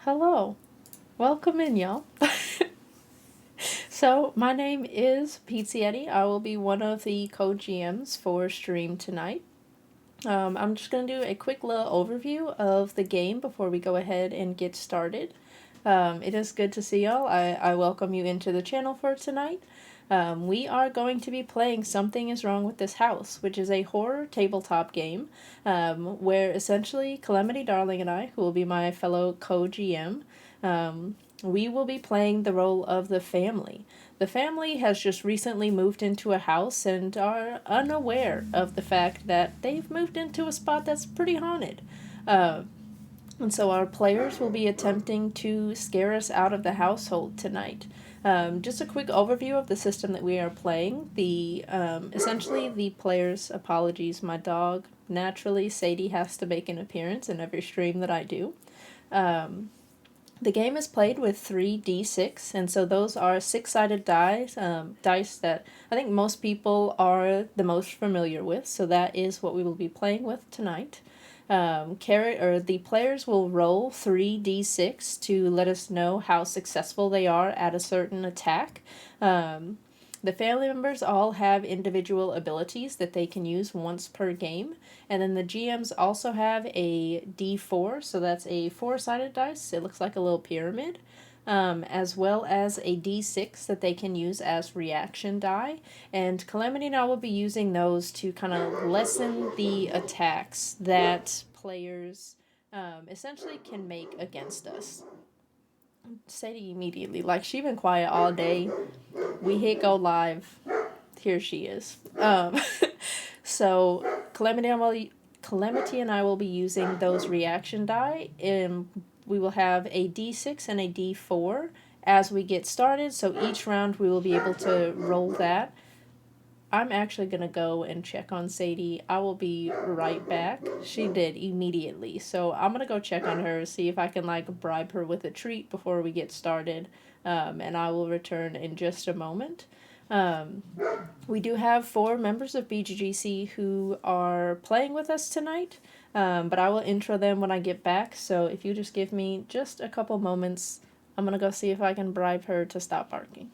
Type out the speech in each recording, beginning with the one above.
Hello. Welcome in, y'all. So, my name is Pizzetti. I will be one of the co-GMs for stream tonight. I'm just going to do a quick little overview of the game before we go ahead and get started. It is good to see y'all. I welcome you into the channel for tonight. We are going to be playing Something is Wrong with This House, which is a horror tabletop game where essentially Calamity Darling and I, who will be my fellow co-GM, we will be playing the role of the family. The family has just recently moved into a house and are unaware of the fact that they've moved into a spot that's pretty haunted. And so our players will be attempting to scare us out of the household tonight. Just a quick overview of the system that we are playing. Essentially the players, apologies, my dog, naturally Sadie has to make an appearance in every stream that I do. The game is played with 3d6, and so those are six-sided dice that I think most people are the most familiar with, so that is what we will be playing with tonight. The players will roll 3d6 to let us know how successful they are at a certain attack. The family members all have individual abilities that they can use once per game, and then the GMs also have a d4, so that's a four-sided dice. It looks like a little pyramid. As well as a d6 that they can use as reaction die. And Calamity and I will be using those to kind of lessen the attacks that players essentially can make against us. Sadie immediately, like, she been quiet all day. We hit go live. Here she is. So Calamity and I will be using those reaction die, and we will have a d6 and a d4 as we get started. So each round we will be able to roll that. I'm actually going to go and check on Sadie. I will be right back. She did immediately. So I'm going to go check on her, see if I can bribe her with a treat before we get started. And I will return in just a moment. We do have 4 members of BGGC who are playing with us tonight, but I will intro them when I get back, so if you just give me just a couple moments, I'm gonna go see if I can bribe her to stop barking.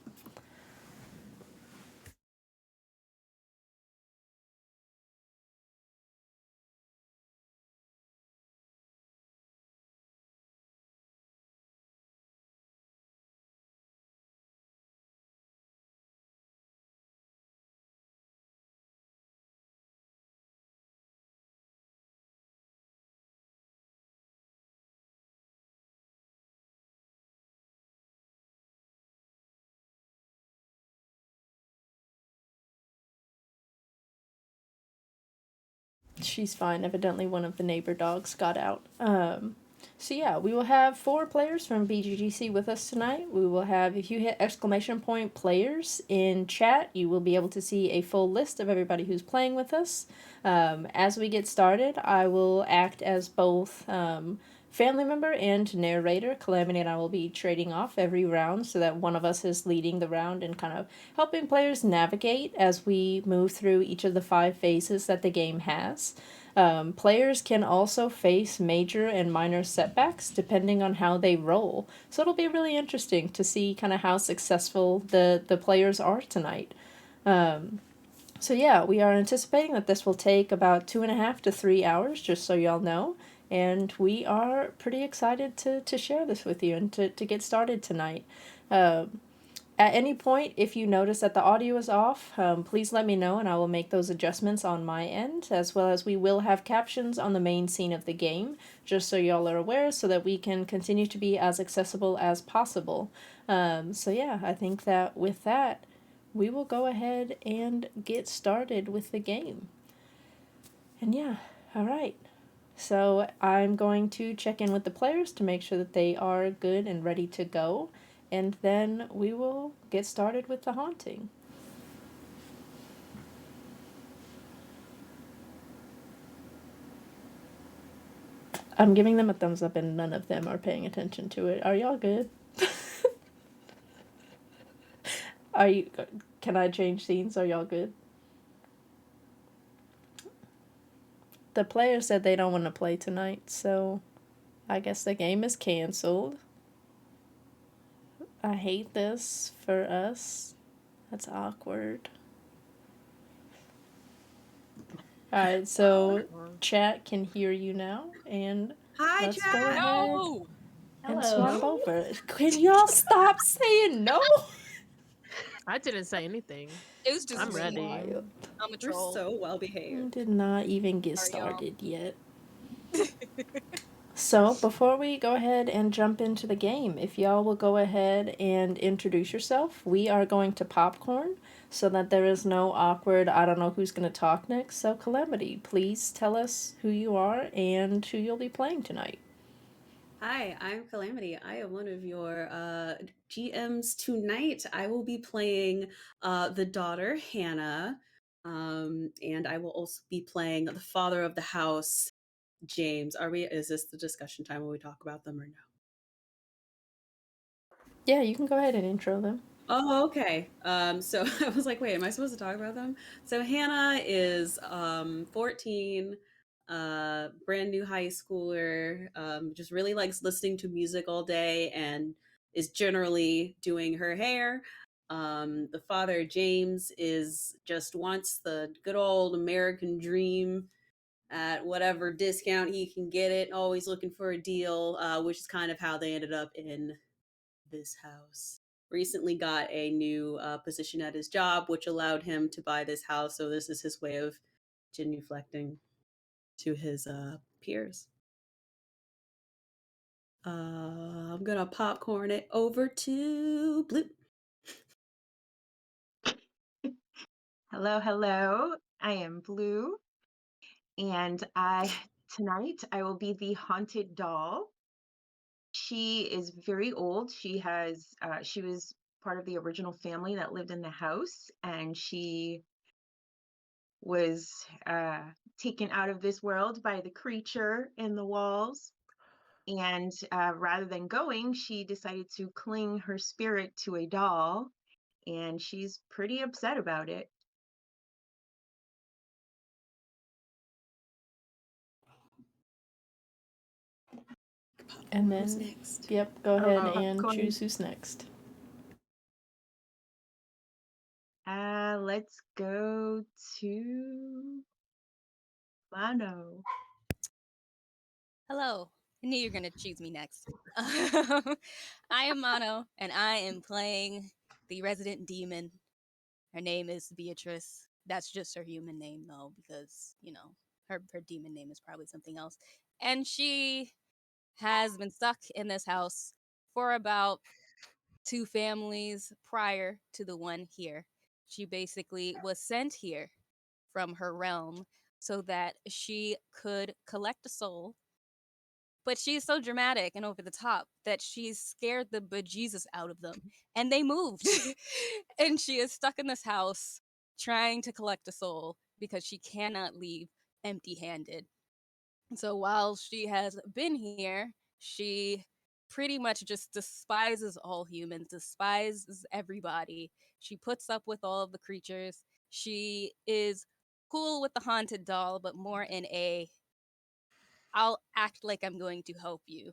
She's fine. Evidently one of the neighbor dogs got out. So yeah, we will have 4 players from BGGC with us tonight. We will have, if you hit exclamation point players in chat, you will be able to see a full list of everybody who's playing with us. As we get started, I will act as both family member and narrator. Calamity and I will be trading off every round so that one of us is leading the round and kind of helping players navigate as we move through each of the 5 phases that the game has. Players can also face major and minor setbacks depending on how they roll. So it'll be really interesting to see kind of how successful the players are tonight. So yeah, we are anticipating that this will take about 2.5 to 3 hours, just so y'all know. And we are pretty excited to share this with you and to get started tonight. At any point, if you notice that the audio is off, please let me know and I will make those adjustments on my end, as well as we will have captions on the main scene of the game, just so y'all are aware, so that we can continue to be as accessible as possible. So yeah, I think that with that, we will go ahead and get started with the game. And yeah, alright. So I'm going to check in with the players to make sure that they are good and ready to go, and then we will get started with the haunting. I'm giving them a thumbs up and none of them are paying attention to it. Are y'all good? Are you? Can I change scenes? Are y'all good? The players said they don't want to play tonight, so I guess the game is canceled. I hate this for us. That's awkward. Alright, so chat can hear you now, and Hi, let's go chat. ahead No! and Hello. swap over. Can y'all stop saying no? I didn't say anything. It was just I'm me. ready. Wild. I'm a We're troll. so well behaved. Did not even get Sorry, y'all. started yet. So, before we go ahead and jump into the game, if y'all will go ahead and introduce yourself, we are going to popcorn so that there is no awkward, I don't know who's going to talk next. So, Calamity, please tell us who you are and who you'll be playing tonight. Hi, I'm Calamity. I am one of your GMs tonight. I will be playing the daughter, Hannah, and I will also be playing the father of the house, James. Is this the discussion time when we talk about them or no? Yeah, you can go ahead and intro them. Oh, okay. So I was like, wait, am I supposed to talk about them? So Hannah is 14, brand new high schooler, just really likes listening to music all day and is generally doing her hair. The father, James, is just wants the good old American dream at whatever discount he can get it, always looking for a deal, which is kind of how they ended up in this house. Recently got a new position at his job, which allowed him to buy this house. So this is his way of genuflecting to his peers. I'm gonna popcorn it over to Blue. Hello, hello. I am Blue, and tonight I will be the haunted doll. She is very old. She was part of the original family that lived in the house, and she was taken out of this world by the creature in the walls. And rather than going, she decided to cling her spirit to a doll, and she's pretty upset about it. And Who's then, next? yep, go ahead and Popcorn. choose who's next. Let's go to Mono. Hello. I knew you were going to choose me next. I am Mono, and I am playing the resident demon. Her name is Beatrice. That's just her human name, though, because, her demon name is probably something else. And she has been stuck in this house for about 2 families prior to the one here. She basically was sent here from her realm so that she could collect a soul. But she's so dramatic and over the top that she's scared the bejesus out of them. And they moved. And she is stuck in this house trying to collect a soul because she cannot leave empty handed. So while she has been here, she pretty much just despises all humans, despises everybody. She puts up with all of the creatures. She is cool with the haunted doll, but more in a I'll act like I'm going to help you,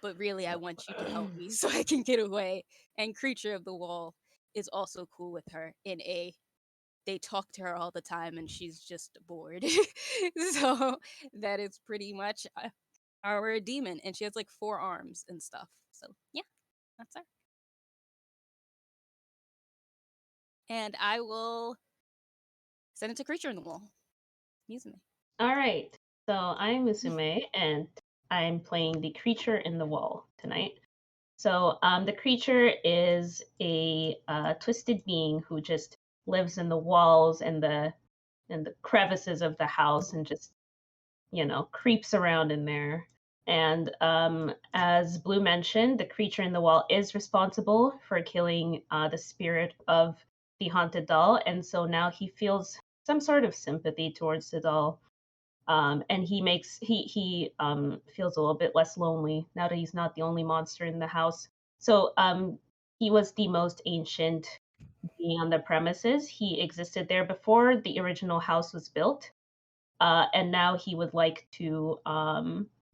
but really I want you to help me so I can get away. And Creature of the Wall is also cool with her in a they talk to her all the time and she's just bored. So that is pretty much our demon, and she has like 4 arms and stuff. So yeah, that's her. And I will send it to Creature in the Wall. Musume. All right. So I'm Musume, and I'm playing the creature in the wall tonight. So the creature is a twisted being who just lives in the walls and the crevices of the house and just creeps around in there. And as Blue mentioned, the creature in the wall is responsible for killing the spirit of the haunted doll, and so now he feels some sort of sympathy towards the doll. And he feels a little bit less lonely now that he's not the only monster in the house. So he was the most ancient being on the premises. He existed there before the original house was built, and now he would like to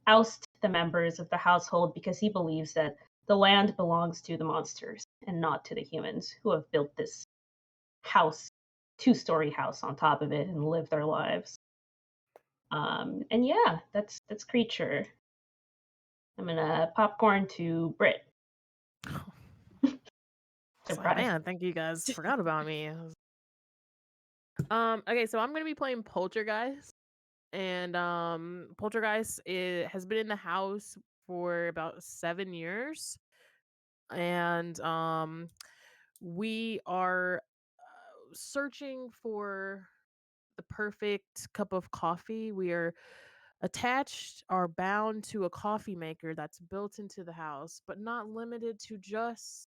oust the members of the household because he believes that the land belongs to the monsters and not to the humans who have built this house, 2-story house on top of it and live their lives. And yeah, that's Creature. I'm gonna popcorn to Brit. It's like, Surprise. man, I think you guys forgot about me. Okay, so I'm gonna be playing Poltergeist, and Poltergeist has been in the house for about 7 years, and we are searching for the perfect cup of coffee. We are attached or bound to a coffee maker that's built into the house, but not limited to just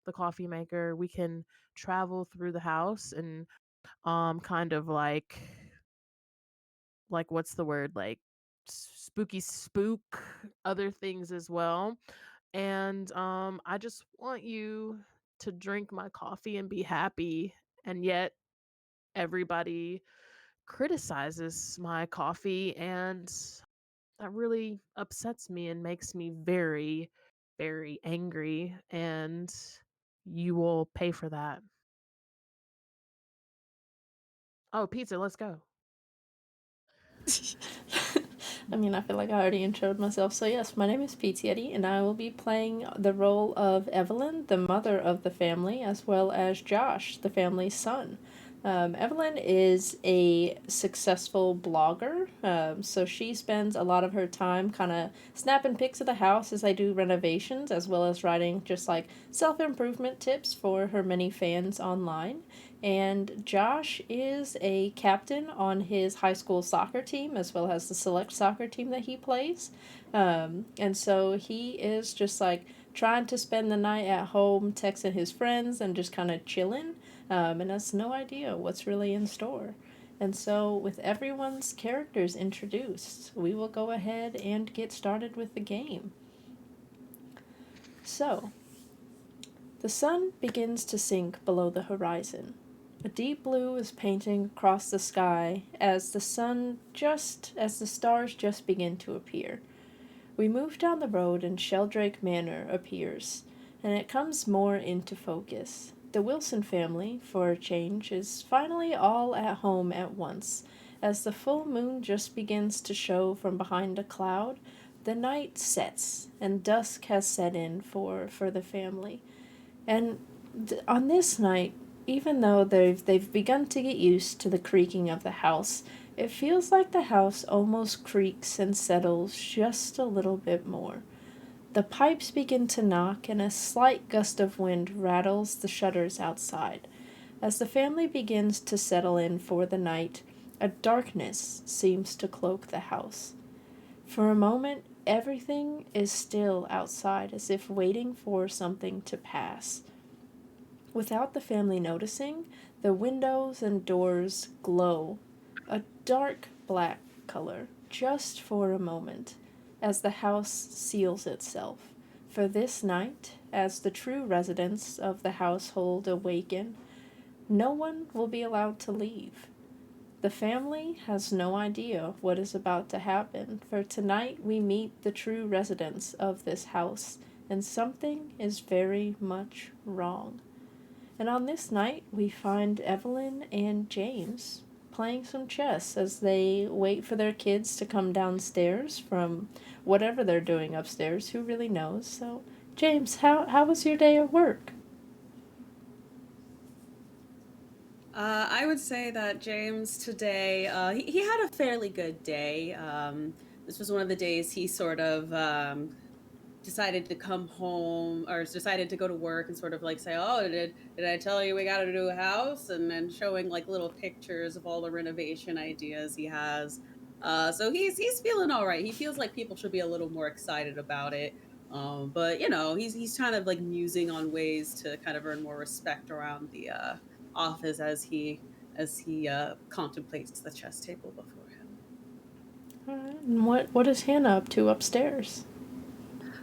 the coffee maker. We can travel through the house and kind of like what's the word, like spooky spook other things as well. And I just want you to drink my coffee and be happy, and yet everybody criticizes my coffee, and that really upsets me and makes me very, very angry, and you will pay for that. Oh, pizza, let's go. I mean, I feel like I already introed myself. So yes, my name is Pete Yeti, and I will be playing the role of Evelyn, the mother of the family, as well as Josh, the family's son. Evelyn is a successful blogger, so she spends a lot of her time kind of snapping pics of the house as I do renovations, as well as writing just like self-improvement tips for her many fans online. And Josh is a captain on his high school soccer team, as well as the select soccer team that he plays. And so he is just like trying to spend the night at home, texting his friends, and just kind of chilling, and has no idea what's really in store. And so, with everyone's characters introduced, we will go ahead and get started with the game. So, the sun begins to sink below the horizon. A deep blue is painting across the sky as the stars just begin to appear. We move down the road and Sheldrake Manor appears, and it comes more into focus. The Wilson family, for a change, is finally all at home at once. As the full moon just begins to show from behind a cloud, the night sets, and dusk has set in for the family. And on this night, even though they've begun to get used to the creaking of the house, it feels like the house almost creaks and settles just a little bit more. The pipes begin to knock, and a slight gust of wind rattles the shutters outside. As the family begins to settle in for the night, a darkness seems to cloak the house. For a moment, everything is still outside, as if waiting for something to pass. Without the family noticing, the windows and doors glow a dark black color just for a moment as the house seals itself. For this night, as the true residents of the household awaken, no one will be allowed to leave. The family has no idea what is about to happen, for tonight we meet the true residents of this house, and something is very much wrong. And on this night, we find Evelyn and James playing some chess as they wait for their kids to come downstairs from whatever they're doing upstairs. Who really knows? So, James, how was your day at work? I would say that James today, he had a fairly good day. This was one of the days he sort of decided to come home or decided to go to work and sort of like say, "Oh, did I tell you we got to do a house?" And then showing like little pictures of all the renovation ideas he has. So he's feeling all right. He feels like people should be a little more excited about it. But you know, he's kind of like musing on ways to kind of earn more respect around the office as he contemplates the chess table before him. All right. And what is Hannah up to upstairs?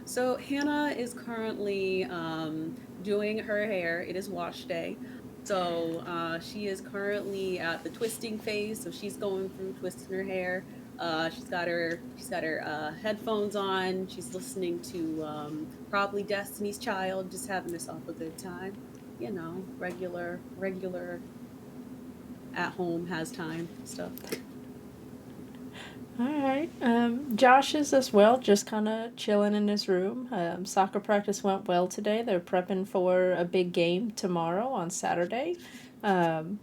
So Hannah is currently doing her hair. It is wash day. So she is currently at the twisting phase. So she's going through twisting her hair. She's got her headphones on. She's listening to probably Destiny's Child, just having herself a good time. You know, regular at home has time stuff. All right. Josh is as well, just kind of chilling in his room. Soccer practice went well today. They're prepping for a big game tomorrow on Saturday. Um,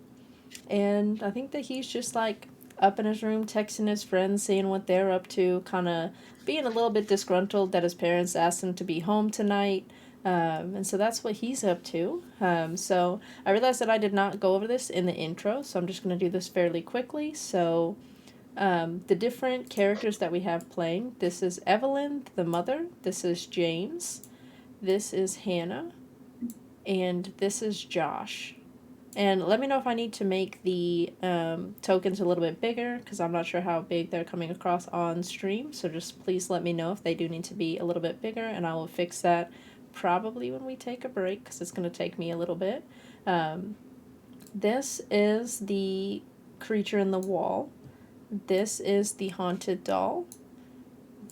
and I think that he's just like up in his room, texting his friends, seeing what they're up to, kind of being a little bit disgruntled that his parents asked him to be home tonight. And so that's what he's up to. So I realized that I did not go over this in the intro, so I'm just going to do this fairly quickly. So the different characters that we have playing, this is Evelyn, the mother, this is James, this is Hannah, and this is Josh. And let me know if I need to make the tokens a little bit bigger, because I'm not sure how big they're coming across on stream. So just please let me know if they do need to be a little bit bigger, and I will fix that probably when we take a break, because it's going to take me a little bit. This is the creature in the wall. This is the haunted doll.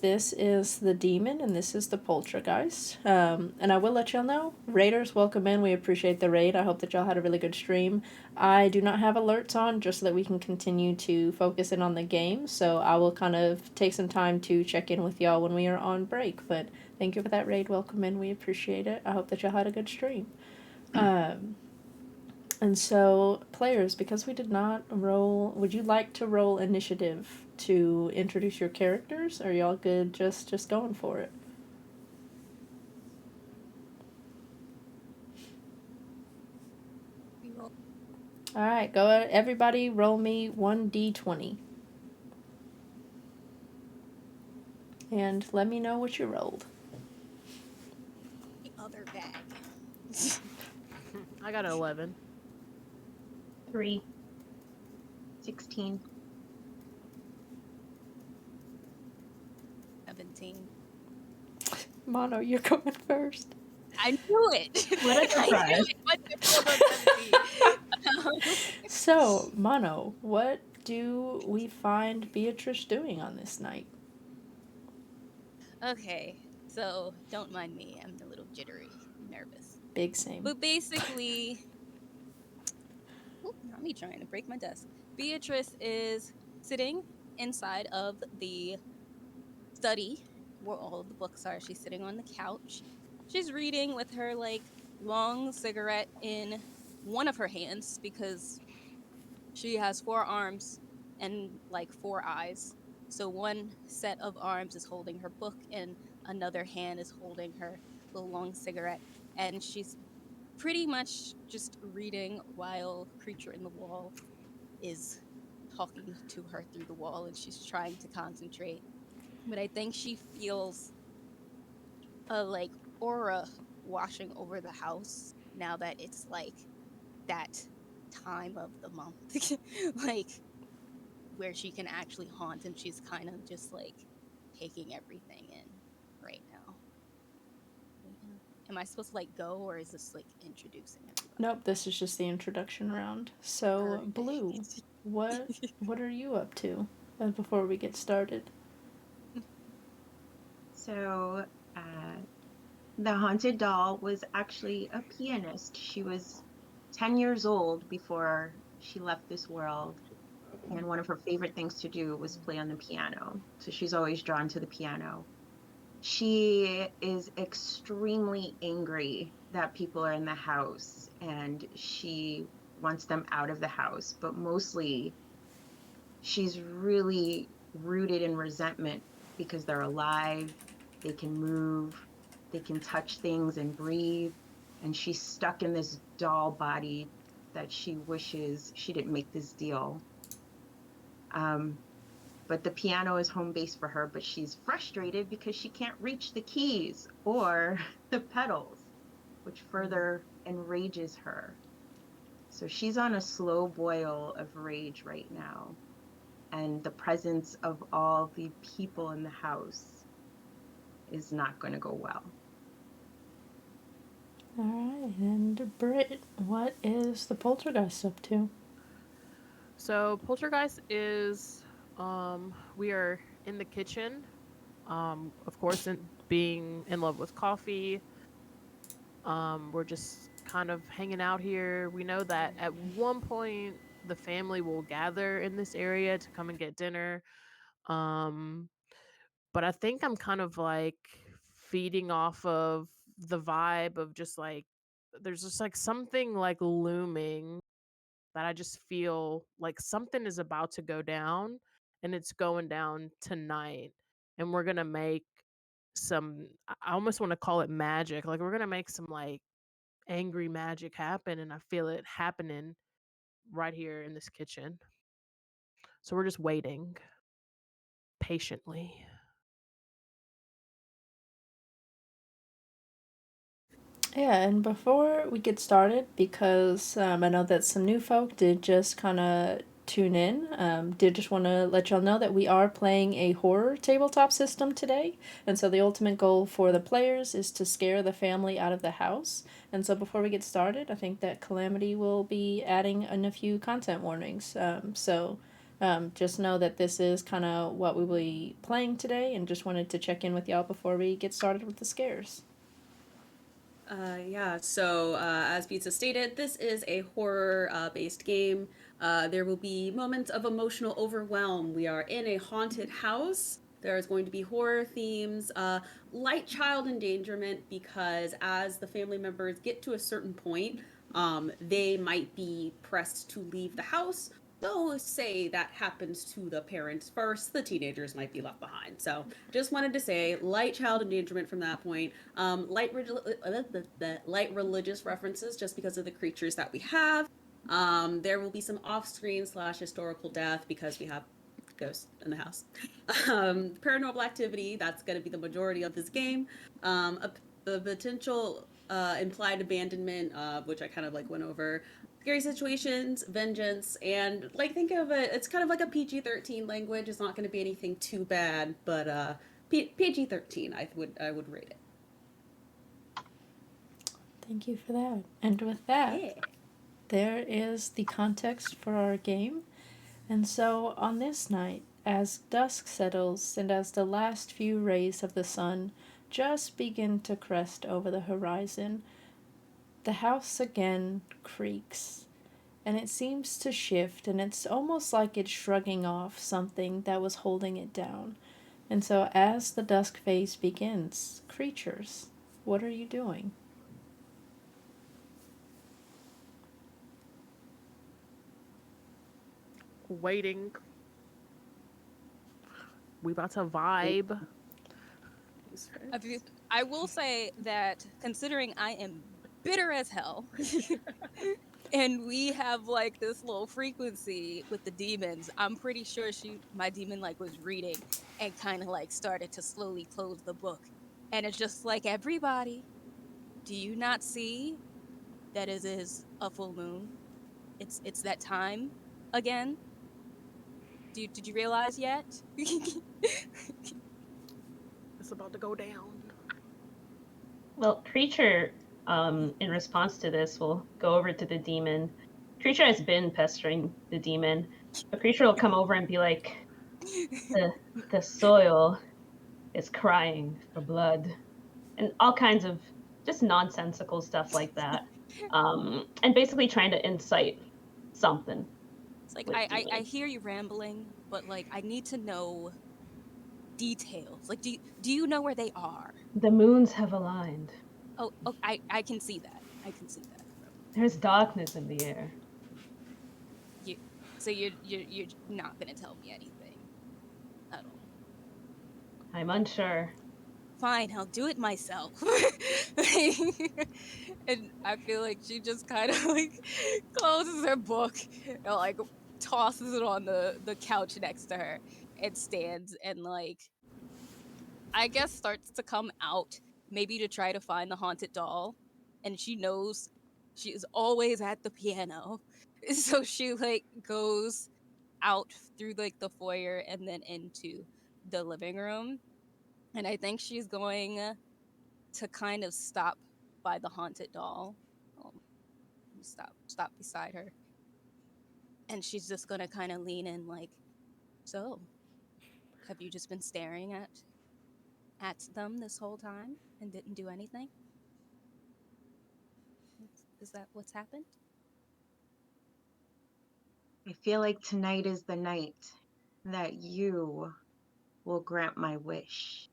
This is the demon, and this is the poltergeist. And I will let y'all know, raiders, welcome in. We appreciate the raid. I hope that y'all had a really good stream. I do not have alerts on, just so that we can continue to focus in on the game. So I will kind of take some time to check in with y'all when we are on break. But thank you for that raid. Welcome in. We appreciate it. I hope that y'all had a good stream. And so, players, because we did not roll, would you like to roll initiative to introduce your characters? Or are y'all good just going for it? We roll. All right, go ahead. Everybody roll me 1d20. And let me know what you rolled. The other bag. I got an 11. 3. 16. 17. Mono, you're going first. I knew it. What a I surprise. knew it. But I rolled 17. So, Mono, what do we find Beatrice doing on this night? Okay, so don't mind me. I'm a little jittery, nervous. Big same. But basically, not me trying to break my desk. Beatrice is sitting inside of the study where all the books are. She's sitting on the couch. She's reading with her like long cigarette in one of her hands because she has 4 arms and like 4 eyes. So one set of arms is holding her book and another hand is holding her little long cigarette. And she's pretty much just reading while Creature in the Wall is talking to her through the wall and she's trying to concentrate. But I think she feels a like aura washing over the house now that it's like that time of the month. Like where she can actually haunt and she's kind of just like taking everything in right now. Am I supposed to like go or is this like introducing everybody? Nope, this is just the introduction round. So, Perfect. Blue, what are you up to before we get started? So, the haunted doll was actually a pianist. She was 10 years old before she left this world. And one of her favorite things to do was play on the piano. So she's always drawn to the piano. She is extremely angry that people are in the house and she wants them out of the house. But mostly, she's really rooted in resentment because they're alive, they can move, they can touch things and breathe. And she's stuck in this doll body that she wishes she didn't make this deal. But the piano is home base for her, but she's frustrated because she can't reach the keys or the pedals, which further enrages her. So she's on a slow boil of rage right now. And the presence of all the people in the house is not going to go well. All right, and Britt, what is the poltergeist up to? So Poltergeist is We are in the kitchen. Of course, being in love with coffee. We're just kind of hanging out here. We know that at one point the family will gather in this area to come and get dinner. Um, but I think I'm kind of like feeding off of the vibe of just like there's just like something like looming that I just feel like something is about to go down and it's going down tonight. And we're gonna make some I almost want to call it magic. Like we're gonna make some like angry magic happen and I feel it happening right here in this kitchen. So we're just waiting patiently. Yeah, and before we get started, because I know that some new folk did just kind of tune in, did just want to let y'all know that we are playing a horror tabletop system today. And so the ultimate goal for the players is to scare the family out of the house. And so before we get started, I think that Calamity will be adding in a few content warnings. Just know that this is kind of what we will be playing today, and just wanted to check in with y'all before we get started with the scares. As Pizza stated, this is a horror based game. There will be moments of emotional overwhelm. We are in a haunted house. There's going to be horror themes, light child endangerment, because as the family members get to a certain point, they might be pressed to leave the house. Though, say that happens to the parents first, the teenagers might be left behind. So, just wanted to say light child endangerment from that point. Light religious references just because of the creatures that we have. There will be some off-screen / historical death because we have ghosts in the house. Paranormal activity, that's going to be the majority of this game. The potential implied abandonment, which I kind of like went over. Scary situations, vengeance, and like think of it, it's kind of like a PG-13 language. It's not going to be anything too bad, but PG-13, I would rate it. Thank you for that. And with that, Yeah. there is the context for our game. And so, on this night, as dusk settles and as the last few rays of the sun just begin to crest over the horizon, the house again creaks. And it seems to shift, and it's almost like it's shrugging off something that was holding it down. And so, as the dusk phase begins, creatures, what are you doing? Waiting. We about to vibe. I will say that considering I am bitter as hell, and we have like this little frequency with the demons, I'm pretty sure my demon like was reading and kind of like started to slowly close the book. And it's just like, everybody, do you not see that it is a full moon? It's that time again. Did you realize yet? It's about to go down. Well, Creature, in response to this, will go over to the demon. Creature has been pestering the demon, but Creature will come over and be like, the soil is crying for blood, and all kinds of just nonsensical stuff like that. And basically trying to incite something It's like, with I demon. hear you rambling, but like I need to know details. Like, do you know where they are? The moons have aligned. Oh, I can see that. I can see that. There's darkness in the air. You so you're not gonna tell me anything at all. I'm unsure. Fine, I'll do it myself. And I feel like she just kind of like closes her book and like tosses it on the couch next to her and stands and like I guess starts to come out, maybe to try to find the haunted doll. And she knows she is always at the piano. So she like goes out through like the foyer and then into the living room. And I think she's going to kind of stop by the haunted doll. Um, stop beside her. And she's just gonna kind of lean in like, So, have you just been staring at them this whole time and didn't do anything? Is that what's happened? I feel like tonight is the night that you will grant my wish.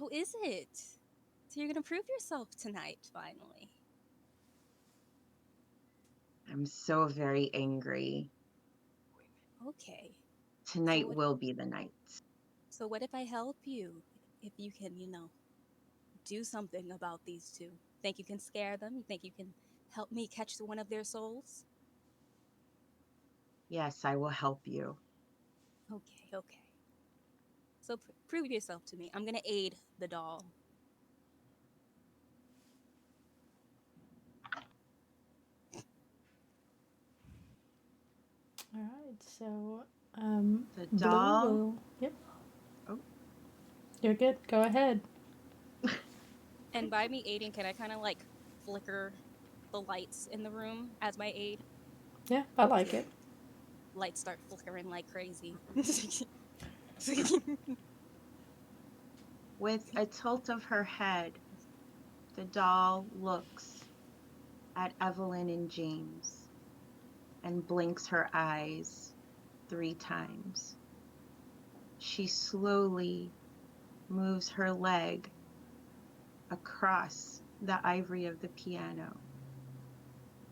Oh, is it? So you're gonna prove yourself tonight, finally. I'm so very angry. Okay. Tonight what will be the night. So what if I help you? If you can, do something about these two. Think you can scare them? You think you can help me catch one of their souls? Yes, I will help you. Okay, okay. So prove yourself to me. I'm gonna aid the doll. All right, so The Blue doll. will. Yep, Oh, you're good. Go ahead. And by me aiding, can I kind of like flicker the lights in the room as my aid? Yeah, I like it. Lights start flickering like crazy. with a tilt of her head, the doll looks at Evelyn and James and blinks her eyes 3 times. She slowly moves her leg across the ivory of the piano,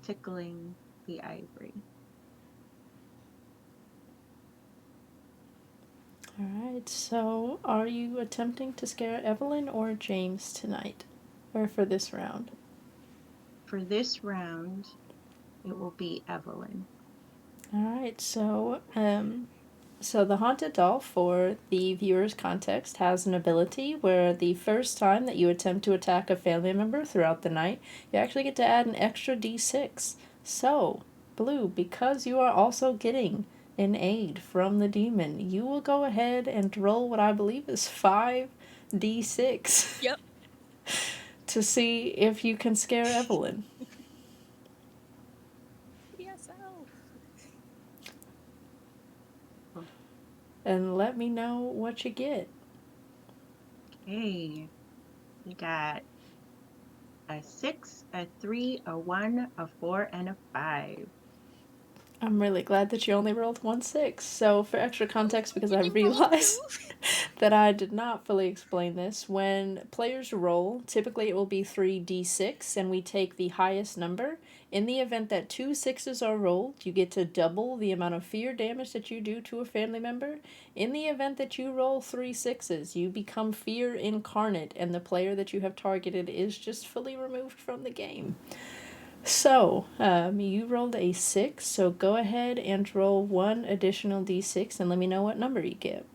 tickling the ivory. All right, so are you attempting to scare Evelyn or James tonight? Or for this round? For this round, it will be Evelyn. All right, so the haunted doll, for the viewer's context, has an ability where the first time that you attempt to attack a family member throughout the night, you actually get to add an extra d6. So, Blue, because you are also getting an aid from the demon, you will go ahead and roll what I believe is 5d6 Yep. to see if you can scare Evelyn. Yes, oh. And let me know what you get. Okay, we got a 6, a 3, a 1, a 4, and a 5. I'm really glad that you only rolled 1 6. So, for extra context, because Did I you roll realized two? that I did not fully explain this, when players roll, typically it will be 3d6, and we take the highest number. In the event that 2 6s are rolled, you get to double the amount of fear damage that you do to a family member. In the event that you roll 3 6s, you become fear incarnate, and the player that you have targeted is just fully removed from the game. So, you rolled a 6, so go ahead and roll 1 additional d6 and let me know what number you get.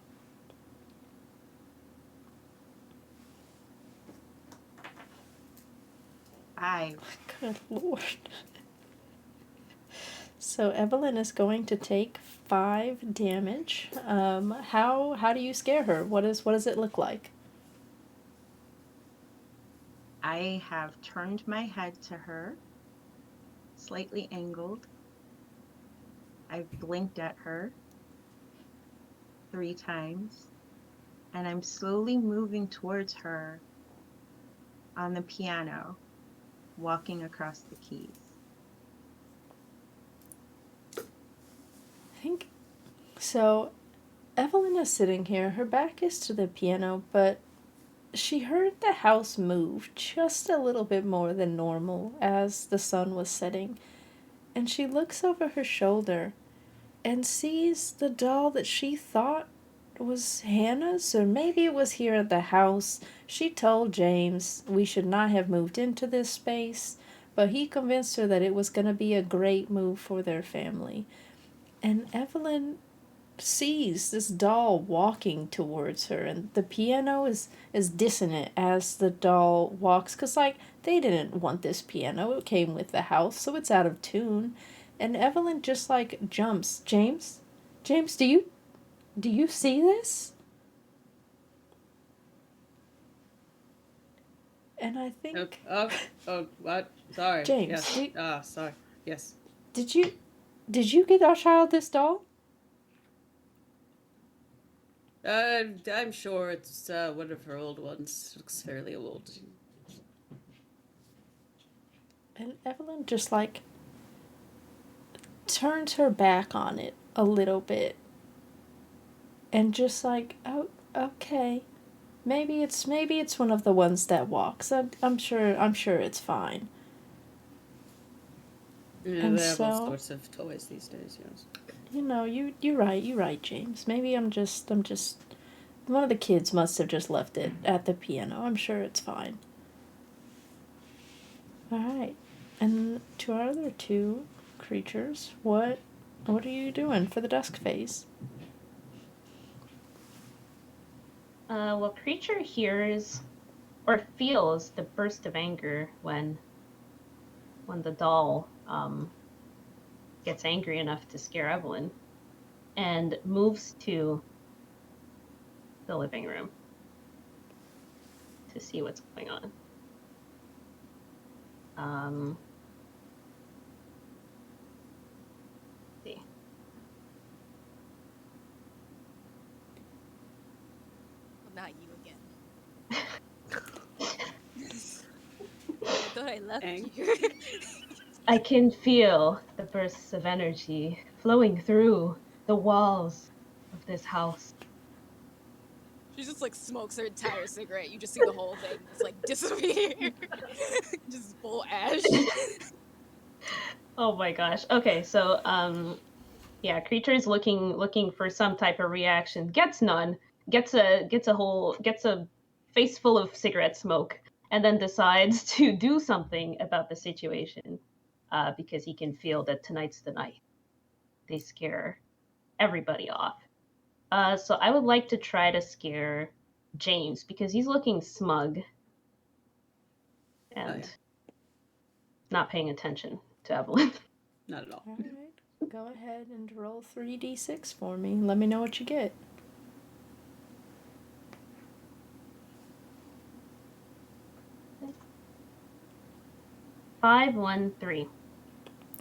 5. Good lord. So Evelyn is going to take 5 damage. How do you scare her? What does it look like? I have turned my head to her, slightly angled. I've blinked at her 3 times, and I'm slowly moving towards her on the piano, walking across the keys. I think so. Evelyn is sitting here. Her back is to the piano, but she heard the house move just a little bit more than normal as the sun was setting, and she looks over her shoulder and sees the doll that she thought was Hannah's, or maybe it was here at the house. She told James we should not have moved into this space, but he convinced her that it was going to be a great move for their family. And Evelyn sees this doll walking towards her, and the piano is dissonant as the doll walks, because like they didn't want this piano, it came with the house, so it's out of tune. And Evelyn just like jumps. James, do you see this? And I think What? Sorry. James, Yes. Sorry. Yes. did you get our child this doll? I'm sure it's one of her old ones. Looks fairly old. And Evelyn just like turns her back on it a little bit and just like, oh, okay, maybe it's one of the ones that walks. I'm sure it's fine. Yeah, And they have all so, sorts of toys these days. Yes. you're right, James. Maybe I'm just one of the kids must have just left it at the piano. I'm sure it's fine. All right, and to our other two creatures, what are you doing for the dusk phase? Well, creature hears or feels the burst of anger when the doll gets angry enough to scare Evelyn, and moves to the living room to see what's going on. See. Well, not you again. I thought I left Dang. you. I can feel the bursts of energy flowing through the walls of this house. She just like smokes her entire cigarette. You just see the whole thing just like disappear. Just full ash. Oh my gosh. Okay, so yeah, creature is looking for some type of reaction. Gets none. Gets a face full of cigarette smoke, and then decides to do something about the situation, because he can feel that tonight's the night. They scare everybody off. So I would like to try to scare James because he's looking smug and not paying attention to Evelyn. Not at all. All right, go ahead and roll 3d6 for me. Let me know what you get. Five, 1, 3.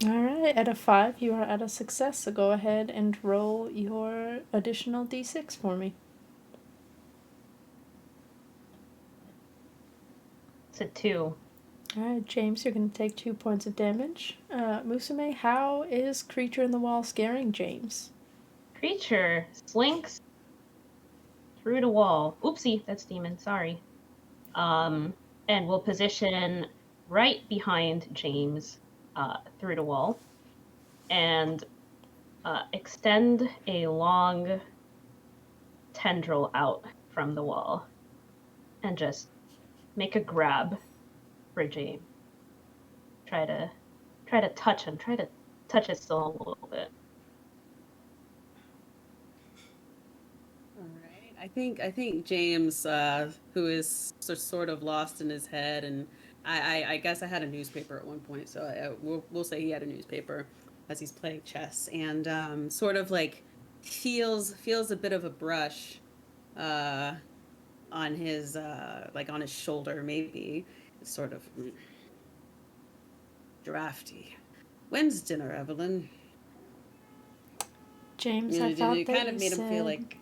All right, at a 5, you are at a success, so go ahead and roll your additional d6 for me. It's a 2. All right, James, you're going to take 2 points of damage. Musume, how is Creature in the Wall scaring James? Creature slinks through the wall. Oopsie, that's demon. Sorry. And will position right behind James, through the wall, and extend a long tendril out from the wall, and just make a grab for James. Try to touch him. Try to touch his soul a little bit. All right. I think James, who is sort of lost in his head, and I guess I had a newspaper at one point, so we'll say he had a newspaper as he's playing chess, and sort of like feels a bit of a brush, uh, on his like on his shoulder, maybe. It's sort of drafty. When's dinner, Evelyn? James, You I know, thought it that kind of you made him feel said... like.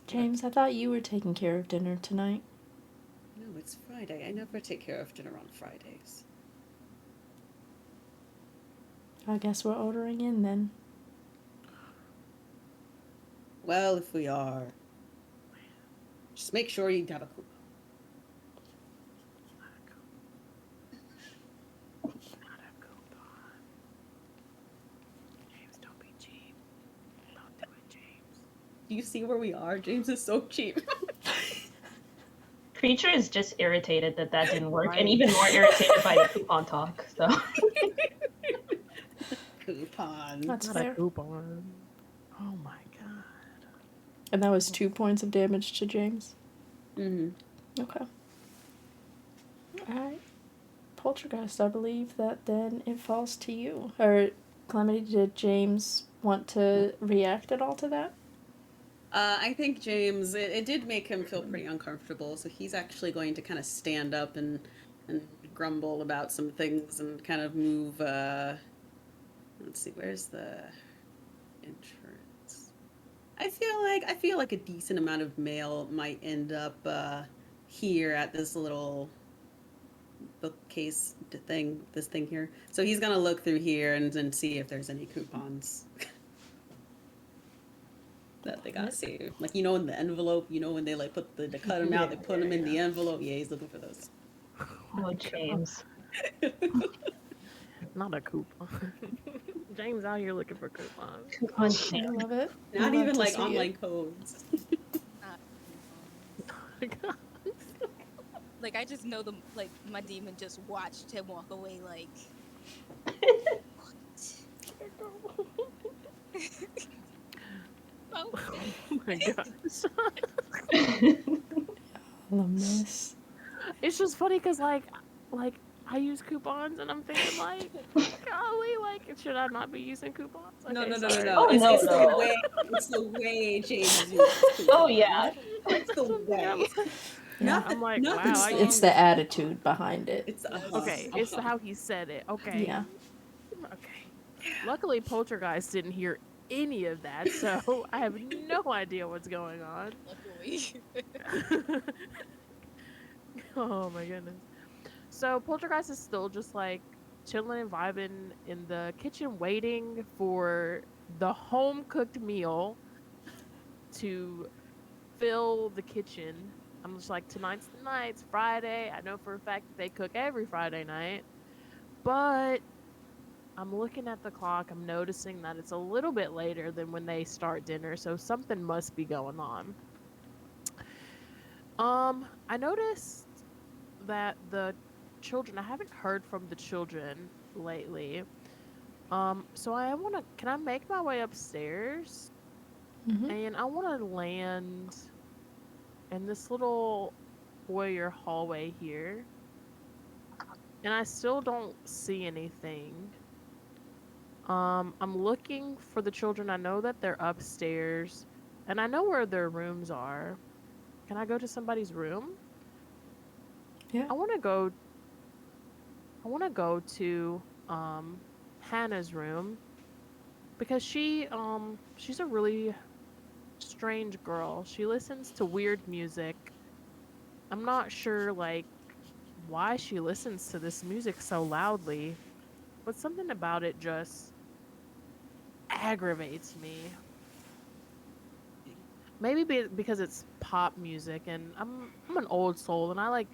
James, I thought you were taking care of dinner tonight. No, it's Friday. I never take care of dinner on Fridays. I guess we're ordering in then. Well, if we are, just make sure you have a coupon. Not a coupon. James, don't be cheap. Don't do it, James. Do you see where we are? James is so cheap. Creature is just irritated that didn't work, Right. and even more irritated by the coupon talk. So Coupon. That's Not fair. a coupon. Oh my god. And that was 2 points of damage to James. Mm-hmm. Okay. Alright. Poltergeist, I believe that then it falls to you. Or, Calamity, did James want to react at all to that? I think James, it did make him feel pretty uncomfortable, so he's actually going to kind of stand up and grumble about some things and kind of move. Let's see, where's the entrance? I feel like a decent amount of mail might end up here at this little bookcase thing, this thing here. So he's gonna look through here and see if there's any coupons that they got saved. Like in the envelope, when they like put they cut them out, they put them in the envelope. Yeah, he's looking for those. Oh, James. Not a coupon. James out here looking for coupons. Coupon I champ. love it. Not Love even to like see online it. codes. Not coupons. Like I just know my demon just watched him walk away like what? Oh my gosh. I love this. It's just funny because like I use coupons and I'm thinking like, golly, like should I not be using coupons? No, Okay, no, no, no, sorry. no. Oh, It's, no, it's the no. way. It's the way James uses coupons. Oh, yeah. Like It's that's the something I'm way. like, Yeah. I'm like, Nothing wow. It's wrong the with attitude behind it. It's Okay, it's how he said it. Okay. Yeah. Okay. Luckily, Poltergeist didn't hear any of that, so I have no idea what's going on. Luckily. Oh my goodness. So Poltergeist is still just like chilling and vibing in the kitchen, waiting for the home cooked meal to fill the kitchen. I'm just like, tonight's the night, it's Friday. I know for a fact that they cook every Friday night, but I'm looking at the clock. I'm noticing that it's a little bit later than when they start dinner, so something must be going on. I noticed that the children, I haven't heard from the children lately. So can I make my way upstairs? Mm-hmm. And I want to land in this little foyer hallway here. And I still don't see anything. I'm looking for the children. I know that they're upstairs, and I know where their rooms are. Can I go to somebody's room? Yeah. I want to go. I want to go to Hannah's room because she's a really strange girl. She listens to weird music. I'm not sure like why she listens to this music so loudly, but something about it just aggravates me. Maybe because it's pop music, and I'm an old soul, and I like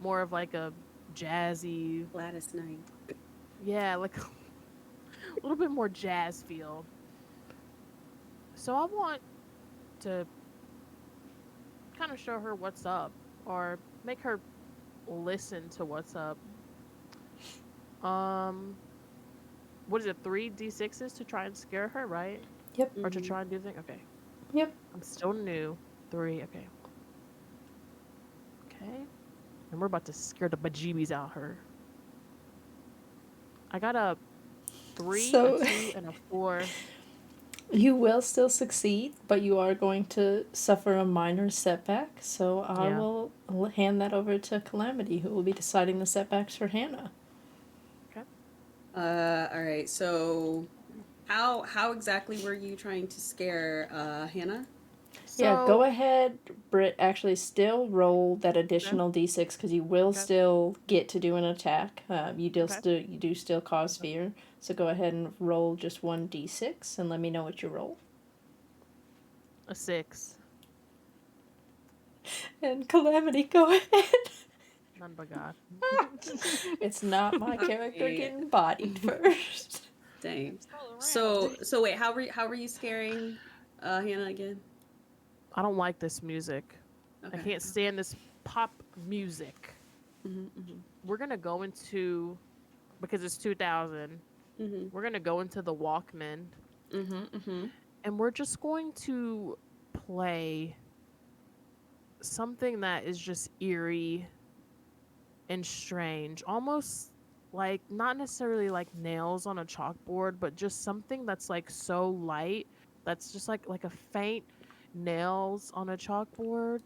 more of like a jazzy, Gladys Knight. yeah, like a little bit more jazz feel. So I want to kind of show her what's up, or make her listen to what's up. Um, what is it? 3d6s to try and scare her, right? Yep. Or to try and do things. Okay. Yep. I'm still new. 3. Okay. Okay. And we're about to scare the bejeebies out of her. I got a 3, So- a 2, and a 4. You will still succeed, but you are going to suffer a minor setback. So I Yeah. will hand that over to Calamity, who will be deciding the setbacks for Hannah. All right. So, how exactly were you trying to scare Hannah? So, Yeah, go ahead, Britt. Actually, still roll that additional d6 because you will Okay. still get to do an attack. You do Okay. still cause fear. So go ahead and roll just one d6 and let me know what you roll. a 6. And Calamity, go ahead. None but God. It's not my character Okay. getting bodied first. Dang. Scroll around. So wait, how were you scaring Hannah again? I don't like this music. Okay. I can't stand this pop music. We're gonna go into, because it's 2000. We're gonna go into the Walkman, and we're just going to play something that is just eerie and strange, almost like not necessarily like nails on a chalkboard, but just something that's like so light, that's just like a faint nails on a chalkboard,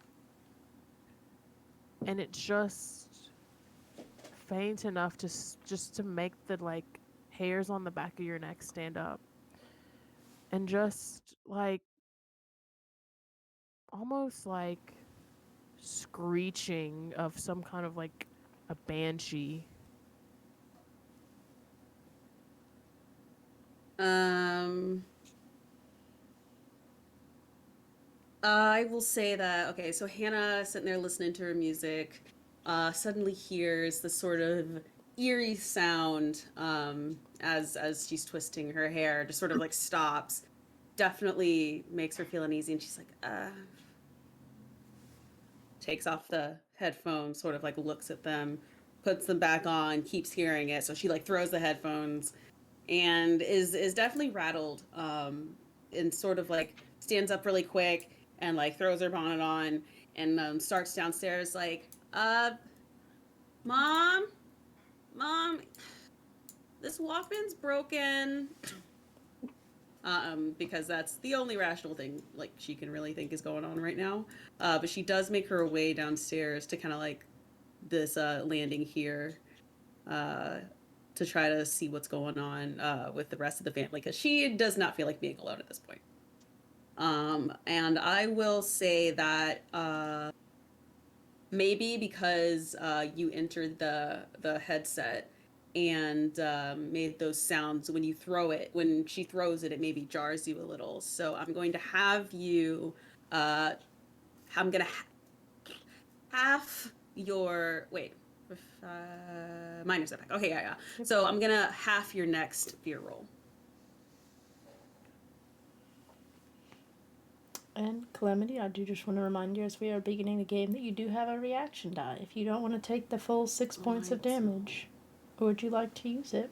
and it just faint enough to just to make the like hairs on the back of your neck stand up, and just like almost like screeching of some kind of like a banshee. I will say that, okay, so Hannah sitting there listening to her music, suddenly hears this sort of eerie sound, as she's twisting her hair, just sort of like stops, definitely makes her feel uneasy, and she's like, takes off the headphones, sort of like looks at them, puts them back on, keeps hearing it. So she like throws the headphones and is definitely rattled, and sort of like stands up really quick and like throws her bonnet on and starts downstairs like, mom, mom, this Walkman's broken. Because that's the only rational thing like she can really think is going on right now. But she does make her way downstairs to kind of like this landing here, uh, to try to see what's going on with the rest of the family, because she does not feel like being alone at this point. And I will say that maybe because you entered the headset and made those sounds when you throw it, when she throws it, it maybe jars you a little. So I'm going to have you. I'm gonna half your wait. Minor setback. Okay, yeah. So I'm gonna half your next fear roll. And Calamity, I do just want to remind you as we are beginning the game that you do have a reaction die. If you don't want to take the full 6 points of damage, would you like to use it?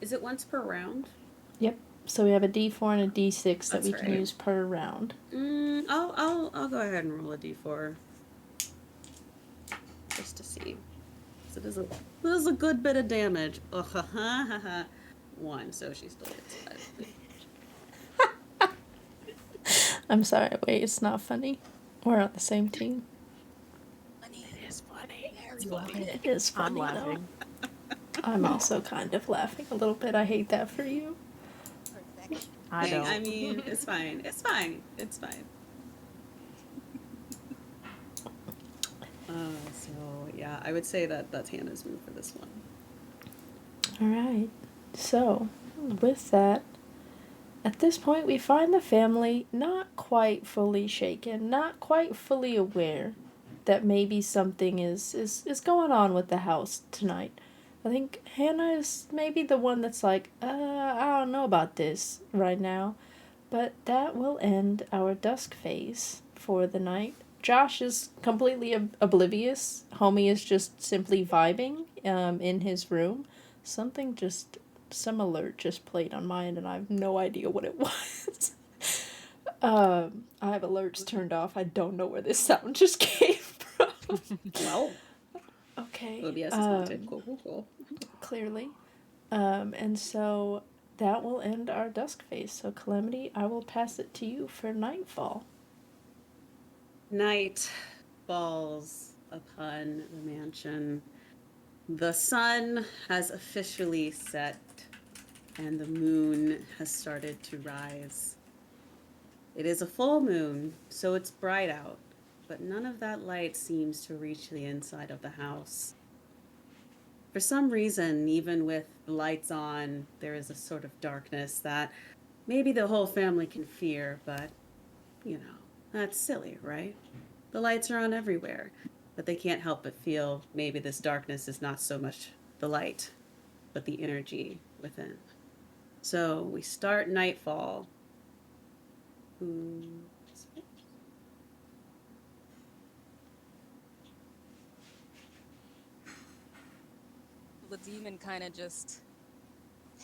Is it once per round? Yep. So we have a D4 and a D6 that That's we can right. use per round. I'll go ahead and roll a d4 just to see. So this is a good bit of damage. Oh, 1, so she still gets 5. I'm sorry, wait, it's not funny. We're on the same team. Funny. It is funny. Very It's funny. It is I'm funny, laughing. though. I'm also kind of laughing a little bit. I hate that for you. Perfection. I don't. I mean, it's fine. It's fine. It's fine. So yeah, I would say that that's Hannah's move for this one. Alright. So, with that, at this point, we find the family not quite fully shaken, not quite fully aware that maybe something is going on with the house tonight. I think Hannah is maybe the one that's like, I don't know about this right now. But that will end our dusk phase for the night. Josh is completely oblivious. Homie is just simply vibing in his room. Some alert just played on mine, and I have no idea what it was. I have alerts turned off. I don't know where this sound just came from. Well, Okay. OBS is haunted. Cool. Clearly. And so that will end our dusk phase. So Calamity, I will pass it to you for nightfall. Night falls upon the mansion. The sun has officially set, and the moon has started to rise. It is a full moon, so it's bright out, but none of that light seems to reach the inside of the house. For some reason, even with the lights on, there is a sort of darkness that maybe the whole family can fear, but, that's silly, right? The lights are on everywhere, but they can't help but feel maybe this darkness is not so much the light, but the energy within. So we start nightfall. The demon kind of just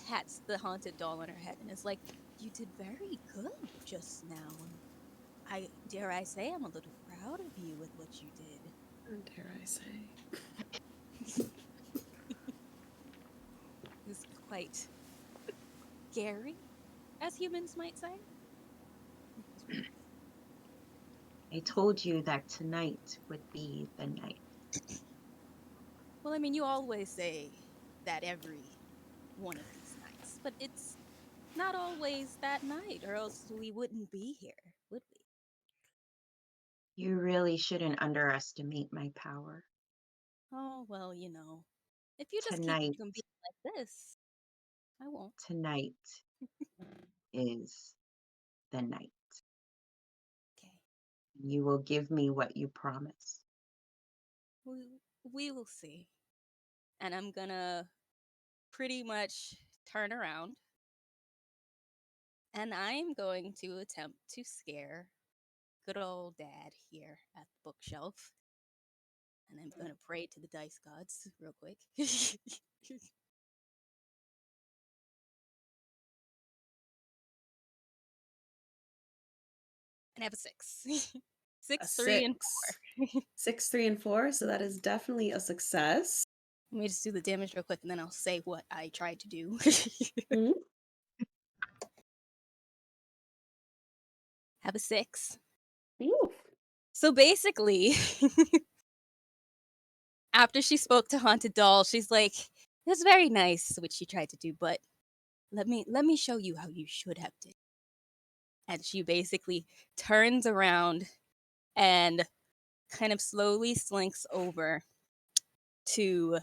pats the haunted doll on her head and is like, "You did very good just now. I dare I say I'm a little proud of you with what you did." Dare I say? It's quite scary, as humans might say. I told you that tonight would be the night. Well, I mean, you always say that every one of these nights, but it's not always that night, or else we wouldn't be here, would we? You really shouldn't underestimate my power. Oh, well, if you just keep Tonight, from being like this, I won't. tonight is the night. Okay. You will give me what you promise. We will see. And I'm gonna pretty much turn around, and I'm going to attempt to scare good old dad here at the bookshelf. And I'm gonna pray to the dice gods real quick. And I have a 6. A 6, 3, and 6. 6, 3, and 4. So that is definitely a success. let me just do the damage real quick, and then I'll say what I tried to do. Mhm. Have a 6. Ooh. So basically, after she spoke to Haunted Doll, she's like, "That's very nice what she tried to do, but let me show you how you should have did." And she basically turns around and kind of slowly slinks over to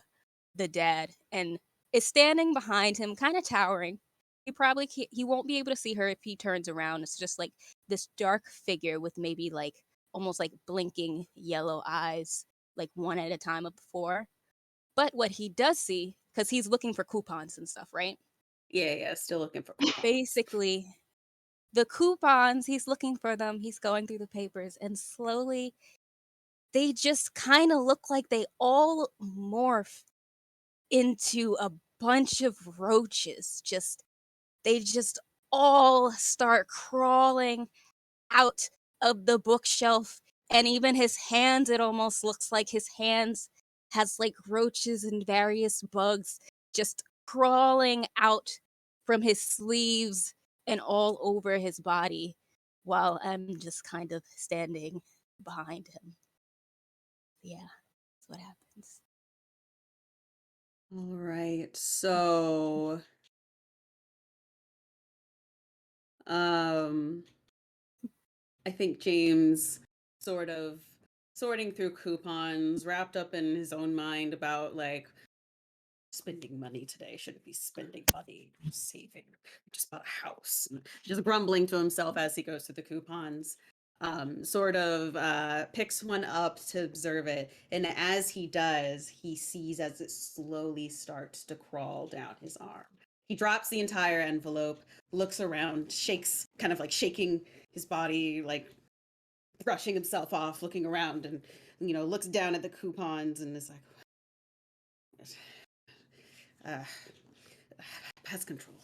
the dad and is standing behind him, kind of towering. He won't be able to see her if he turns around. It's just like this dark figure with maybe like almost like blinking yellow eyes, like one at a time of before. But what he does see, because he's looking for coupons and stuff, right? Yeah, still looking for coupons. Basically, the coupons, he's looking for them, he's going through the papers, and slowly they just kind of look like they all morph into a bunch of roaches. They just all start crawling out of the bookshelf, and even his hands, it almost looks like his hands has like roaches and various bugs just crawling out from his sleeves and all over his body, while I'm just kind of standing behind him. Yeah, that's what happens. All right. So, um, I think James sort of sorting through coupons, wrapped up in his own mind about like spending money today. Shouldn't be spending money, saving. Just bought a house. And just grumbling to himself as he goes through the coupons. Sort of picks one up to observe it, and as he does, he sees as it slowly starts to crawl down his arm. He drops the entire envelope, looks around, shakes, kind of like shaking his body, like brushing himself off, looking around, and looks down at the coupons and is like, uh, pest control.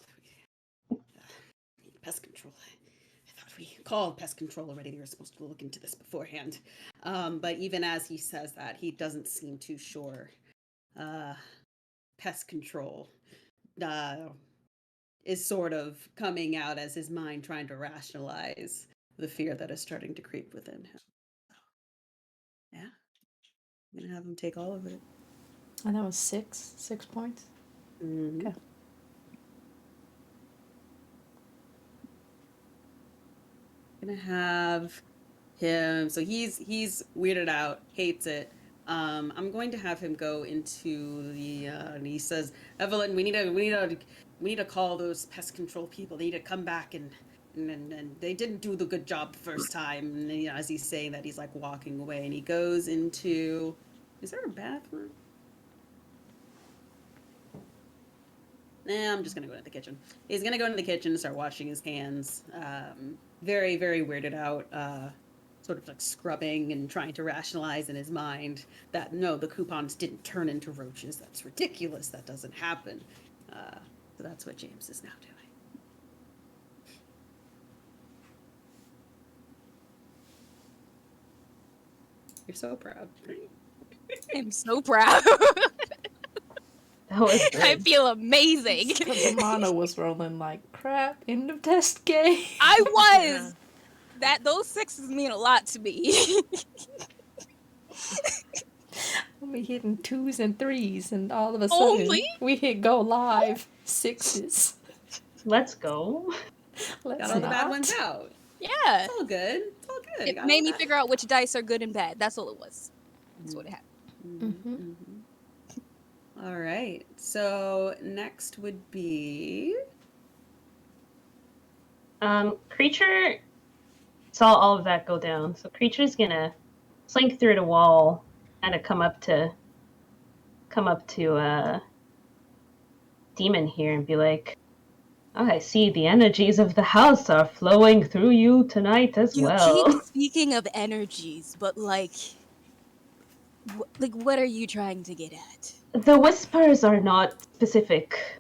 Pest control. I thought we called pest control already. They were supposed to look into this beforehand. But even as he says that, he doesn't seem too sure. Pest control is sort of coming out as his mind trying to rationalize the fear that is starting to creep within him. Yeah. I'm going to have him take all of it. And that was 6 points. Mm-hmm. Okay. Gonna have him. So he's weirded out, hates it. I'm going to have him go into the. And he says, "Evelyn, we need to call those pest control people. They need to come back and they didn't do the good job the first time." And as he's saying that, he's like walking away, and he goes into. Is there a bathroom? Nah, I'm just gonna go into the kitchen. He's gonna go into the kitchen and start washing his hands. Very, very weirded out. Sort of like scrubbing and trying to rationalize in his mind that no, the coupons didn't turn into roaches. That's ridiculous. That doesn't happen. So that's what James is now doing. You're so proud. I'm so proud. That was I good. feel amazing. Because Amana was rolling like crap in the test game. I was. Yeah. Those 6s mean a lot to me. We hitting 2s and 3s, and all of a sudden Only? we hit go live 6s. Let's go. Let's Got all the bad not. ones out. Yeah. It's all good. It's all good. You It got made all me that. figure out which dice are good and bad. That's all it was. That's what it happened. All right. So next would be Creature saw all of that go down, so Creature's gonna slink through the wall, kind of come up to Demon here and be like, "Oh, I see the energies of the house are flowing through you tonight as You well." keep speaking of energies, but like what are you trying to get at? The whispers are not specific.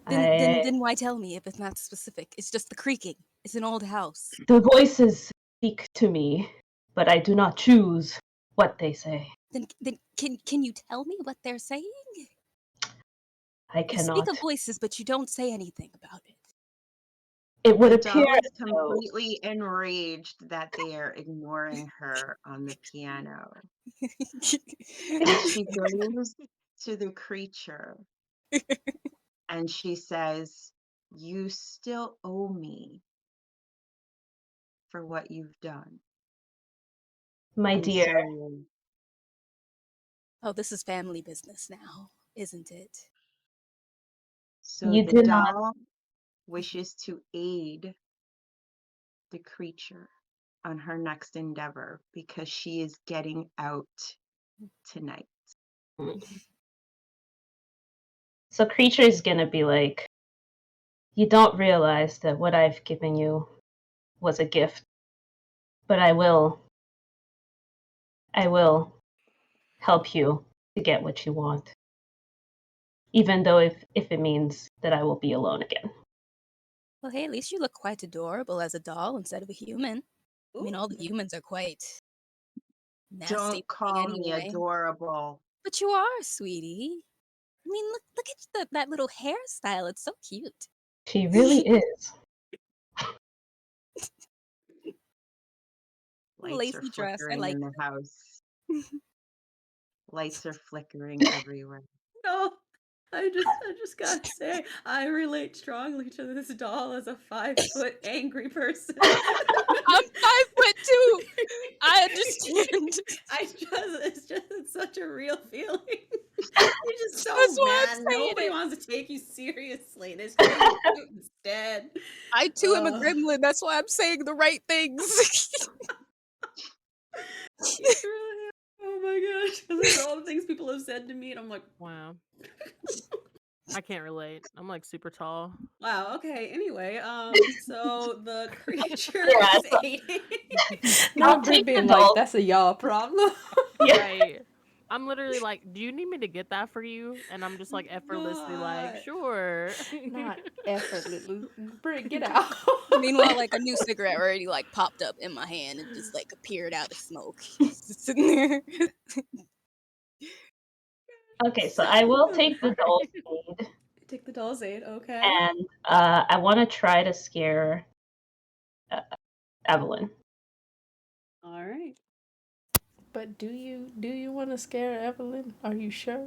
Then why tell me if it's not specific? It's just the creaking. It's an old house. The voices speak to me, but I do not choose what they say. Then can you tell me what they're saying? I You speak cannot. of voices, but you don't say anything about it. It would The appear doll is as though completely enraged that they are ignoring her on the piano. And she goes to the creature and she says, "You still owe me for what you've done." my And dear, Oh, this is family business now, isn't it? so you the did not. doll wishes to aid the creature on her next endeavor because she is getting out tonight. So Creature is gonna be like, "You don't realize that what I've given you was a gift, but I will help you to get what you want, even though if it means that I will be alone again." Well, hey, at least you look quite adorable as a doll instead of a human. I mean, all the humans are quite nasty Don't call looking me anyway. adorable. But you are, sweetie. I mean, look at that little hairstyle. It's so cute. She really is. Lights are Lacy dress. I flickering like in the it. house. Lights are flickering everywhere. no. I just gotta say, I relate strongly to this doll as a 5-foot angry person. I'm 5'2". I understand. It's such a real feeling. You're just so That's why I'm mad. saying Nobody it. wants to take you seriously. They try to shoot instead. I too am a Ugh. gremlin. That's why I'm saying the right things. You truly. Oh my gosh! Because these are all the things people have said to me, and I'm like, Wow. I can't relate. I'm like super tall. wow. Okay. Anyway, so the creature Yeah, is aiding. Now I'll Brit take the being like, doll. that's a y'all problem. Yeah. Right. I'm literally like, do you need me to get that for you? And I'm just like effortlessly like, God. sure. Not effortlessly. Brit, get out. Meanwhile, like a new cigarette already like popped up in my hand and just like appeared out of smoke. Just sitting there. Okay, so I will take the doll's aid, Take the doll's aid. Okay. and I want to try to scare Evelyn. All right. But do you want to scare Evelyn? Are you sure?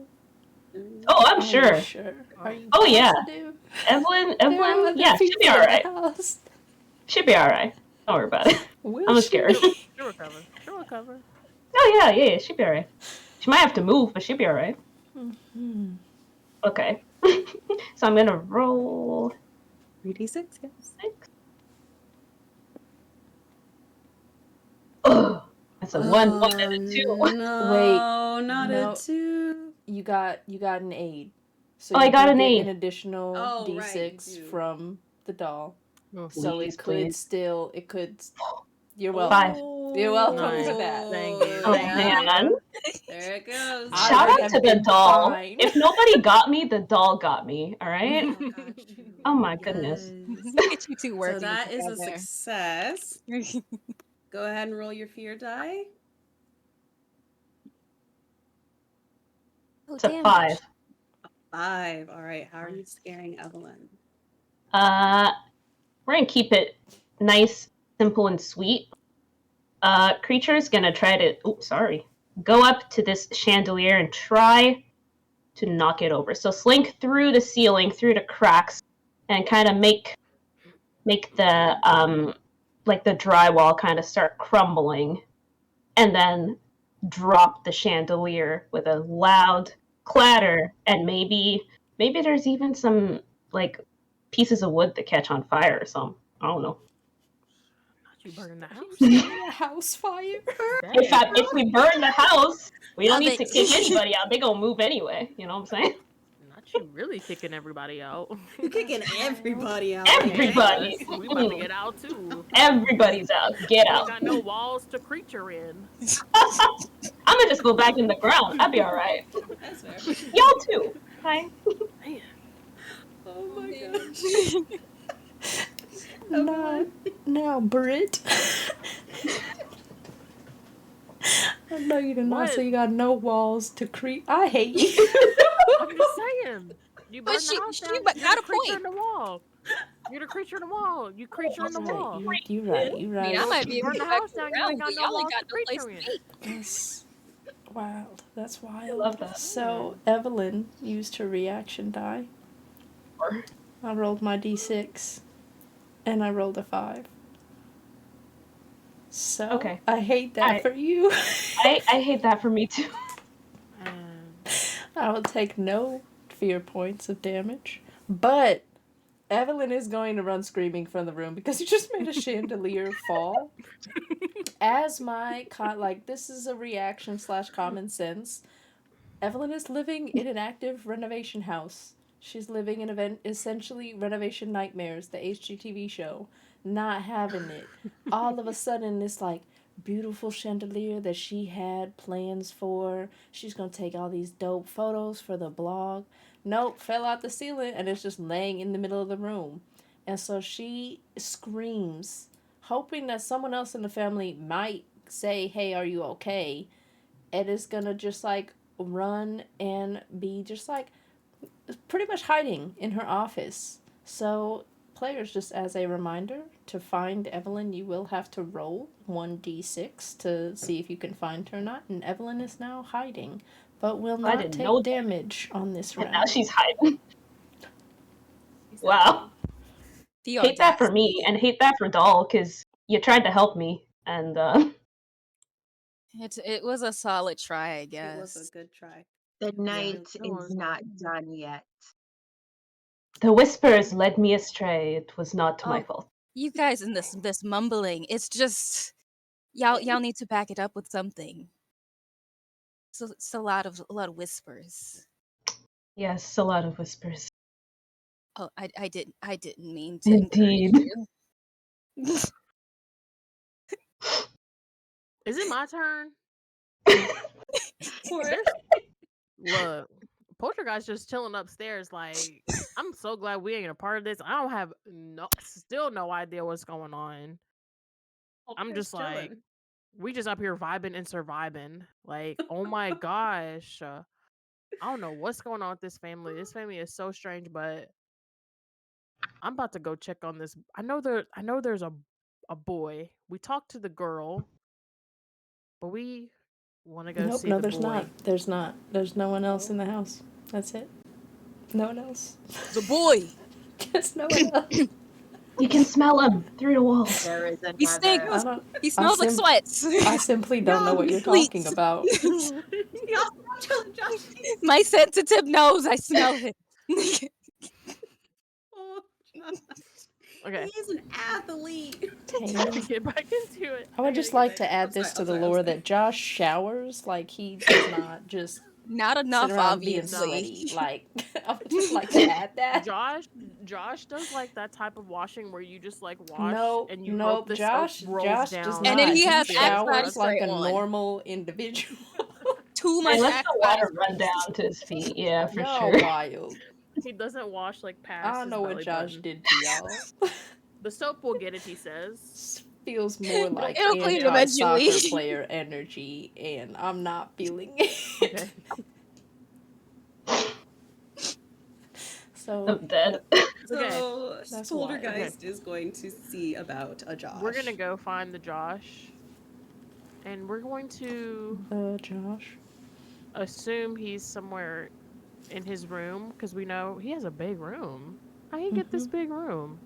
Oh, I'm Are sure. you sure? Are you Oh, yeah. positive? Evelyn, There are other yeah, she'll people be in all right. the house. She'll be all right. Don't worry about it. Will I'm a she? scare. She'll recover. She'll recover. Oh yeah, she'll be all right. She might have to move, but she'll be all right. Mhm. Okay. So I'm gonna roll 3d6. Yes. 6. Oh, that's a 1 and a 2. No, Wait, not no. a 2. You got an aid. So Oh, I you got do an get aid. an additional Oh, right, you d6 do. from the doll. Oh, So Please, it could please. still You're welcome. 5. You're welcome for Nice. that. Thank you. Oh, Thank man. you. There it goes. I Shout would out have to the been doll. fine. If nobody got me, the doll got me. All right. Oh gosh. True. Oh my goodness. Yes. Look at you two So working that is a together. success. Go ahead and roll your fear die. Oh, It's a damn 5. it. 5. All right. How are you scaring Evelyn? We're gonna keep it nice, simple, and sweet. Creature's gonna try to go up to this chandelier and try to knock it over. So slink through the ceiling, through the cracks, and kind of make the like the drywall kind of start crumbling, and then drop the chandelier with a loud clatter, and maybe there's even some like pieces of wood that catch on fire or something. I don't know. Not you burning the house. Starting a house fire. If we burn the house, we don't Love need to it. kick anybody out. They gonna move anyway. You know what I'm saying? Not you really kicking everybody out. You're kicking everybody out. Everybody. Yes, we about to get out too. Everybody's out. Get We ain't out. got no walls to creature in. I'm gonna just go back in the ground. I'll be all right. That's fair. Y'all too. Fine. Man, Oh my gosh. Not now, Brit. I know you did not What? say you got no walls to creep. I hate you. I'm just saying. You burn But the house down. but You're got the a creature point. in the wall. You're the creature in the wall. You creature in the wall. You right. You I mean, I right. might be able Burn to the go back house to the down, you ground, ain't got but no y'all ain't walls got to no place creature to in. be. That's wild. That's wild. I love that. So Evelyn used her reaction die. I rolled my d6, and I rolled a 5. So Okay. I hate that for you. I hate that for me too. I will take no fear points of damage, but Evelyn is going to run screaming from the room because you just made a chandelier fall. As my this is a reaction / common sense. Evelyn is living in an active renovation house. She's living in essentially renovation nightmares, the HGTV show. Not having it. All of a sudden, this beautiful chandelier that she had plans for. She's gonna take all these dope photos for the blog. Nope, fell out the ceiling and it's just laying in the middle of the room. And so she screams, hoping that someone else in the family might say, "Hey, are you okay?" And is gonna just run and be just pretty much hiding in her office. So, players, just as a reminder, to find Evelyn, you will have to roll 1d6 to see if you can find her or not. And Evelyn is now hiding, but will not take damage on this round. And now she's hiding. Wow. Hate that for me, and hate that for Doll, because you tried to help me, and It was a solid try, I guess. It was a good try. The night it is was. not done yet. the whispers led me astray. It was not my fault. You guys in this mumbling, it's just y'all need to back it up with something. So it's a lot of whispers. Yes, a lot of whispers. Oh, I didn't mean to Indeed. encourage you. Is it my turn? Look, Poltergeist just chilling upstairs. Like, I'm so glad we ain't a part of this. I don't have still no idea what's going on. I'm just like, we just up here vibing and surviving. Like, oh my gosh. I don't know what's going on with this family. This family is so strange, but I'm about to go check on this. I know there's a boy. We talked to the girl, but we want to go Nope, see no, the there's boy. not. There's not. There's no one else in the house. That's it. No one else. The boy. Just no one else. You can smell him through the walls. There is He another. stinks. He smells like sweats. I simply don't know what you're talking about. My sensitive nose, I smell it. Oh, Okay. he's an athlete. Get back into it. I would just like to add this to the lore that Josh showers like he does not just Not enough, sit around being obviously. sweaty. Like I would just like to add that. Josh does like that type of washing where you just like wash and you Nope. hope the Josh soap rolls down. does And not. then he has showers Axe like spray a on. normal individual. Too much And let Axe the water run down to his feet. Yeah, for Y'all sure. wild. He doesn't wash like past I don't his know what belly Josh button. did to y'all. The soap will get it, he says. Feels more like It'll clean anti-soccer eventually. player energy, and I'm not feeling it. Okay. So I'm dead. So That's Poltergeist is going to see about a Josh. We're gonna go find the Josh. And we're going to Josh. assume he's somewhere in his room, because we know he has a big room. I didn't get this big room.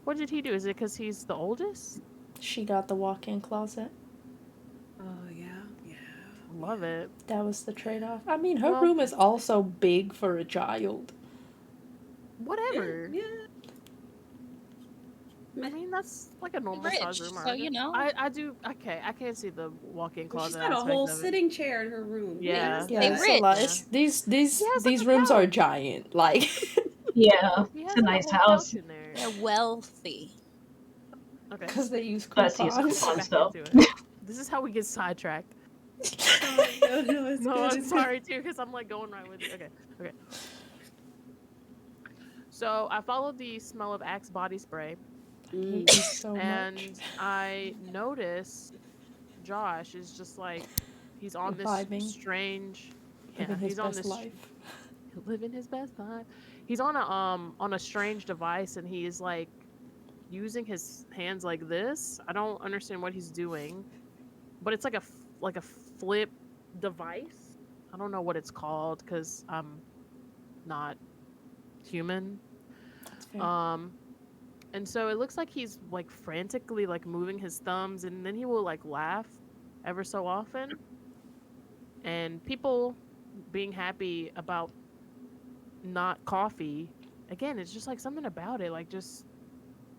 What did he do? Is it because he's the oldest? She got the walk-in closet. Oh yeah. Love it. That was the trade-off. I mean, her Well- room is also big for a child. Whatever. Yeah. I mean, that's like a normal Rich, size room. so you know. I do. Okay, I can't see the walk-in Well, she's closet. got a aspect whole of it. sitting chair in her room. Who Yeah. has Yeah, They that? it's a lot. Yeah. These has, like, a rooms are couch. giant. Like, Yeah, He it's has a like nice a whole house. couch in there. They're wealthy. Okay. because they use Let's use coupons. coupons. Back into it. This is how we get sidetracked. No, it's No, good. I'm It's sorry too, because I'm like going right with it. Okay. So I followed the smell of Axe body spray, good. I hate you so and much. I noticed Josh is just like he's on this Vibing. strange. Yeah, Living his he's on best this life. living his best life. He's on a strange device, and he is like using his hands like this. I don't understand what he's doing, but it's like a flip device. I don't know what it's called because I'm not human. That's fair. And so it looks like he's like frantically like moving his thumbs, and then he will like laugh ever so often. And people being happy about not coffee, again, it's just like something about it like just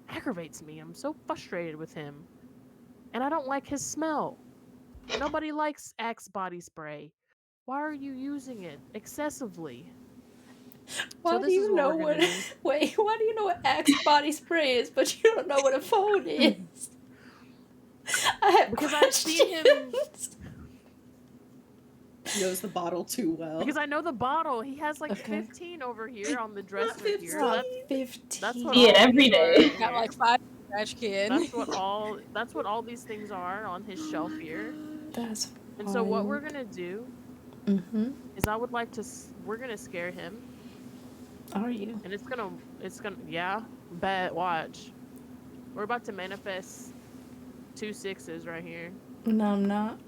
aggravates me. I'm so frustrated with him. And I don't like his smell. Nobody likes Axe body spray. Why are you using it excessively? Why do this is you what know we're what? gonna do. Wait, why do you know what Axe body spray is, but you don't know what a phone is? I have Because I've questions. seen him. Knows the bottle too well. Because I know the bottle. He has like Okay. 15 over here on the dresser 15. here. Not That's 15. what See it all every these are day. right Got here. like 5 trash can. That's what all these things are on his shelf here. That's And so what we're wild. gonna do Mm-hmm. is I would like to we're gonna scare him, Are you? and it's gonna yeah, bet, watch. We're about to manifest 2 6s right here. No, I'm not.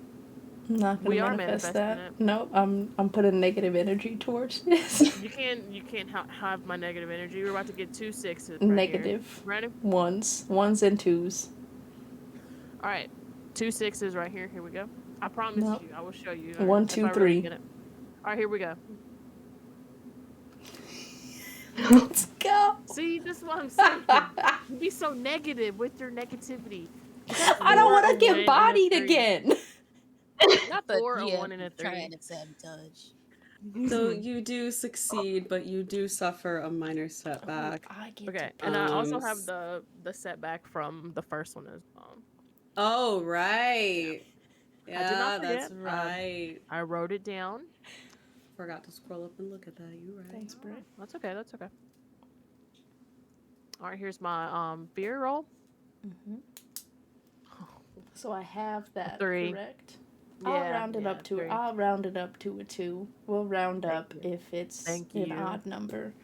I'm not gonna We are manifest manifesting that. it. No, I'm putting negative energy towards this. You can't have my negative energy. We're about to get 2 6s right Negative. here. Ready? Ones and twos. All right, 2 6s right here. Here we go. I promise No. you, I will show you. 1, if 2, I really 3. get it. All right, here we go. Let's go. See, this is what I'm saying. You be so negative with your negativity. I don't want to Four, a one, get and a bodied 3. again. Not the 4, a 1, and a 3. trying to sabotage. So you do succeed, but you do suffer a minor setback. I get Okay, to and I also Um, have the setback from the first one as well. Oh, right. I did not Yeah, that's forget. right. I wrote it down. Forgot to scroll up and look at that. You're right. Thanks, Britt. That's okay. That's okay. All right, here's my fear roll. Mm-hmm. So I have that 3. correct. Yeah, I'll round it up to 3. I'll round it up to a 2. We'll round Thank up you. if it's Thank an you. odd number.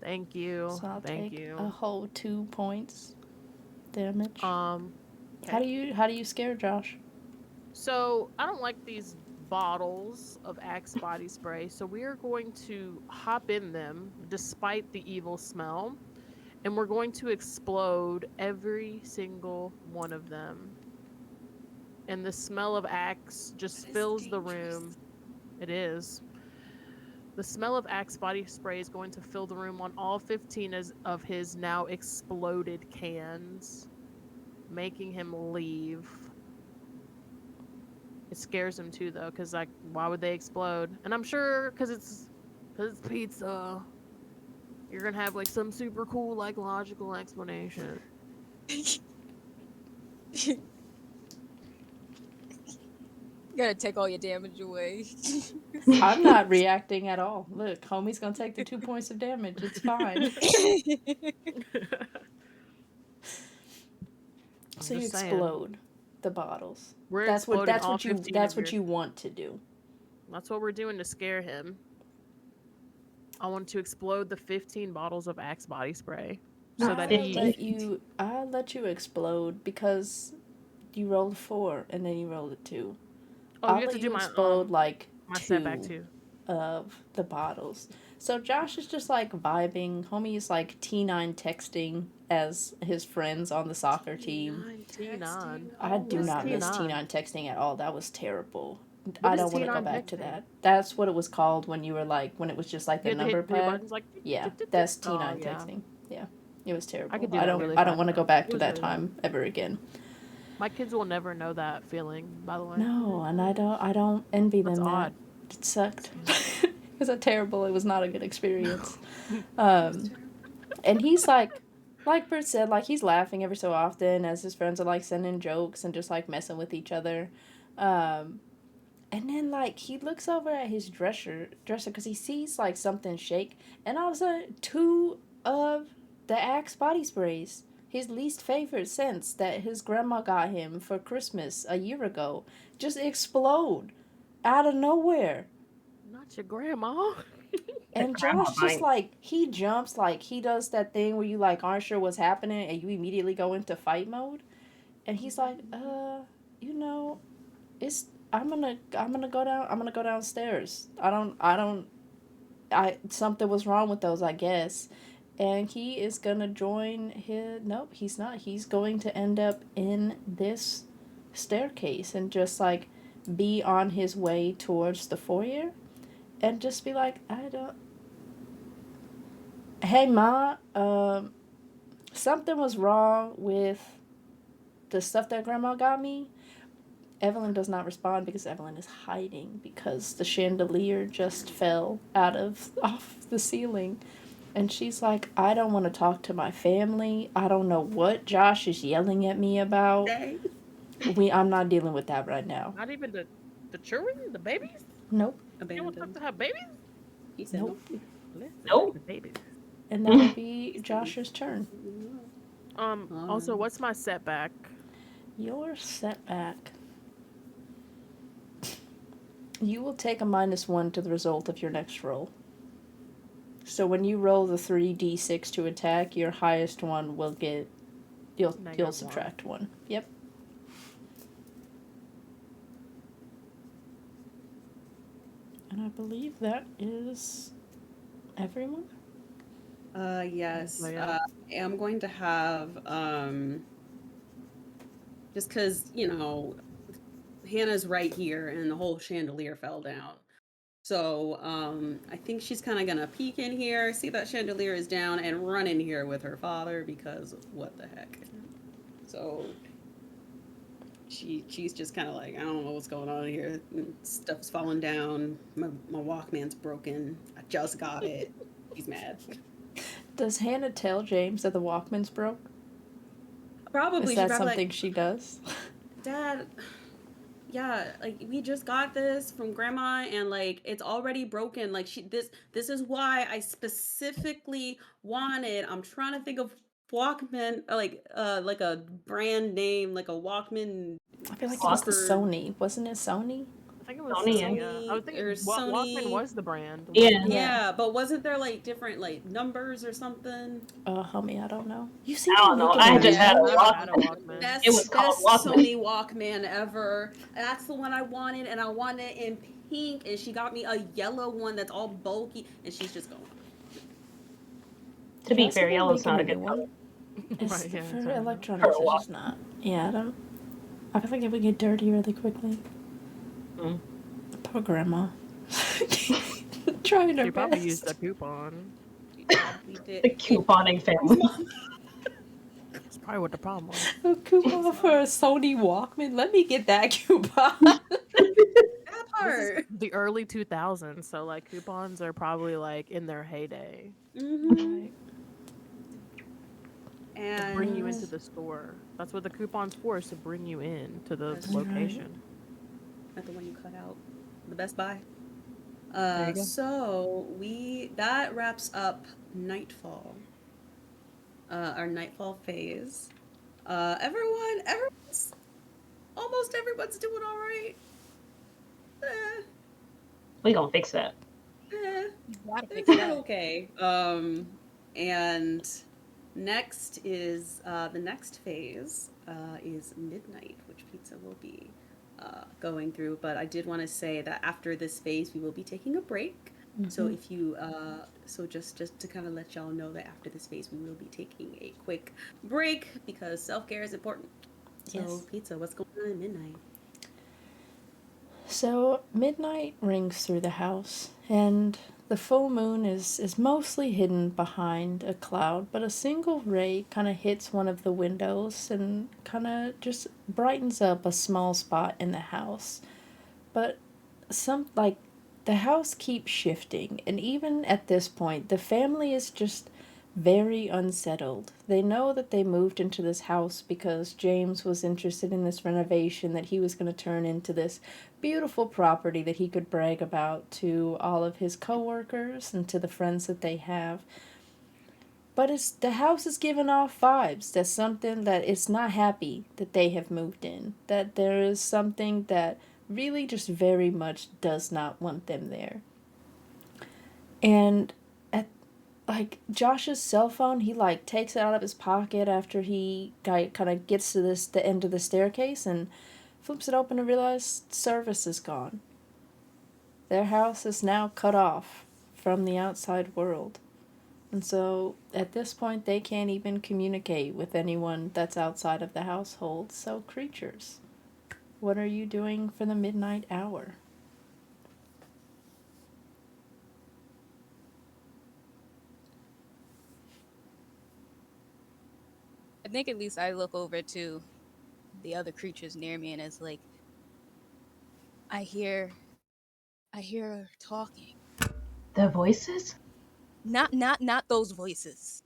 Thank you. So I'll Thank take you. a whole 2 points damage. Okay. How do you scare Josh? So I don't like these bottles of Axe body spray, so we are going to hop in them despite the evil smell, and we're going to explode every single one of them. And the smell of Axe just fills the room. It is. The smell of Axe body spray is going to fill the room on all 15 of his now exploded cans, making him leave. It scares him too, though, because like, why would they explode? And I'm sure because it's pizza, you're gonna have like some super cool, like logical explanation. Gotta take all your damage away. I'm not reacting at all. Look, homie's gonna take the 2 points of damage. It's fine. So you just saying. explode the bottles. We're That's what exploding all 15 that's of what your- you want to do. That's what we're doing to scare him. I want to explode the 15 bottles of Axe body spray so that I'll let you explode because you rolled 4 and then you rolled a 2. Oh, I'll you have let to you do my explode like my 2 setback too. of the bottles. So Josh is just like vibing. Homie is like T9 texting as his friends on the soccer team. T9. I Oh do What is not my miss T9? T9 texting at all. That was terrible. What I is don't want to go T9 back to texting? that. That's what it was called when you were like, when it was just like You a had to number hit three pad. buttons like. Yeah, that's Oh T9 yeah. texting. Yeah, it was terrible. I could do that really I don't fast want to go though. back It to was that really fun. time ever again. My kids will never know that feeling, by the way. No, and I don't envy That's them that. odd. It sucked. It was a terrible. It was not a good experience. That was terrible. And he's like Bert said, like he's laughing every so often as his friends are like sending jokes and just like messing with each other. Um, and then like he looks over at his dresser because he sees like something shake, and all of a sudden two of the Axe body sprays, his least favorite scents that his grandma got him for Christmas a year ago, just explode out of nowhere. Not your grandma. The And grandma Josh just bite. like he jumps, like he does that thing where you like aren't sure what's happening and you immediately go into fight mode. And he's like, you know, it's I'm gonna go down, I'm gonna go downstairs. I something was wrong with those, I guess. And he is gonna join his nope, he's not. He's going to end up in this staircase and just like be on his way towards the foyer and just be like, I don't hey ma, something was wrong with the stuff that grandma got me. Evelyn does not respond because Evelyn is hiding because the chandelier just fell out of off the ceiling. And she's like, I don't want to talk to my family. I don't know what Josh is yelling at me about. Dang. I'm not dealing with that right now. Not even the children, the babies. Nope. You want them Abandoned. to have babies? He said Nope. no. Listen, Nope. the babies. And that'll be Josh's turn. Also, what's my setback? Your setback. You will take a -1 to the result of your next roll. So when you roll the 3d6 to attack, your highest one will get you'll -1. subtract 1. Yep. And I believe that is everyone. Yes. Yeah. I am going to have just because Hannah's right here and the whole chandelier fell down. So I think she's kind of gonna peek in here, see that chandelier is down, and run in here with her father because what the heck. So she's just kind of like, I don't know what's going on here. Stuff's falling down. My Walkman's broken. I just got it. He's mad. Does Hannah tell James that the Walkman's broke? Probably. Is that she's probably something like, she does? Dad, yeah, like we just got this from grandma and like it's already broken. Like this is why I specifically wanted. I'm trying to think of Walkman, like a brand name, like a Walkman I feel like it was the super Sony. Wasn't it Sony? I think it was Sony, Sony. Yeah, I was Sony or thinking Walkman Sony. was the brand. Yeah. Yeah, but wasn't there like different like numbers or something? Homie, I don't know. You see I me don't know. looking I at just it. had a I never had a Walkman. Walkman. Best, It was called best Walkman. Sony Walkman ever. That's the one I wanted, and I wanted it in pink, and she got me a yellow one that's all bulky, and she's just going. To be Y'all fair, see me yellow's making not a a good new color. one? It's Right, yeah, for it's not enough. electronics. For It's a just not. Yeah, I don't. I feel like it would get dirty really quickly. Mm. Poor grandma. Trying her She probably best. used a coupon. Probably did. The couponing family. That's probably what the problem was. A coupon for a Sony Walkman. Let me get that coupon. That This part. is the early 2000s, so like coupons are probably like in their heyday Mm-hmm. Right. to bring you And into the store. That's what the coupon's for, is to bring you in to the That's right. location. not the one you cut out. The Best Buy. There you go. So that wraps up Nightfall. Our Nightfall phase. Almost everyone's doing all right. We gonna fix that. Gotta They're fix doing that. okay. And next is the next phase is Midnight, which Pizza will be going through. But I did want to say that after this phase, we will be taking a break So Mhm. if you so just to kind of let y'all know that after this phase we will be taking a quick break because self-care is important. So Yes. Pizza, what's going on at midnight? So midnight rings through the house, and the full moon is mostly hidden behind a cloud, but a single ray kind of hits one of the windows and kind of just brightens up a small spot in the house. But the house keeps shifting, and even at this point, the family is just very unsettled. They know that they moved into this house because James was interested in this renovation that he was going to turn into this beautiful property that he could brag about to all of his coworkers and to the friends that they have. But it's the house is giving off vibes. That's something that it's not happy that they have moved in. That there is something that really just very much does not want them there. And at Josh's cell phone, he takes it out of his pocket after he kind of gets to the end of the staircase and flips it open and realizes service is gone. Their house is now cut off from the outside world. And so at this point, they can't even communicate with anyone that's outside of the household. So, creatures, what are you doing for the midnight hour? I think at least I look over to the other creatures near me and it's like I hear her talking. The voices? Not those voices.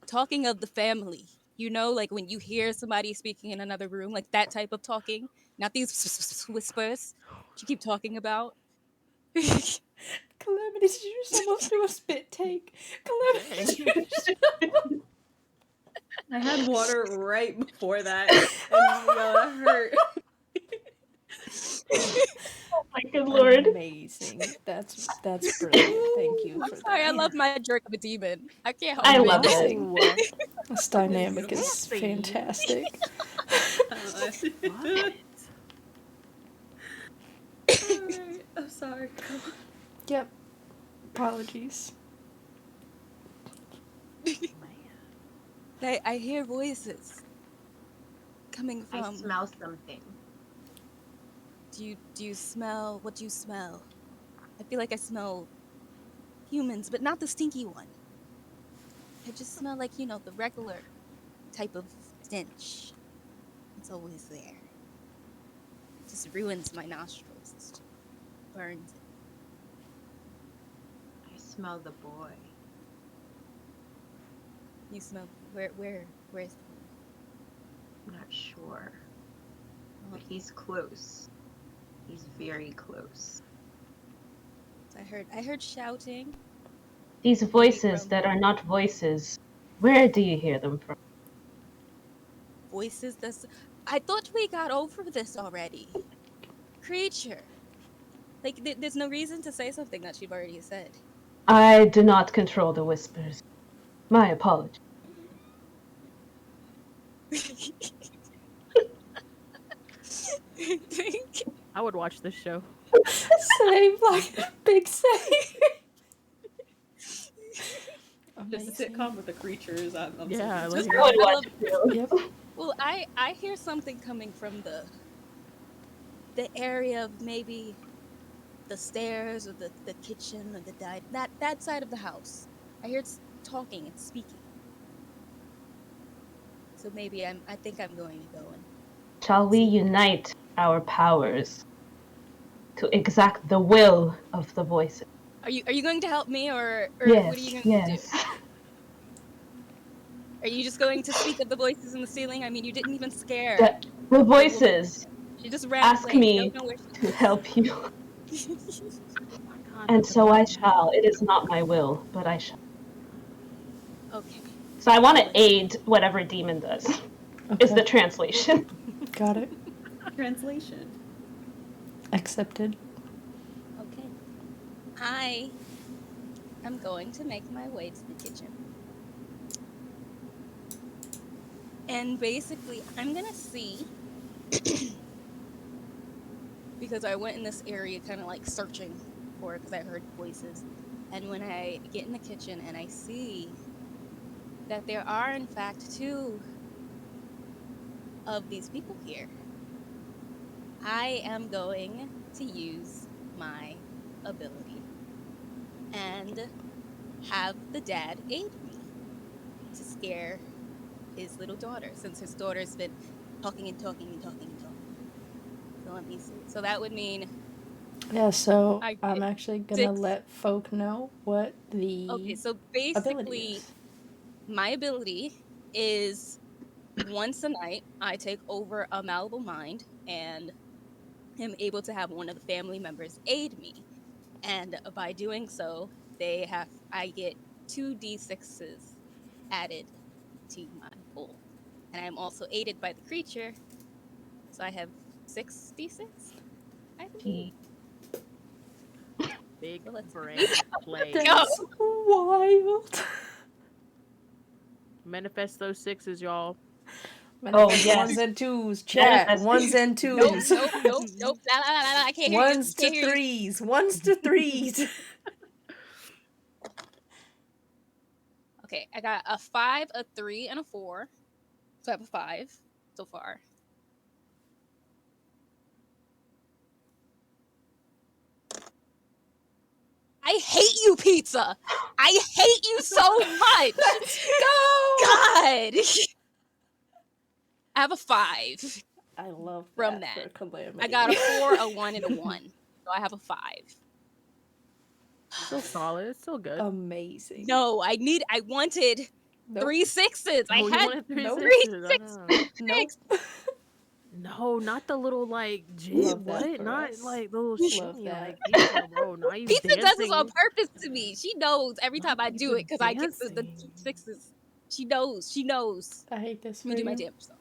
Talking of the family. You know, like when you hear somebody speaking in another room, like that type of talking, not these whispers you keep talking about. Calamity, did you just almost do a spit take? Calamity, Dang. did you just... I had water right before that, and yo, that hurt. Oh my good lord. Amazing. That's brilliant. Thank you I'm for sorry, I that. love my jerk of a demon. I can't help I it. love it. Wow. This dynamic is Sassy. fantastic. What? Alright, I'm sorry. Go. Yep. Apologies. Man. I hear voices coming I from. smell something. Do you smell? What do you smell? I feel like I smell humans, but not the stinky one. I just smell like, you know, the regular type of stench. It's always there. It just ruins my nostrils. It just burns it. I smell the boy. You smell where's I'm not sure, the but he's close. He's very close. I heard shouting. These Maybe voices from that are not voices, where do you hear them from? voices that's I thought we got over this already. Creature. Like there's no reason to say something that you've already said. I do not control the whispers. My apologies. I would watch this show. Save, big save. Just a sitcom with the creatures. I'm so Yeah, into like I would I watch love it too. Yep. Well, I hear something coming from the area of maybe the stairs or the kitchen or the that side of the house. I hear it's talking and speaking. So maybe I think I'm going to go and Shall we unite our powers to exact the will of the voices? are you going to help me or Yes, what are you going to do? yes. Are you just going to speak of the voices in the ceiling? I mean, you didn't even scare The the woman. voices She just ran ask away. We me don't know where she to help you, is. oh my god, and the so I divine. shall. It is not my will, but I shall. Okay. So I want to Listen. aid whatever demon does, is the translation. Got it. Translation. Accepted. Okay. I am going to make my way to the kitchen. And basically, I'm going to see because I went in this area kind of like searching before because I heard voices. And when I get in the kitchen and I see that there are, in fact, two of these people here, I am going to use my ability and have the dad aid me to scare his little daughter, since his daughter's been talking and talking and talking and talking. So let me see. So that would mean Yeah, so I I'm get actually gonna 6. let folk know what Okay, the so ability basically, is. my ability is once a night, I take over a malleable mind and am able to have one of the family members aid me. And by doing so, I get 2d6s added to my pool. And I'm also aided by the creature, so I have 6d6, I believe. Big So let's brain play. go. That's wild. Manifest those sixes, y'all. Manifest yes. ones and twos. Chat. Manifest. Ones and Nope, twos. nope, nope, nope. La, la, la, la, I can't hear you. Ones to Can't hear you. threes. Ones to threes. Okay, I got a 5, a 3, and a 4. So I have a 5 so far. I hate you, pizza. I hate you so much. Let's go. God. I have a 5 I love from that for that. calamity. I got a 4, a 1, and a 1. So I have a 5. Still solid. It's still good. Amazing. No, I wanted Nope. 3 6s. I Oh, you had wanted three Nope. 3 sixes. I 6s. know. Nope. No, not the little like Love that what? for Not us. like the little Love shimmy that. like pizza, bro. Not you Pizza does this on dancing. purpose to me. She knows every time Not I you do it because I get the dancing. 6s. She knows. She knows. I hate this Let for me do my you. damage stuff.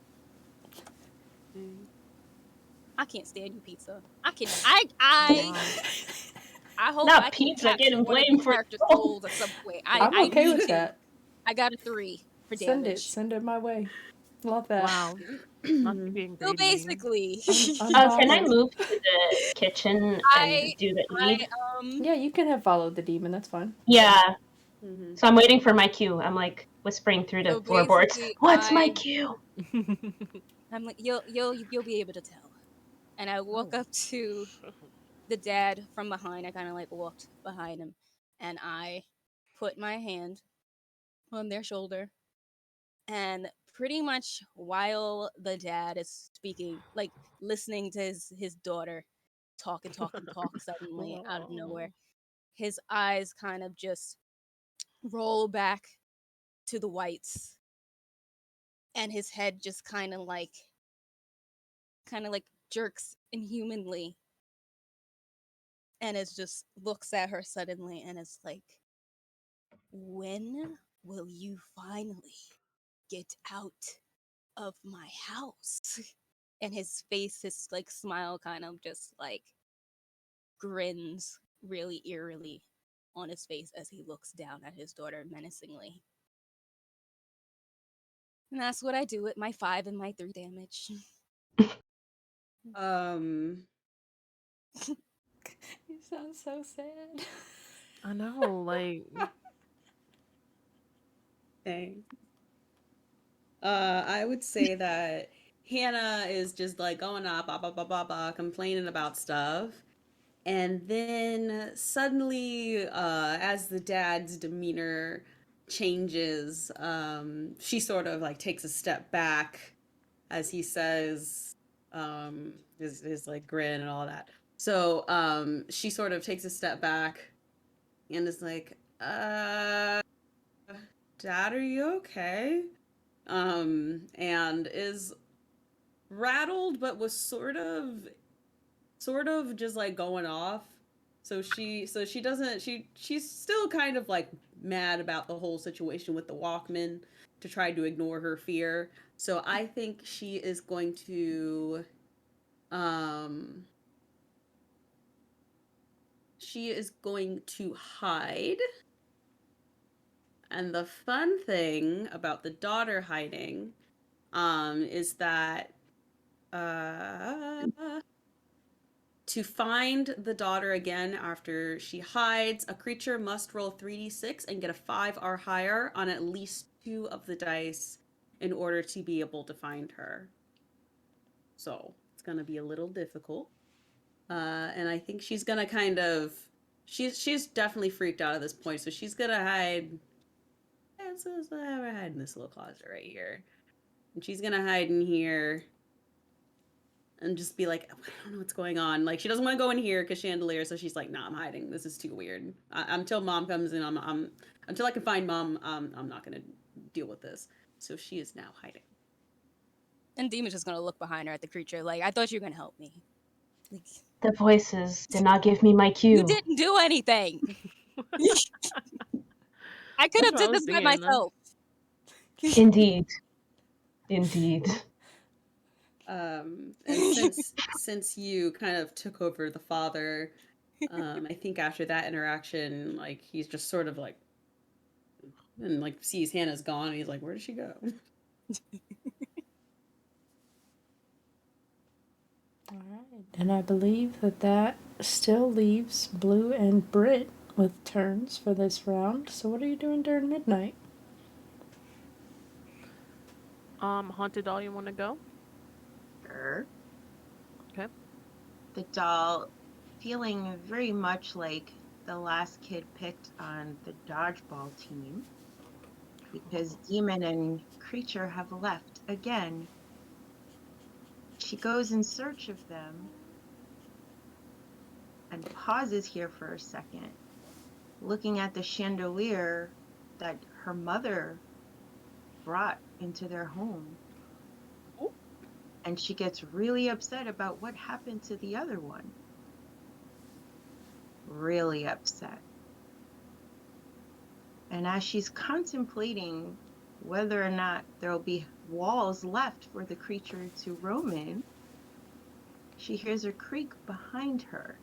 I can't stand you, pizza. I hope Not I can pizza capture getting one of blamed these for characters' oh, souls at some point. I'm I okay need with to. that. I got a 3 for Send it. damage. Send it my way. Love that. Wow. Not you being So greedy. basically, I'm can I bothered. move to the kitchen and I do the I aid? Yeah, you can have followed the demon. That's fine. Yeah. Mhm. So I'm waiting for my cue. I'm like whispering through the so floorboards. basically What's my cue? I'm like you'll be able to tell. And I walk Oh. up to the dad from behind. I kind of like walked behind him, and I put my hand on their shoulder, and pretty much while the dad is speaking, like listening to his daughter talk and talk and talk, suddenly out of nowhere, his eyes kind of just roll back to the whites, and his head just kind of like jerks inhumanly, and it just looks at her suddenly and it's like, when will you finally get out of my house? And his face, his like smile kind of just like grins really eerily on his face as he looks down at his daughter menacingly. And that's what I do with my 5 and my 3 damage. Um, You sound so sad. I know, like dang. I would say that Hannah is just like going up, blah, blah, blah, blah, blah, complaining about stuff. And then suddenly, as the dad's demeanor changes, she sort of like takes a step back as he says, his like grin and all that. So she sort of takes a step back and is like, Dad, are you okay? And is rattled, but was sort of just like going off. So she doesn't she's still kind of like mad about the whole situation with the Walkman to try to ignore her fear. So I think um she is going to hide. And the fun thing about the daughter hiding is that uh To find the daughter again after she hides, a creature must roll 3d6 and get a 5 or higher on at least 2 of the dice in order to be able to find her. So it's going to be a little difficult. And I think she's going to kind of... She's definitely freaked out at this point, so she's going to hide... Let's have her hide in this little closet right here. And she's going to hide in here and just be like, I don't know what's going on. Like, she doesn't want to go in here because chandelier, so she's like, nah, I'm hiding. This is too weird. Until mom comes in, until I can find mom, I'm not going to deal with this. So she is now hiding. And Demon's just gonna look behind her at the creature like, I thought you were gonna help me. Like, The voices did not give me my cue. you didn't do anything. I could That's have what I did was this by thinking, myself. Indeed. Indeed. And since you kind of took over the father, I think after that interaction, like, he's just sort of like, and like sees Hannah's gone, and he's like, where did she go? All right, and I believe that still leaves Blue and Brit with turns for this round. So what are you doing during midnight? Haunted doll, you want to go? Sure. Okay. The doll, feeling very much like the last kid picked on the dodgeball team, because demon and creature have left again. She goes in search of them and pauses here for a second, looking at the chandelier that her mother brought into their home. And she gets really upset about what happened to the other one. Really upset. And as she's contemplating whether or not there'll be walls left for the creature to roam in, she hears a creak behind her.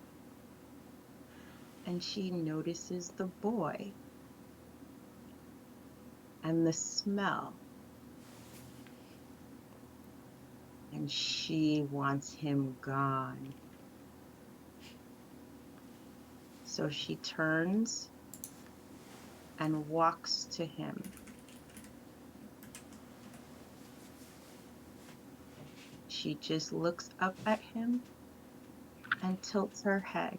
And she notices the boy and the smell. And she wants him gone. So she turns and walks to him. She just looks up at him and tilts her head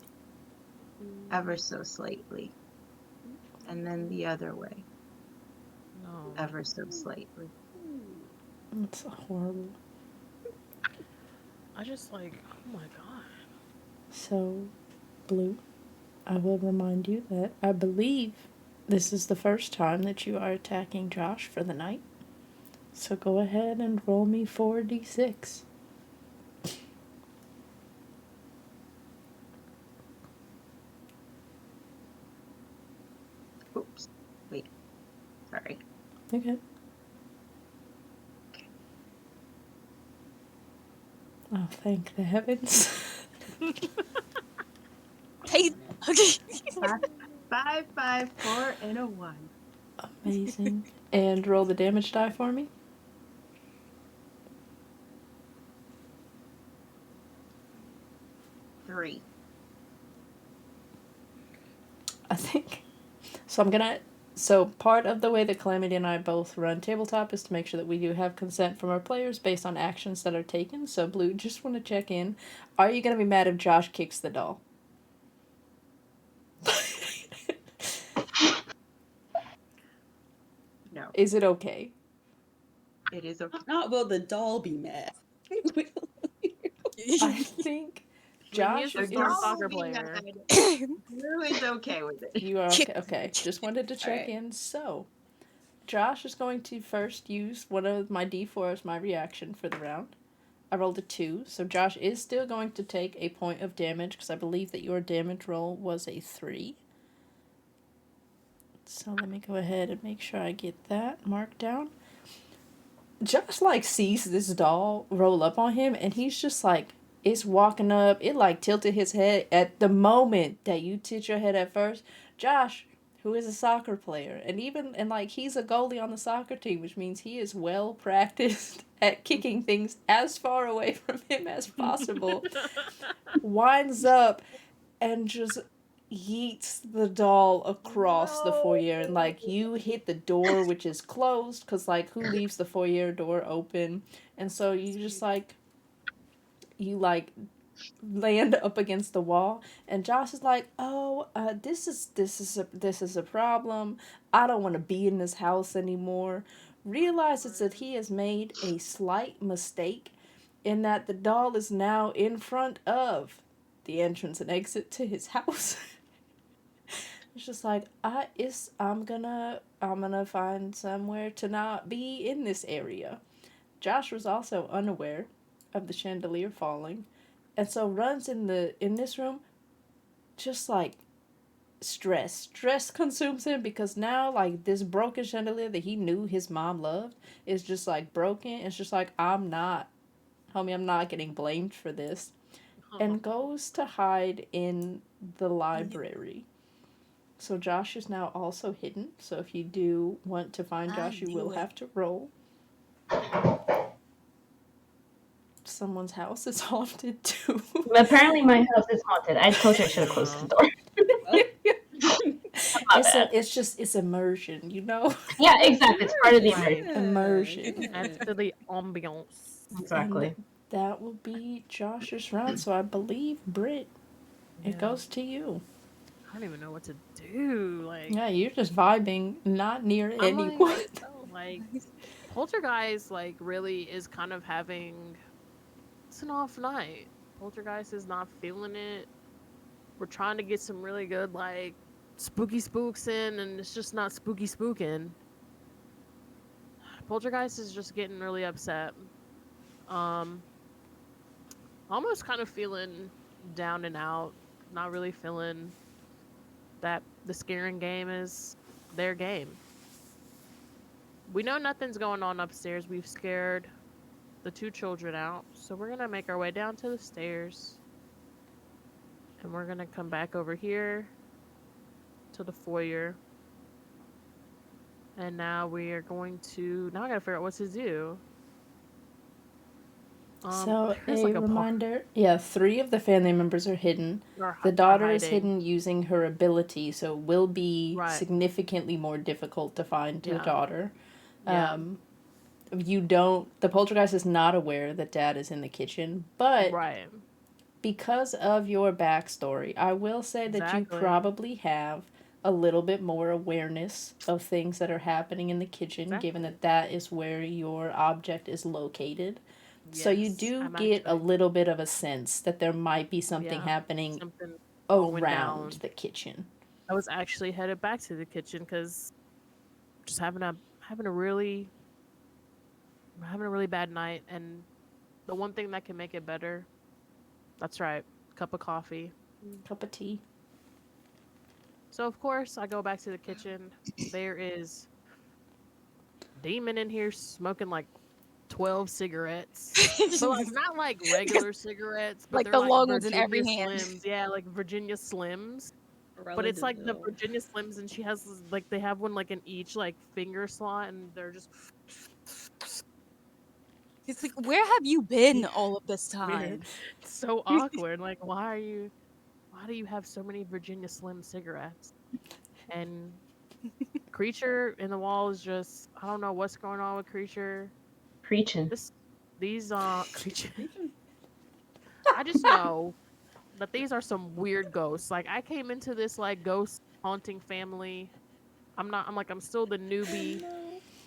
ever so slightly. And then the other way, No. ever so slightly. That's horrible. I just like, oh my god. So, Blue, I will remind you that I believe this is the first time that you are attacking Josh for the night. So go ahead and roll me 4d6. Oops. Wait. Sorry. Okay. Oh, thank the heavens. Hey, Five, 4, and a 1. Amazing. And roll the damage die for me. 3. I think. So part of the way that Calamity and I both run tabletop is to make sure that we do have consent from our players based on actions that are taken. So Blue, just want to check in. Are you going to be mad if Josh kicks the doll? No, Is it okay? it is okay. Not will the doll be mad. I think Josh He is a The smart doll soccer will be player. mad. Blue is okay with it. You are okay. Okay, just wanted to check Alright. in. So, Josh is going to first use one of my D4 as my reaction for the round. I rolled a 2, so Josh is still going to take a point of damage because I believe that your damage roll was a 3. So let me go ahead and make sure I get that marked down. Josh, like, sees this doll roll up on him, and he's just like, it's walking up. It, like, tilted his head at the moment that you tilt your head at first. Josh, who is a soccer player, and like, he's a goalie on the soccer team, which means he is well practiced at kicking things as far away from him as possible. winds up and just yeets the doll across the foyer, and like you hit the door, which is closed because like who leaves the foyer door open, and so you just like you like land up against the wall, and Josh is like, "Oh, this is a problem. I don't want to be in this house anymore." Realizes that he has made a slight mistake, in that the doll is now in front of the entrance and exit to his house. It's just like I'm gonna find somewhere to not be in this area. Josh was also unaware of the chandelier falling, and so runs in this room, just like stress consumes him, because now like this broken chandelier that he knew his mom loved is just like broken. It's just like, I'm not, homie, I'm not getting blamed for this, and goes to hide in the library. So Josh is now also hidden, so if you do want to find Josh, you will have to roll. Someone's house is haunted too. Apparently, my house is haunted. I told you I should have closed the door. It's immersion, you know? Yeah, exactly. It's part of the Right. Immersion. Adds to the ambiance. Exactly. And that will be Josh's round, so I believe, Britt, it goes to you. I don't even know what to do. Like, Yeah, you're just vibing, not near I'm anyone. like Poltergeist, like, really is kind of having, it's an off night. Poltergeist is not feeling it. We're trying to get some really good, like, spooky spooks in, and it's just not spooky spooking. Poltergeist is just getting really upset. Almost kind of feeling down and out, not really feeling that the scaring game is their game. We know nothing's going on upstairs. We've scared the two children out, so we're gonna make our way down to the stairs, and we're gonna come back over here to the foyer. And now we are going to, now I gotta figure out what to do. So there's a like reminder, yeah, 3 of the family members are hidden. Are The daughter is hiding. hidden using her ability, so it will be Right. significantly more difficult to find the Yeah. daughter. Yeah. The poltergeist is not aware that dad is in the kitchen, but Right. because of your backstory, I will say that you Exactly. probably have a little bit more awareness of things that are happening in the kitchen, given that that is where your object is located. So you Yes, do I'm get a actually- little bit of a sense that there might be something Yeah, happening something going around down. the kitchen. I was actually headed back to the kitchen because just having a really bad night, and the one thing that can make it better, that's right, cup of coffee. Cup of tea. So of course I go back to the kitchen. There is Demon in here smoking like 12 cigarettes. But like not like regular cigarettes, but Like they're the like long ones in Virginia every hand. Slims. Yeah, like Virginia Slims. But it's like the Virginia Slims, and she has like, they have one like in each like finger slot, and they're just It's like, where have you been all of this time? weird. It's so awkward. Like, why do you have so many Virginia Slim cigarettes? And Creature in the wall is just, I don't know what's going on with Creature. Preaching. These Creature. I just know that these are some weird ghosts. Like, I came into this like ghost haunting family. I'm still the newbie,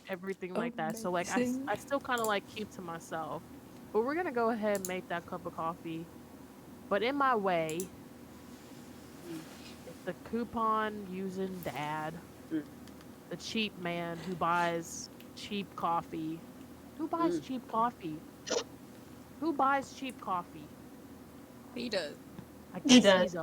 everything like that. So like I still kind of like keep to myself. But we're gonna go ahead and make that cup of coffee. But in my way, it's the coupon using dad, the cheap man who buys cheap coffee. Who buys cheap coffee? Who buys cheap coffee? He does. I guess He does.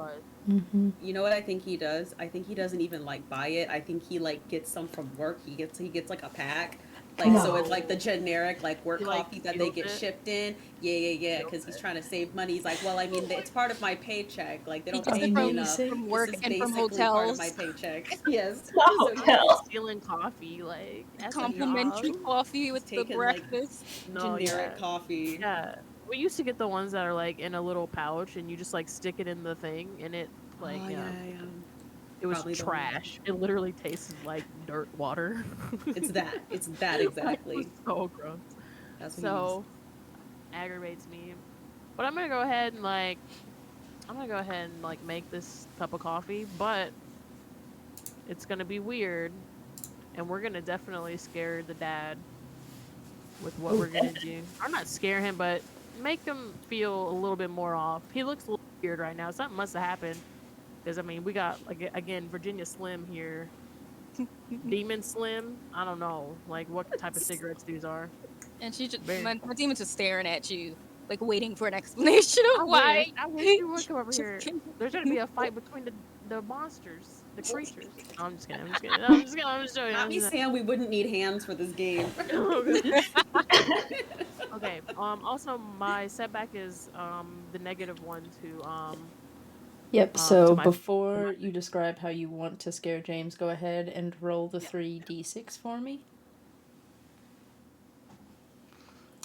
Mm-hmm. You know what I think he does? I think he doesn't even like buy it. I think he like gets some from work. He gets like a pack. Like, so it's like the generic like work He, like, coffee that they steals get it? shipped in. Yeah. Because he's trying to save money. He's like, well, I mean, it's part of my paycheck. Like, they He don't gets pay it me from, enough. from work This is and from basically part of hotels. my paycheck. Yes. Hotel. Stealing coffee, like, that's a Complimentary job. coffee with the taking, like, breakfast. No, Generic yeah. coffee. Yeah, We used to get the ones that are like in a little pouch, and you just like stick it in the thing, and it like Oh yeah, yeah. it was Probably the one. trash. It literally tasted like dirt water. It's that. It's that Like, it was exactly. so gross. That's what he used. So aggravates me. But I'm gonna go ahead and like make this cup of coffee, but it's gonna be weird, and we're gonna definitely scare the dad with what we're gonna do. Or not scare him, but make him feel a little bit more off. He looks a little weird right now. Something must have happened. Because, I mean, we got, like, again, Virginia Slim here. Demon Slim? I don't know, like, what type of cigarettes these are. And she just Very- my demon's just staring at you, like waiting for an explanation of why. I wish you would come over here. There's gonna be a fight between the monsters, the creatures. No, I'm just kidding. I'm just kidding. I'm just joking. Not me saying we wouldn't need hands for this game. Okay. Also, my setback is the -1 to Yep, to so my before you describe how you want to scare James, go ahead and roll the Yeah. 3d6 for me.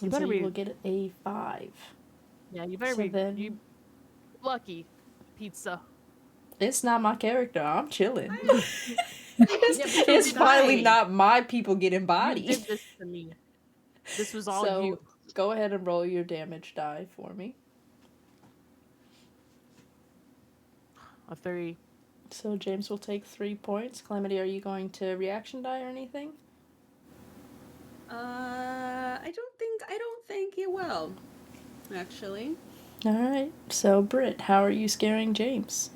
You And better so you be- will get a 5. yeah. You better So be then- you lucky pizza. It's not my character. I'm chilling. Yeah, but you It's finally died. not my people getting You bodied. did this to me. This was all So you. go ahead and roll your damage die for me. A 3. So James will take 3 points. Calamity, are you going to reaction die or anything? I don't think it will. Actually. Alright, so Britt, how are you scaring James?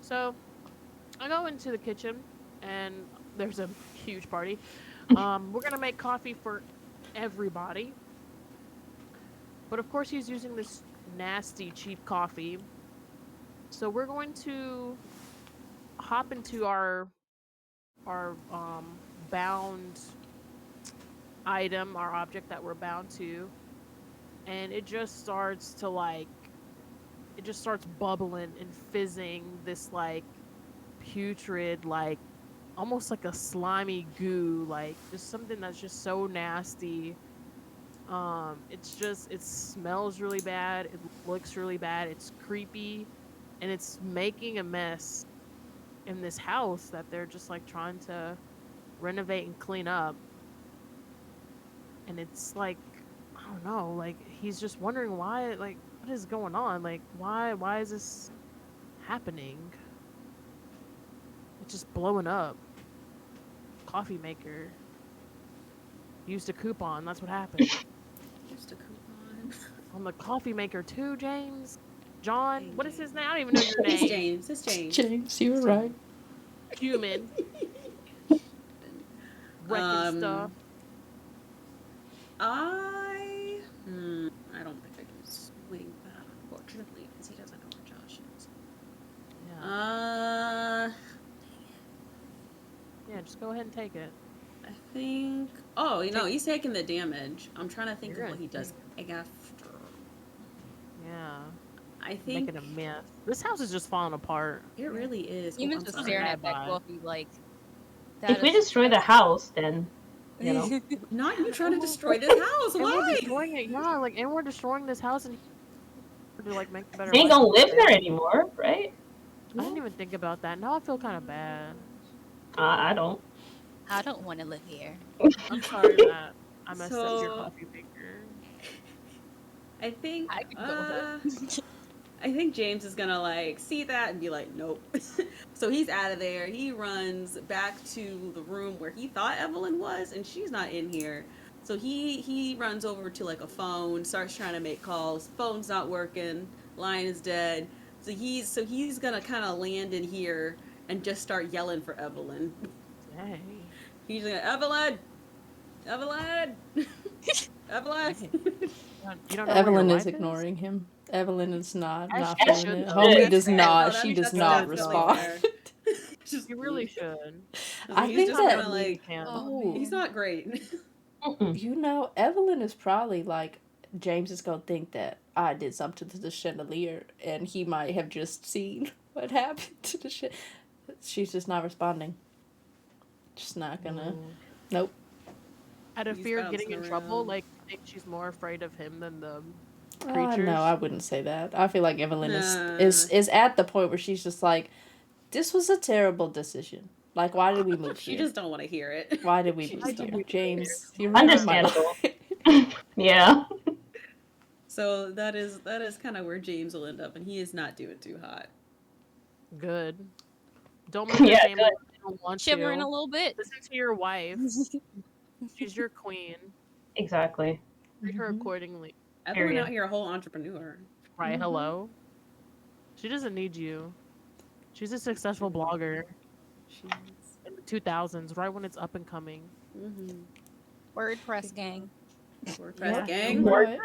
So, I go into the kitchen, and there's a huge party. We're gonna make coffee for everybody. But of course, he's using this nasty, cheap coffee. So we're going to hop into our bound item, our object that we're bound to, and it just starts bubbling and fizzing this like putrid, like almost like a slimy goo, like just something that's just so nasty. It smells really bad, it looks really bad, it's creepy, and it's making a mess in this house that they're just like trying to renovate and clean up. And it's like, I don't know, like he's just wondering why, like what is going on, like why is this happening? It's just blowing up. Coffee maker used a coupon, that's what happened. Just a coupon. On the coffee maker too, James? John? Hey, What is his James. name? I don't even know your It's name. James. It's James. James, you were right. Human. Wrecking stuff. I don't think I can swing that, unfortunately, because he doesn't know where Josh is. Yeah. Yeah, just go ahead and take it. I think. Oh, he's taking the damage. I'm trying to think You're of what right. he does after. Yeah. I think Making a mess. This house is just falling apart. it really is. Oh, Demon's I'm just sorry. staring at that Bye. coffee like. If we destroy the house, then you know. Not you trying to destroy this house. And we're Why? destroying it, yeah, like, and we're destroying this house and to like make a better They ain't life gonna for live the there family. anymore, right? I didn't even think about that. Now I feel kind of bad. I don't. I don't want to live here. I'm sorry that I messed up your So- coffee maker. I think. I could go with I think James is gonna like see that and be like, nope. So he's out of there. He runs back to the room where he thought Evelyn was, and she's not in here. So he runs over to like a phone, starts trying to make calls. Phone's not working. Line is dead. So he's gonna kind of land in here and just start yelling for Evelyn. Dang. He's like, Evelyn, Evelyn, Evelyn. You don't know where Evelyn your is wife ignoring him. Evelyn is not As not she feeling should, it. though. Homie That's does fair. not. No, She does that's not definitely respond. fair. Just You really should. I he's think just that- kind of like, Oh, he's not great. you know, Evelyn is probably like, James is gonna think that I did something to the chandelier, and he might have just seen what happened to the shit. She's just not responding. Just not gonna. Nope. Out of He's fear of getting bouncing in trouble, around. like think she's more afraid of him than the creatures? No, I wouldn't say that. I feel like Evelyn is Nah. is at the point where she's just like, this was a terrible decision. Like, why did we move She here? just don't want to hear it. Why did we She move just don't here? want to hear it. James, you're ruining my Understandable. life. Yeah. So that is kind of where James will end up, and he is not doing too hot. Good. Don't make your Yeah, family good. if you don't want Shivering to. a little bit. Listen to your wife. She's your queen. Exactly. Treat her Mhm. accordingly. Evelyn out Period. here a whole entrepreneur. Right, Mhm. hello? She doesn't need you. She's a successful blogger She is. in the 2000s, right when it's up and coming. Mm-hmm. WordPress gang. WordPress Yeah, you gang. know it.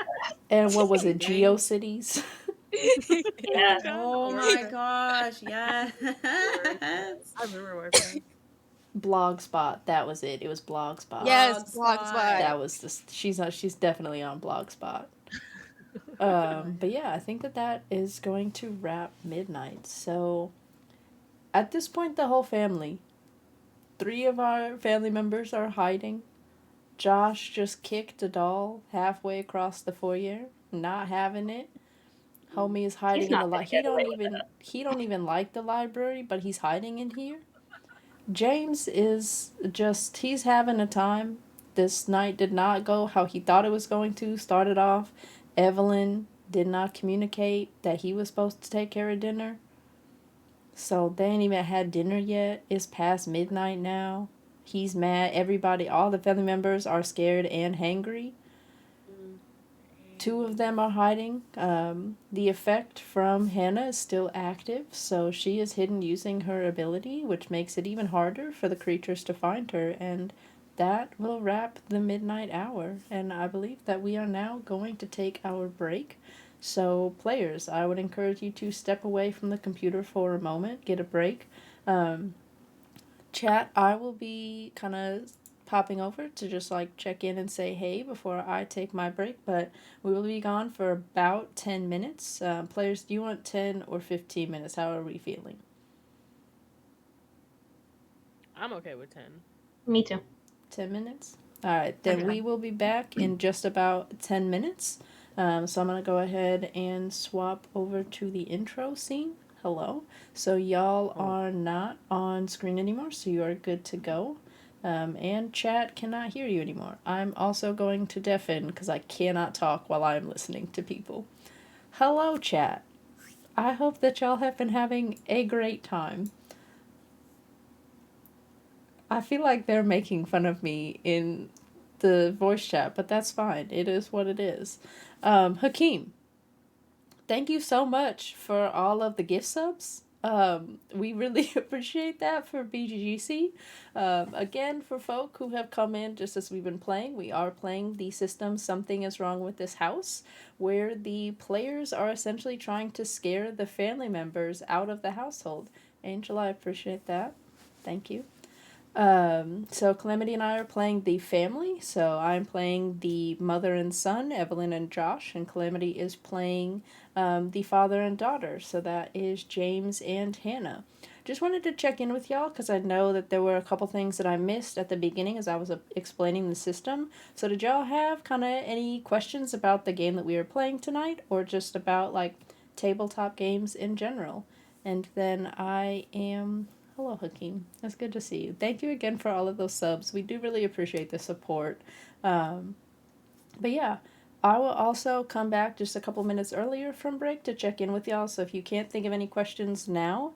And what was it? Gang. GeoCities? Yes. Oh my gosh, yes. I remember WordPress. Blogspot. That was it. It was Blogspot. Yes, Blogspot. Blogspot. That was the. She's definitely on Blogspot. But yeah, I think that is going to wrap midnight. So at this point, the whole family, 3 of our family members are hiding. Josh just kicked a doll halfway across the foyer, not having it. Homie is He's hiding in the not gonna he get away don't with even like the library, but he's hiding in here. James is just he's having a time. This night did not go how he thought it was going to. Started off, Evelyn did not communicate that he was supposed to take care of dinner. So they ain't even had dinner yet. It's past midnight now. He's mad. Everybody, all the family members are scared and hangry. 2 of them are hiding. The effect from Hannah is still active, so she is hidden using her ability, which makes it even harder for the creatures to find her, and that will wrap the midnight hour. And I believe that we are now going to take our break. So, players, I would encourage you to step away from the computer for a moment, get a break. Um, Chat, I will be kind of popping over to just like check in and say hey before I take my break, but we will be gone for about 10 minutes. Players, do you want 10 or 15 minutes? How are we feeling? I'm okay with 10. Me too. 10 minutes? All right, then Okay. we will be back in just about 10 minutes. So I'm going to go ahead and swap over to the intro scene. Hello. So y'all are not on screen anymore, so you are good to go. And chat cannot hear you anymore. I'm also going to deafen because I cannot talk while I'm listening to people. Hello, chat. I hope that y'all have been having a great time. I feel like they're making fun of me in the voice chat, but that's fine. It is what it is. Hakeem, thank you so much for all of the gift subs. We really appreciate that for BGGC. Again, for folk who have come in just as we've been playing, we are playing the system Something is Wrong with This House, where the players are essentially trying to scare the family members out of the household. Angel, I appreciate that. Thank you. So Calamity and I are playing the family. So I'm playing the mother and son, Evelyn and Josh, and Calamity is playing the father and daughter. So that is James and Hannah. Just wanted to check in with y'all because I know that there were a couple things that I missed at the beginning as I was explaining the system. So did y'all have kind of any questions about the game that we were playing tonight, or just about like tabletop games in general? And then I am hello, Hakeem. It's good to see you. Thank you again for all of those subs. We do really appreciate the support. But yeah, I will also come back just a couple minutes earlier from break to check in with y'all. So if you can't think of any questions now,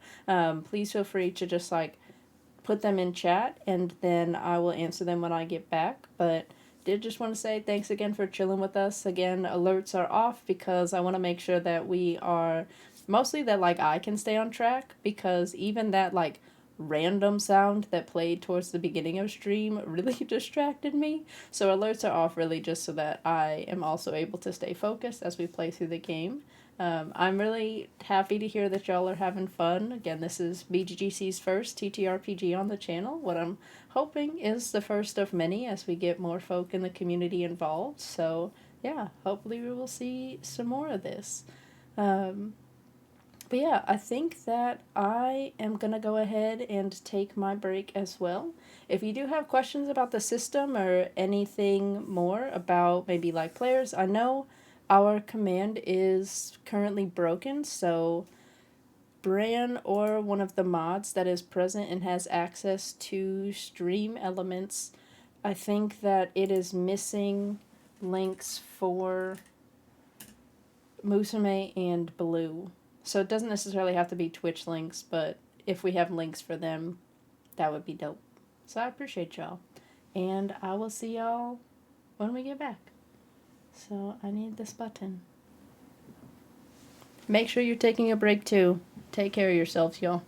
please feel free to just like put them in chat and then I will answer them when I get back. But did just want to say thanks again for chilling with us. Again, alerts are off because I want to make sure that we are mostly that like I can stay on track, because even that like random sound that played towards the beginning of stream really distracted me. So alerts are off really just so that I am also able to stay focused as we play through the game. I'm really happy to hear that y'all are having fun. Again, this is BGGC's first TTRPG on the channel. What I'm hoping is the first of many as we get more folk in the community involved. So, yeah, hopefully we will see some more of this. But yeah, I think that I am going to go ahead and take my break as well. If you do have questions about the system or anything more about maybe like players, I know our command is currently broken, so Bran or one of the mods that is present and has access to stream elements, I think that it is missing links for Musume and Blue. So it doesn't necessarily have to be Twitch links, but if we have links for them, that would be dope. So I appreciate y'all. And I will see y'all when we get back. So I need this button. Make sure you're taking a break too. Take care of yourselves, y'all.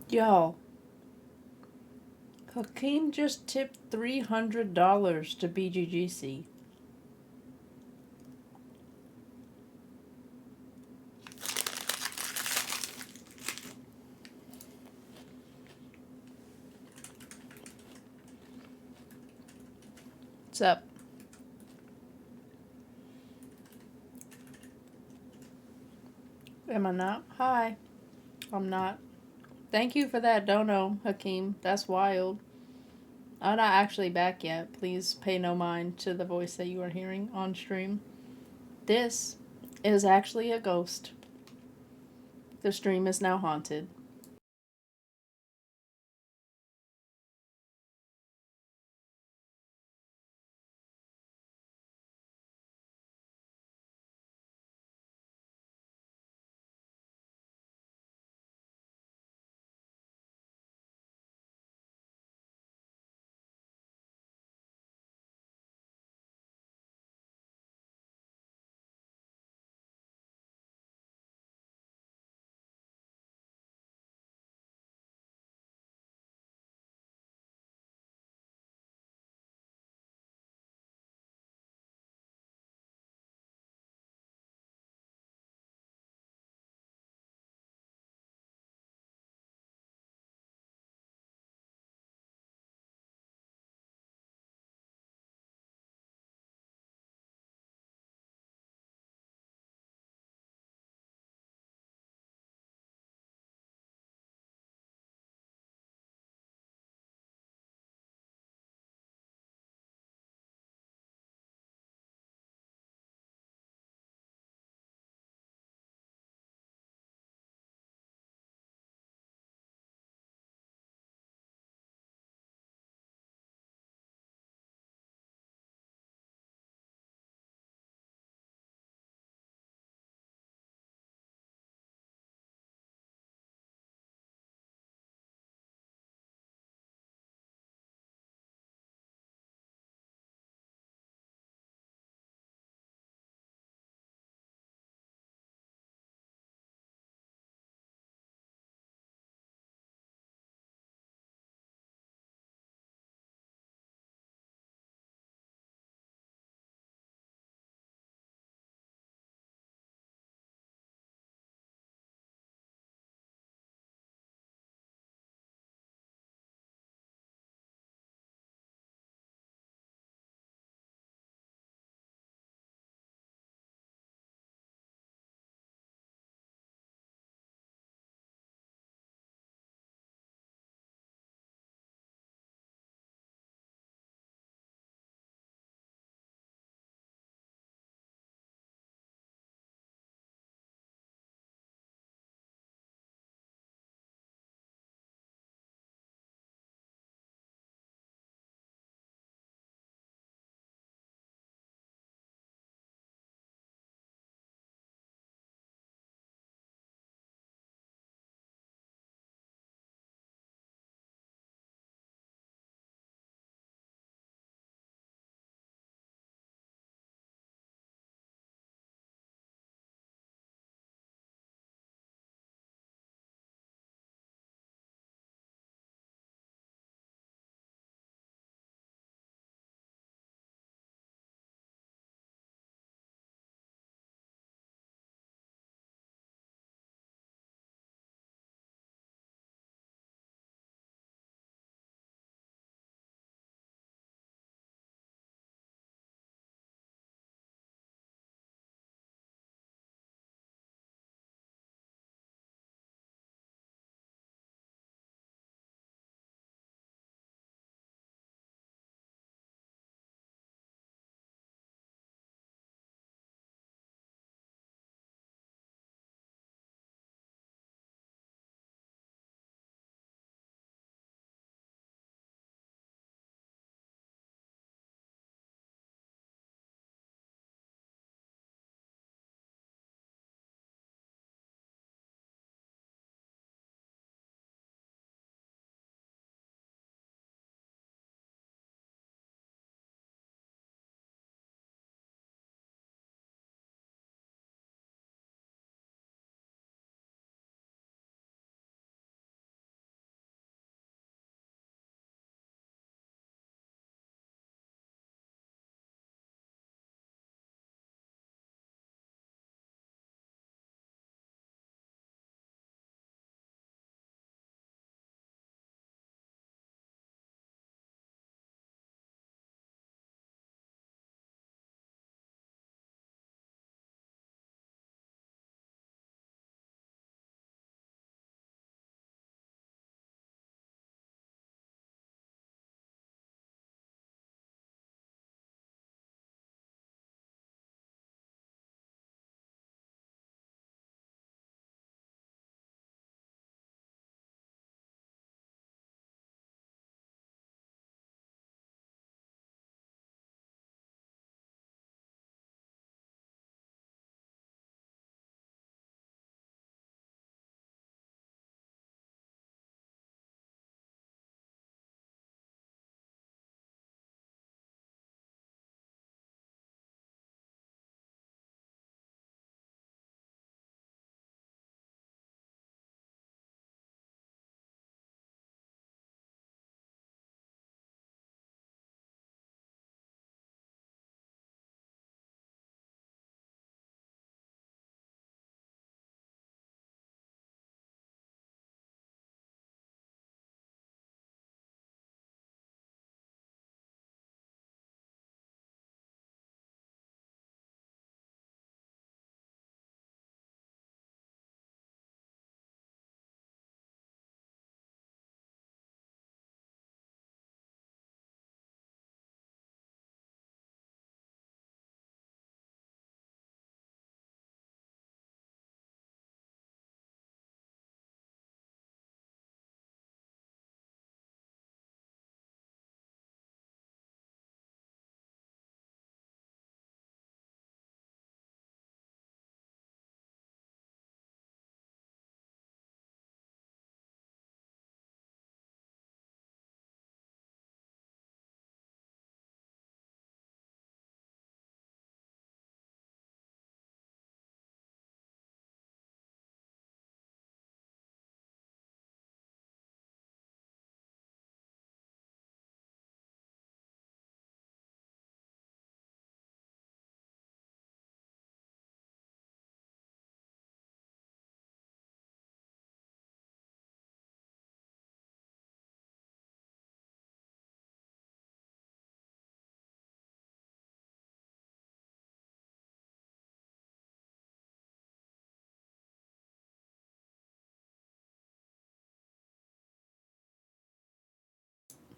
Y'all, Hakeem just tipped $300 to BGGC. What's up? Am I not? Hi. I'm not. Thank you for that dono, Hakeem. That's wild. I'm not actually back yet. Please pay no mind to the voice that you are hearing on stream. This is actually a ghost. The stream is now haunted.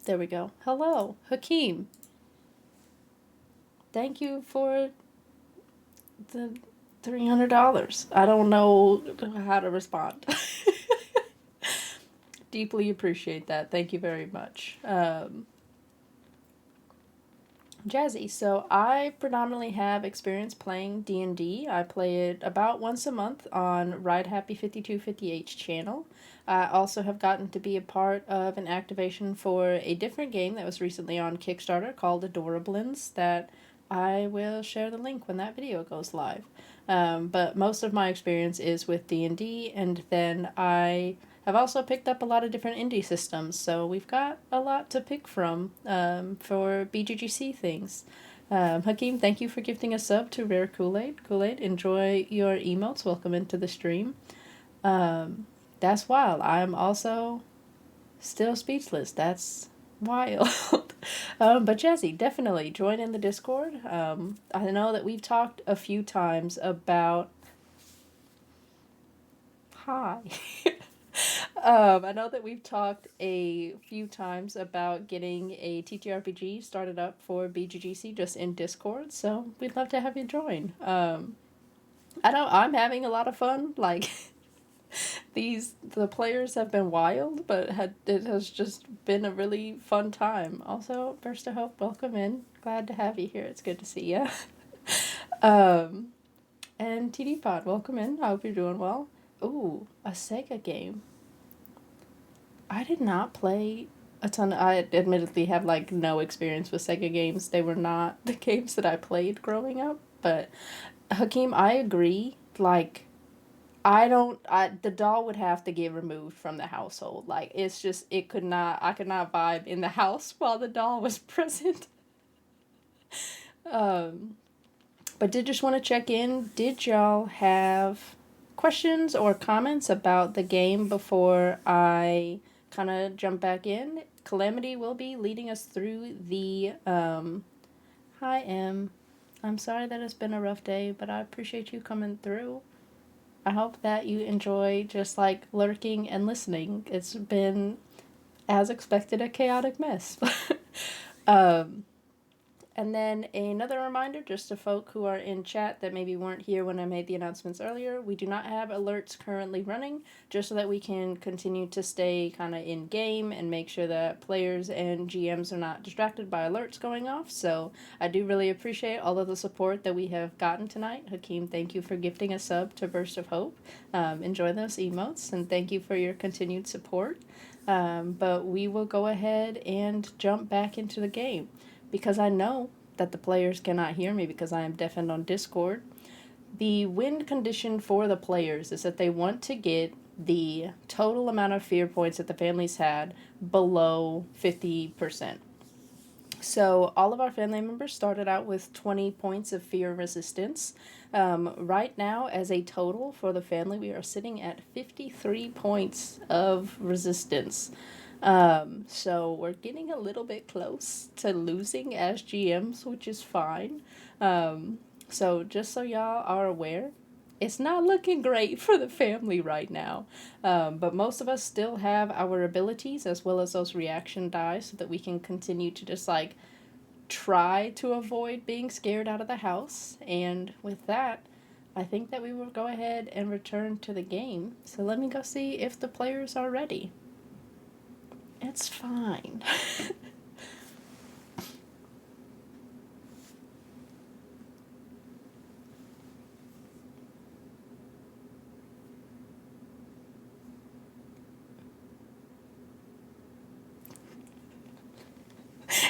There we go. Hello, Hakeem. Thank you for the $300. I don't know how to respond. Deeply appreciate that. Thank you very much. Jazzy, so I predominantly have experience playing D&D. I play it about once a month on Ride Happy 5250H channel. I also have gotten to be a part of an activation for a different game that was recently on Kickstarter called Adorablins that I will share the link when that video goes live. But most of my experience is with D&D, and then I've also picked up a lot of different indie systems, so we've got a lot to pick from for BGGC things. Hakeem, thank you for gifting a sub to Rare Kool-Aid. Kool-Aid, enjoy your emotes. Welcome into the stream. That's wild. I'm also still speechless. That's wild. But Jazzy, definitely join in the Discord. I know that we've talked a few times about... Hi. I know that we've talked a few times about getting a TTRPG started up for BGGC just in Discord, so we'd love to have you join. I know I'm having a lot of fun. Like, the players have been wild, but it has just been a really fun time. Also, Burst of Hope, welcome in. Glad to have you here. It's good to see you. And TD Pod, welcome in. I hope you're doing well. Ooh, a Sega game. I did not play a ton. I admittedly have like no experience with Sega games. They were not the games that I played growing up. But Hakeem, I agree. Like, the doll would have to get removed from the household. Like, it's just, I could not vibe in the house while the doll was present. But did just want to check in. Did y'all have questions or comments about the game before I kind of jump back in? Calamity will be leading us through the, Hi, Em. I'm sorry that it's been a rough day, but I appreciate you coming through. I hope that you enjoy just, like, lurking and listening. It's been, as expected, a chaotic mess. And then another reminder, just to folk who are in chat that maybe weren't here when I made the announcements earlier, we do not have alerts currently running, just so that we can continue to stay kind of in game and make sure that players and GMs are not distracted by alerts going off. So I do really appreciate all of the support that we have gotten tonight. Hakeem, thank you for gifting a sub to Burst of Hope. Enjoy those emotes, and thank you for your continued support. But we will go ahead and jump back into the game, because I know that the players cannot hear me because I am deafened on Discord. The win condition for the players is that they want to get the total amount of fear points that the families had below 50%. So all of our family members started out with 20 points of fear resistance. Right now, as a total for the family, we are sitting at 53 points of resistance. So we're getting a little bit close to losing as GMs, which is fine. So just so y'all are aware, it's not looking great for the family right now. But most of us still have our abilities as well as those reaction dice so that we can continue to just like try to avoid being scared out of the house. And with that, I think that we will go ahead and return to the game. So let me go see if the players are ready. It's fine.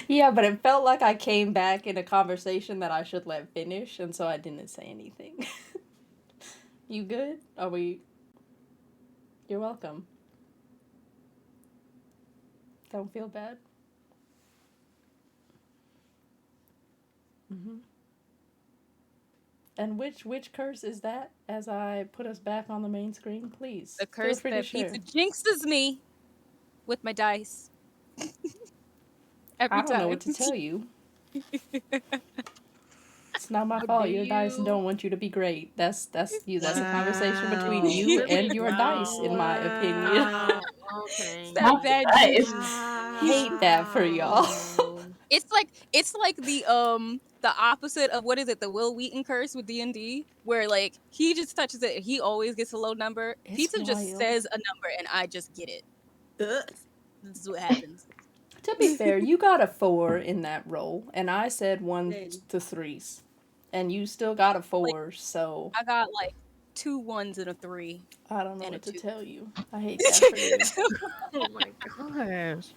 Yeah, but it felt like I came back in a conversation that I should let finish, and so I didn't say anything. You good? Are we... You're welcome. Don't feel bad. And which curse is that? As I put us back on the main screen, please. The curse feel free that to share. pizza jinxes me with my dice. Every I don't time. know what to tell you. It's not my How fault. dare Your dice you? don't want you to be great. That's you. That's a conversation between Wow. you Really? and your dice, in my opinion. Wow. Okay. That bad Nice. juju. hate that for y'all. Wow. It's like the opposite of, what is it, the Will Wheaton curse with D&D, where like he just touches it and he always gets a low number. It's Pizza just wild. says a number and I just get it. Ugh. This is what happens. To be fair, you got a 4 in that roll, and I said 1 Dang. to 3s, and you still got a 4. So I got like 2 1s and a 3. I don't know and a what to 2. tell you. I hate that for you. Oh my gosh.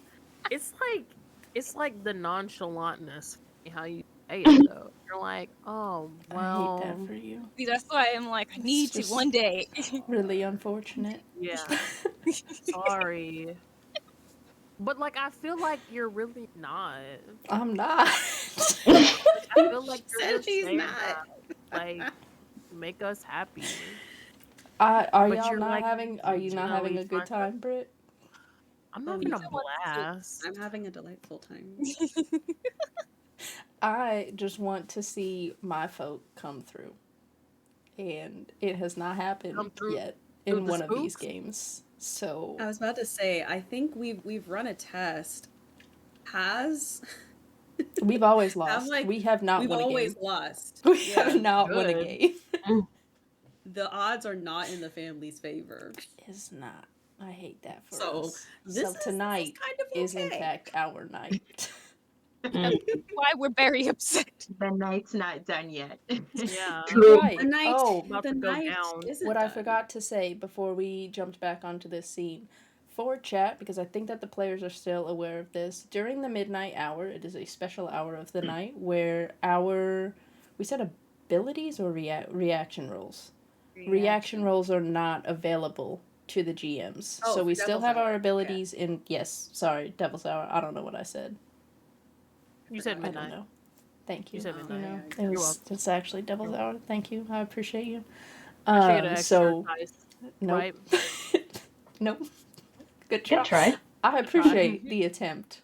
It's like the nonchalantness, how you say it though. You're like, oh I well, hate that for you. See, that's why I'm like, I need to just- one day. Really unfortunate. yeah, sorry. But like, I feel like you're really not. I'm not. I feel like She you're said just she's saying not. that, like, make us happy. Are But y'all you're not like, having? Are you not having generally a good trying to- time, Britt? I'm Oh, having me a too. blast. I'm having a delightful time. I just want to see my folk come through, and it has not happened Come through yet through in the one of these spooks? games. So I was about to say, I think we've run a test. Has we've always have lost. like We have not we've won a always game. lost. We Yeah, have not won a Good. game. the odds are not in the family's favor. It's not. I hate that for So us. this So is tonight kind of is in okay. fact our night. That's why we're very upset. The night's not done yet. Yeah. Right. The night, Oh, About the to go night down. isn't what I done. forgot to say before we jumped back onto this scene. For chat, because I think that the players are still aware of this, during the midnight hour, it is a special hour of the night where we said abilities or reaction rolls? Reaction rolls are not available to the GMs. Oh, so for we still Devil's have Hour. our Okay. abilities in, yes, sorry, Devil's Hour. I don't know what I said. You said forgot. I don't midnight. know. Thank you. You said You midnight. know, Yeah, You're welcome. it's actually Devil's You're Hour. Thank you. I appreciate you. I should get an extra So dice, nope. right? Nope. Good try. Good try. I appreciate the attempt.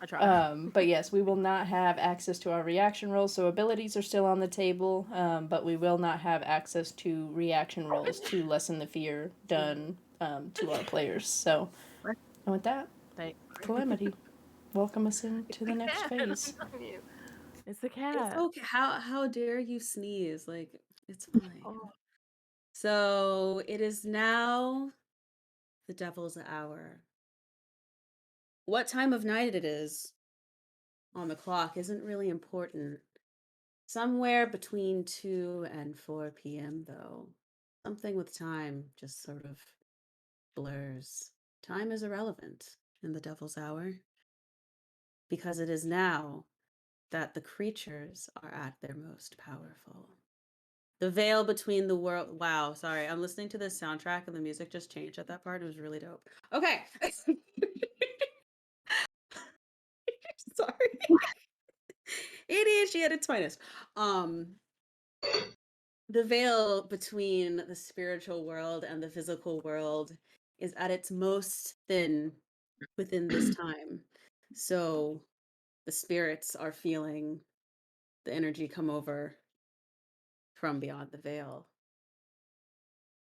I try. But yes, we will not have access to our reaction rolls, so abilities are still on the table, but we will not have access to reaction rolls to lessen the fear done to our players. So, and with that, Thanks. Calamity, welcome us into the next phase. It's the It's cat. okay. How dare you sneeze? Like, it's fine. Oh, So it is now the Devil's Hour. What time of night it is on the clock isn't really important. Somewhere between 2 and 4 p.m., though. Something with time just sort of blurs. Time is irrelevant in the Devil's Hour because it is now that the creatures are at their most powerful. The veil between the world. Wow, sorry. I'm listening to this soundtrack and the music just changed at that part. It was really dope. Okay. Sorry. ADHD at its finest. The veil between the spiritual world and the physical world is at its most thin within this time. So the spirits are feeling the energy come over from beyond the veil.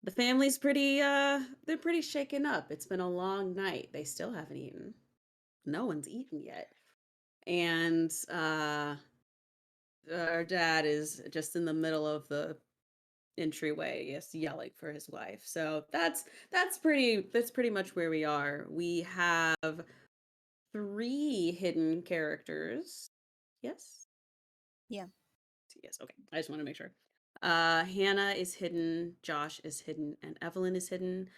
The family's they're pretty shaken up. It's been a long night. They still haven't eaten. No one's eaten yet. And our dad is just in the middle of the entryway, yes, yelling for his wife. So that's pretty much where we are. We have 3 hidden characters. Yes? Yeah. Yes, okay. I just want to make sure. Hannah is hidden, Josh is hidden, and Evelyn is hidden.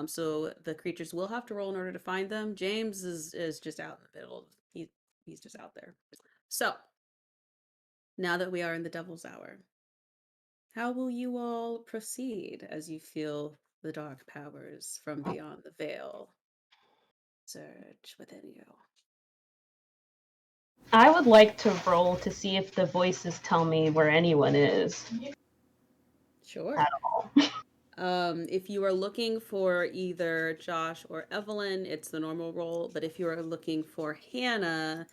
So the creatures will have to roll in order to find them. James is just out in the middle. He's just out there. So now that we are in the Devil's Hour, how will you all proceed as you feel the dark powers from beyond the veil surge within you? I would like to roll to see if the voices tell me where anyone is. Sure. At all. If you are looking for either Josh or Evelyn, it's the normal roll. But if you are looking for Hannah,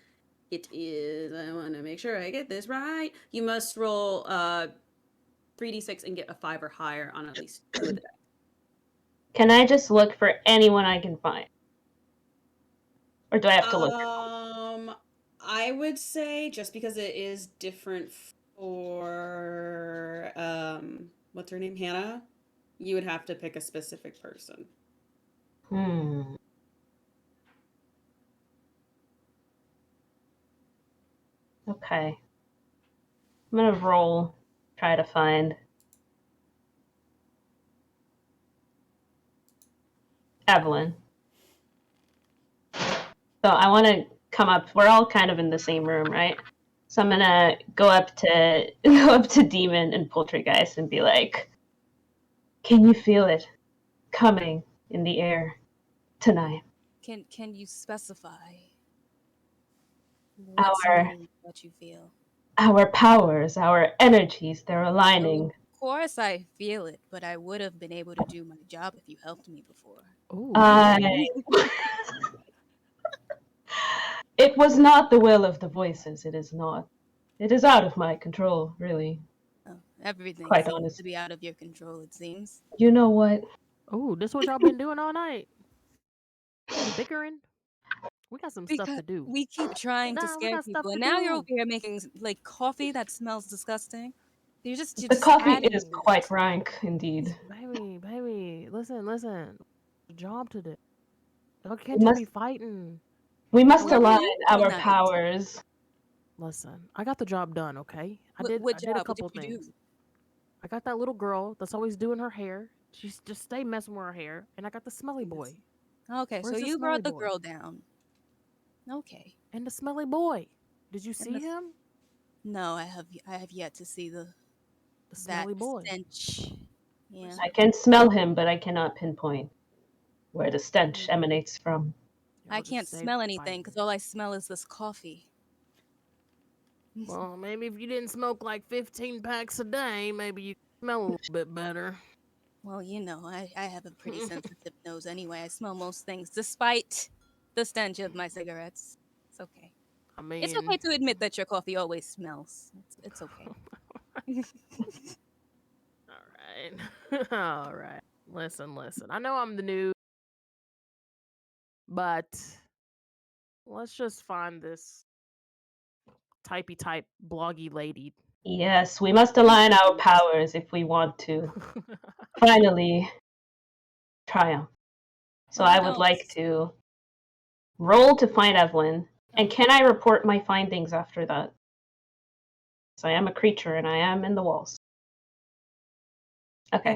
it is, I want to make sure I get this right. You must roll 3d6 and get a 5 or higher on at least 2 of the dice. Can I just look for anyone I can find? Or do I have to look? I would say just because it is different for what's her name? Hannah, you would have to pick a specific person. Okay. I'm gonna roll, try to find Evelyn. So I want to come up. We're all kind of in the same room, right? So I'm gonna go up to Demon and Poultrygeist and be like, "Can you feel it coming in the air tonight? Can you specify Our exactly what you feel? our powers, our energies, they're aligning." Of course I feel it, but I would have been able to do my job if you helped me before. Ooh. I. It was not the will of the voices. It is not. It is out of my control, really. Oh, everything Quite seems honest. to be out of your control, it seems. You know what? Ooh, this what y'all been doing all night? Bickering? We got some stuff Because to do. we keep trying to Nah, we scare got stuff people, to and now you're over do. here making like coffee that smells disgusting. You're The just coffee adding is to quite it. rank, indeed. Baby, listen. Job to do. Y'all We can't just must, be fighting. we must What were align you doing our tonight? powers. Listen, I got the job done, okay? I What did a job? What couple did you things. do? I got that little girl that's always doing her hair. She's just stay messing with her hair. And I got the smelly boy. Okay, so Where's the you smelly brought the boy? girl down. Okay. And the smelly boy. Did you And see him? No, I have yet to see The that smelly boy. stench. Yeah. I can smell him, but I cannot pinpoint where the stench emanates from. I Y'all can't just stay smell anything fighting. because all I smell is this coffee. Well, maybe if you didn't smoke like 15 packs a day, maybe you could smell a little bit better. Well, you know, I have a pretty sensitive nose anyway. I smell most things, despite the stench of my cigarettes. It's okay. I It's mean, okay to admit that your coffee always smells. It's okay. all right. All right. Listen. I know I'm the new, but let's just find this typey type bloggy lady. Yes, we must align our powers if we want to finally triumph. So Well, I would like to roll to find Evelyn. And can I report my findings after that? So I am a creature and I am in the walls. Okay.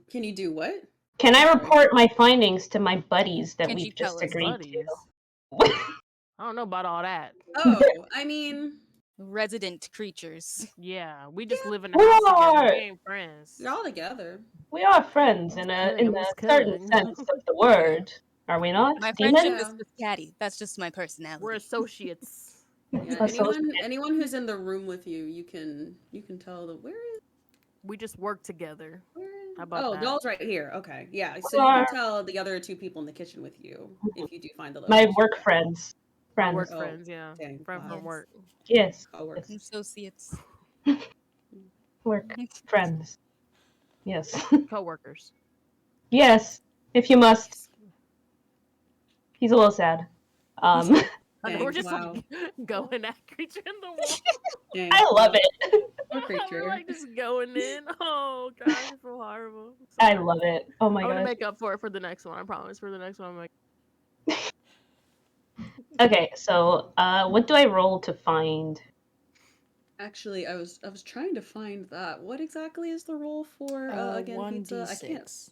Can you do what? Can I Sorry. report my findings to my buddies that Can't you we've tell just us? agreed Buddies. to? I don't know about all that. Oh, I mean, Resident creatures. Yeah, we just live in the We house together. are We ain't friends. you're all together. we are friends in a I'm just certain kidding. sense of the word. Are we not? My Demon? friendship Yeah. is with Caddy. That's just my personality. We're associates. Yeah. Associate. Anyone who's in the room with you, you can tell that We just work together. where How about that? Doll's right here. Okay. Yeah. So We you can are tell the other two people in the kitchen with you if you do find the my location. work friends. My work Oh, friends, yeah. dang. Friend Wow. from work. Yes. Coworkers. Associates. Work friends. Yes. Co-workers. Yes. If you must. He's a little sad. I know Dang, we're just wow. like going at creature in the wall. Dang, I love wow. it. Poor creature. We're like just going in. Oh gosh, I feel horrible. I Sorry. love it. Oh my I'm gonna gosh. make up for it for the next one. I promise. For the next one, I'm like, Okay, so what do I roll to find? Actually, I was trying to find that. What exactly is the roll for again pizza? I can't. 1d6.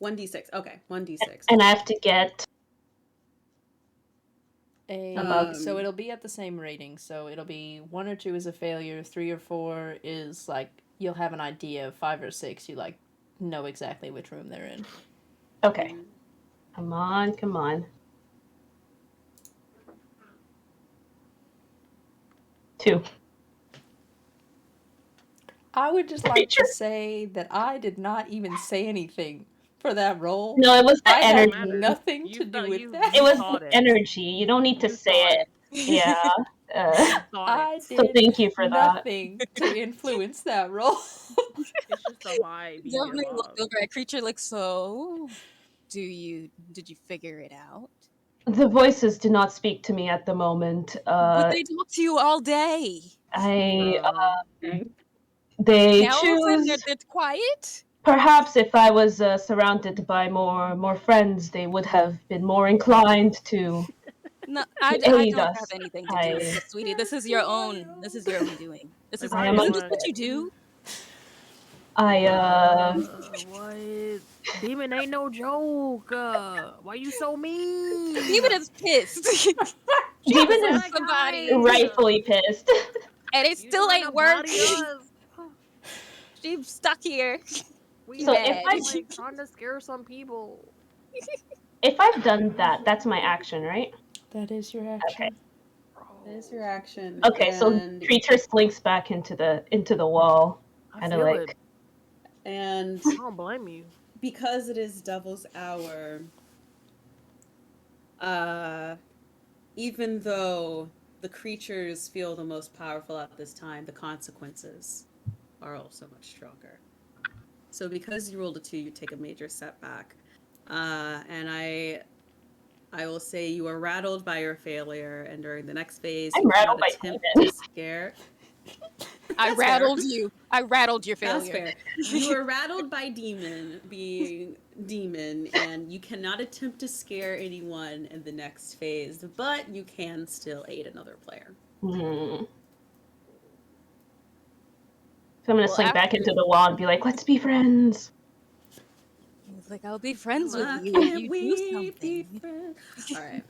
1d6. Okay, 1d6. And I have to get So it'll be at the same rating. So it'll be 1 or 2 is a failure, 3 or 4 is like you'll have an idea, 5 or 6 you like know exactly which room they're in. Okay. Come on. 2. I would just like to say that I did not even say anything for that role. No, it was the I had energy. nothing You to do thought- with you- that. It was thought the it. energy. You don't need to You say thought it. Yeah. Thought I it. So did thank you for that. nothing to influence that role. It's just a vibe you Definitely give looked off. over at creature like, so did you figure it out? The voices do not speak to me at the moment. But they talk to you all day. I Bro. they Now all of a sudden choose. they're quiet. Perhaps if I was surrounded by more friends, they would have been more inclined to No, I aid don't have us. anything to do with this, sweetie. This is your own. This is your own doing. This Like, is I I am isn't am this a what you do? what? Demon ain't no joke. Why you so mean? Demon is pissed. She Demon possessed is somebody, rightfully pissed. and it You still trying to ain't worked. body us? She's stuck here. We She So have if mad. been I like trying to scare some people. if I've done that, that's my action, right? That is your Okay. action. There's your action. Okay, so And creature slinks back into the wall, I kind of feel like. it. and I don't blame you. because it is Devil's Hour, even though the creatures feel the most powerful at this time, the consequences are also much stronger. So because you rolled a 2, you take a major setback. And I will say you are rattled by your failure, and during the next phase, I'm you rattled cannot by attempt demon. to scare. I That's rattled fair. you. I rattled your That's failure. fair. You are rattled by demon being demon, and you cannot attempt to scare anyone in the next phase, but you can still aid another player. Hmm. So I'm gonna Well, slink back after into the wall and be like, "Let's be friends." he's like, I'll be friends with Why you if can't you do we be something. friends? All right.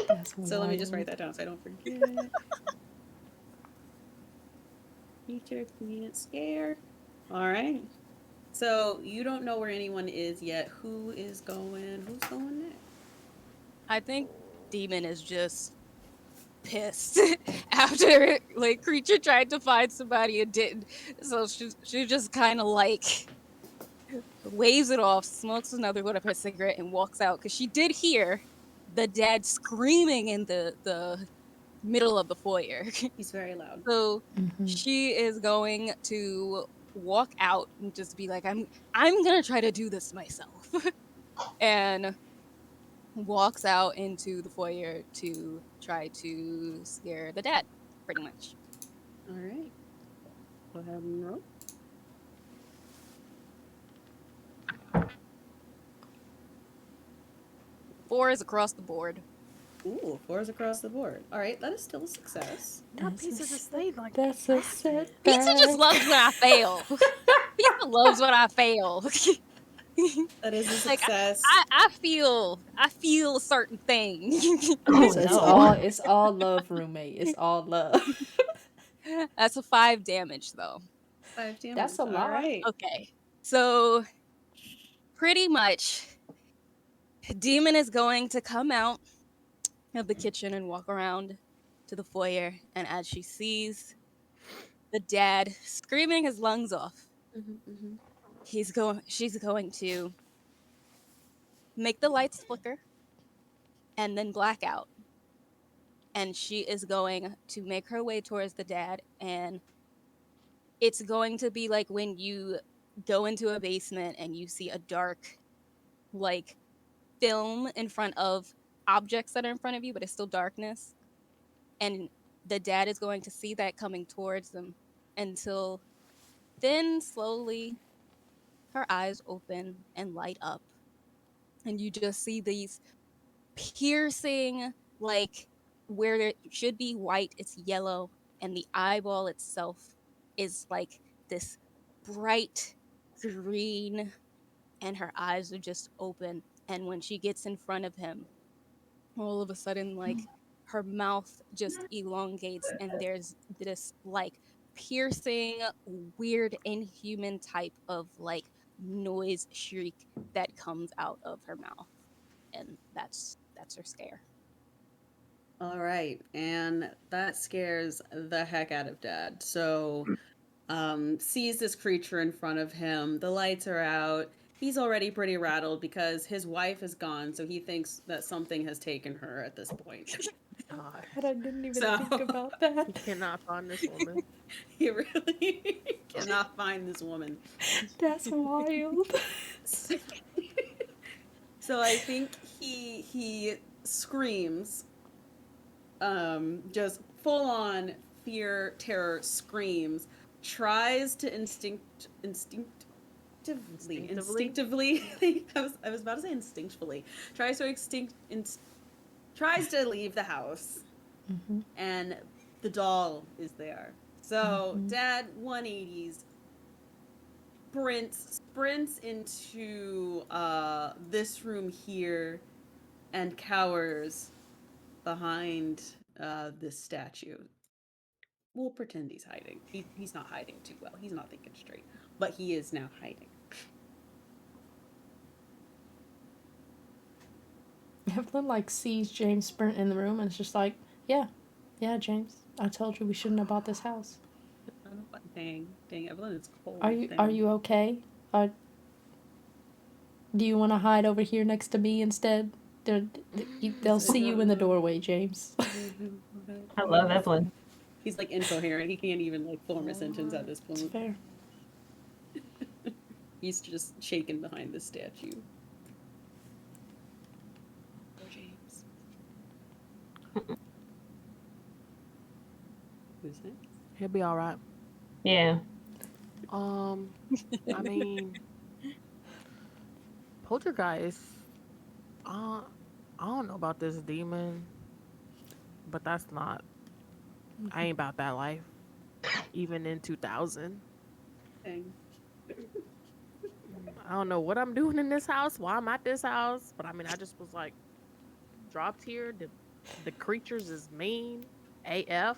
That's So let me just write wild. that down so I don't forget. Teacher can't scare. All right. So you don't know where anyone is yet. Who's going next? I think Demon is just pissed after like creature tried to find somebody and didn't. So she just kind of like waves it off, smokes another one of her cigarette, and walks out because she did hear the dad screaming in the middle of the foyer. He's very loud. So Mm-hmm. she is going to walk out and just be like, I'm gonna try to do this myself. And walks out into the foyer to try to scare the dad, pretty much. All right. Go ahead and roll. Four is across the board. Ooh, 4s across the board. All right, that is still a success. Not That's pieces a, of stayed like that's that. a setback. Pizza just loves when I fail. Pizza loves when I fail. That is a Like success. I feel a certain thing. Oh It's all love, roommate. It's all love. That's a 5 damage though. 5 damage. That's a All lot. right. Okay. So pretty much Demon is going to come out of the kitchen and walk around to the foyer, and as she sees the dad screaming his lungs off, Mm-hmm. she's going to make the lights flicker and then black out. And she is going to make her way towards the dad, and it's going to be like when you go into a basement and you see a dark like film in front of objects that are in front of you, but it's still darkness. And the dad is going to see that coming towards them until then slowly her eyes open and light up. And you just see these piercing, like where it should be white, it's yellow, and the eyeball itself is like this bright green, and her eyes are just open. And when she gets in front of him, all of a sudden, like her mouth just elongates, and there's this like piercing, weird, inhuman type of like noise shriek that comes out of her mouth, and that's her scare. All right. And that scares the heck out of Dad. So, sees this creature in front of him. The lights are out. He's already pretty rattled because his wife is gone, so he thinks that something has taken her at this point. God, But I didn't even So- think about he that. cannot find this woman. He really cannot find this woman. That's wild. So I think he screams, just full on fear, terror screams, tries to instinctively. I was about to say instinctually. Tries to tries to leave the house, Mm-hmm. and the doll is there. So Dad 180s sprints into this room here and cowers behind this statue. We'll pretend he's hiding. He's not hiding too well. He's not thinking straight, but he is now hiding. Evelyn like sees James sprint in the room and it's just like, yeah, James, I told you we shouldn't have bought this house. Dang, Evelyn, it's cold. Are you okay? Do you want to hide over here next to me instead? They'll see you in the doorway, James. I love Evelyn. He's like incoherent. He can't even like form a sentence at this point. It's fair. He's just shaken behind the statue. Poor James. Who's next? He'll be all right. Yeah. I mean, Poltergeist. I don't know about this demon, but that's not. I ain't about that life. Even in 2000. Dang. I don't know what I'm doing in this house, why I'm at this house, but I mean, I just was like, dropped here. The creatures is mean, AF,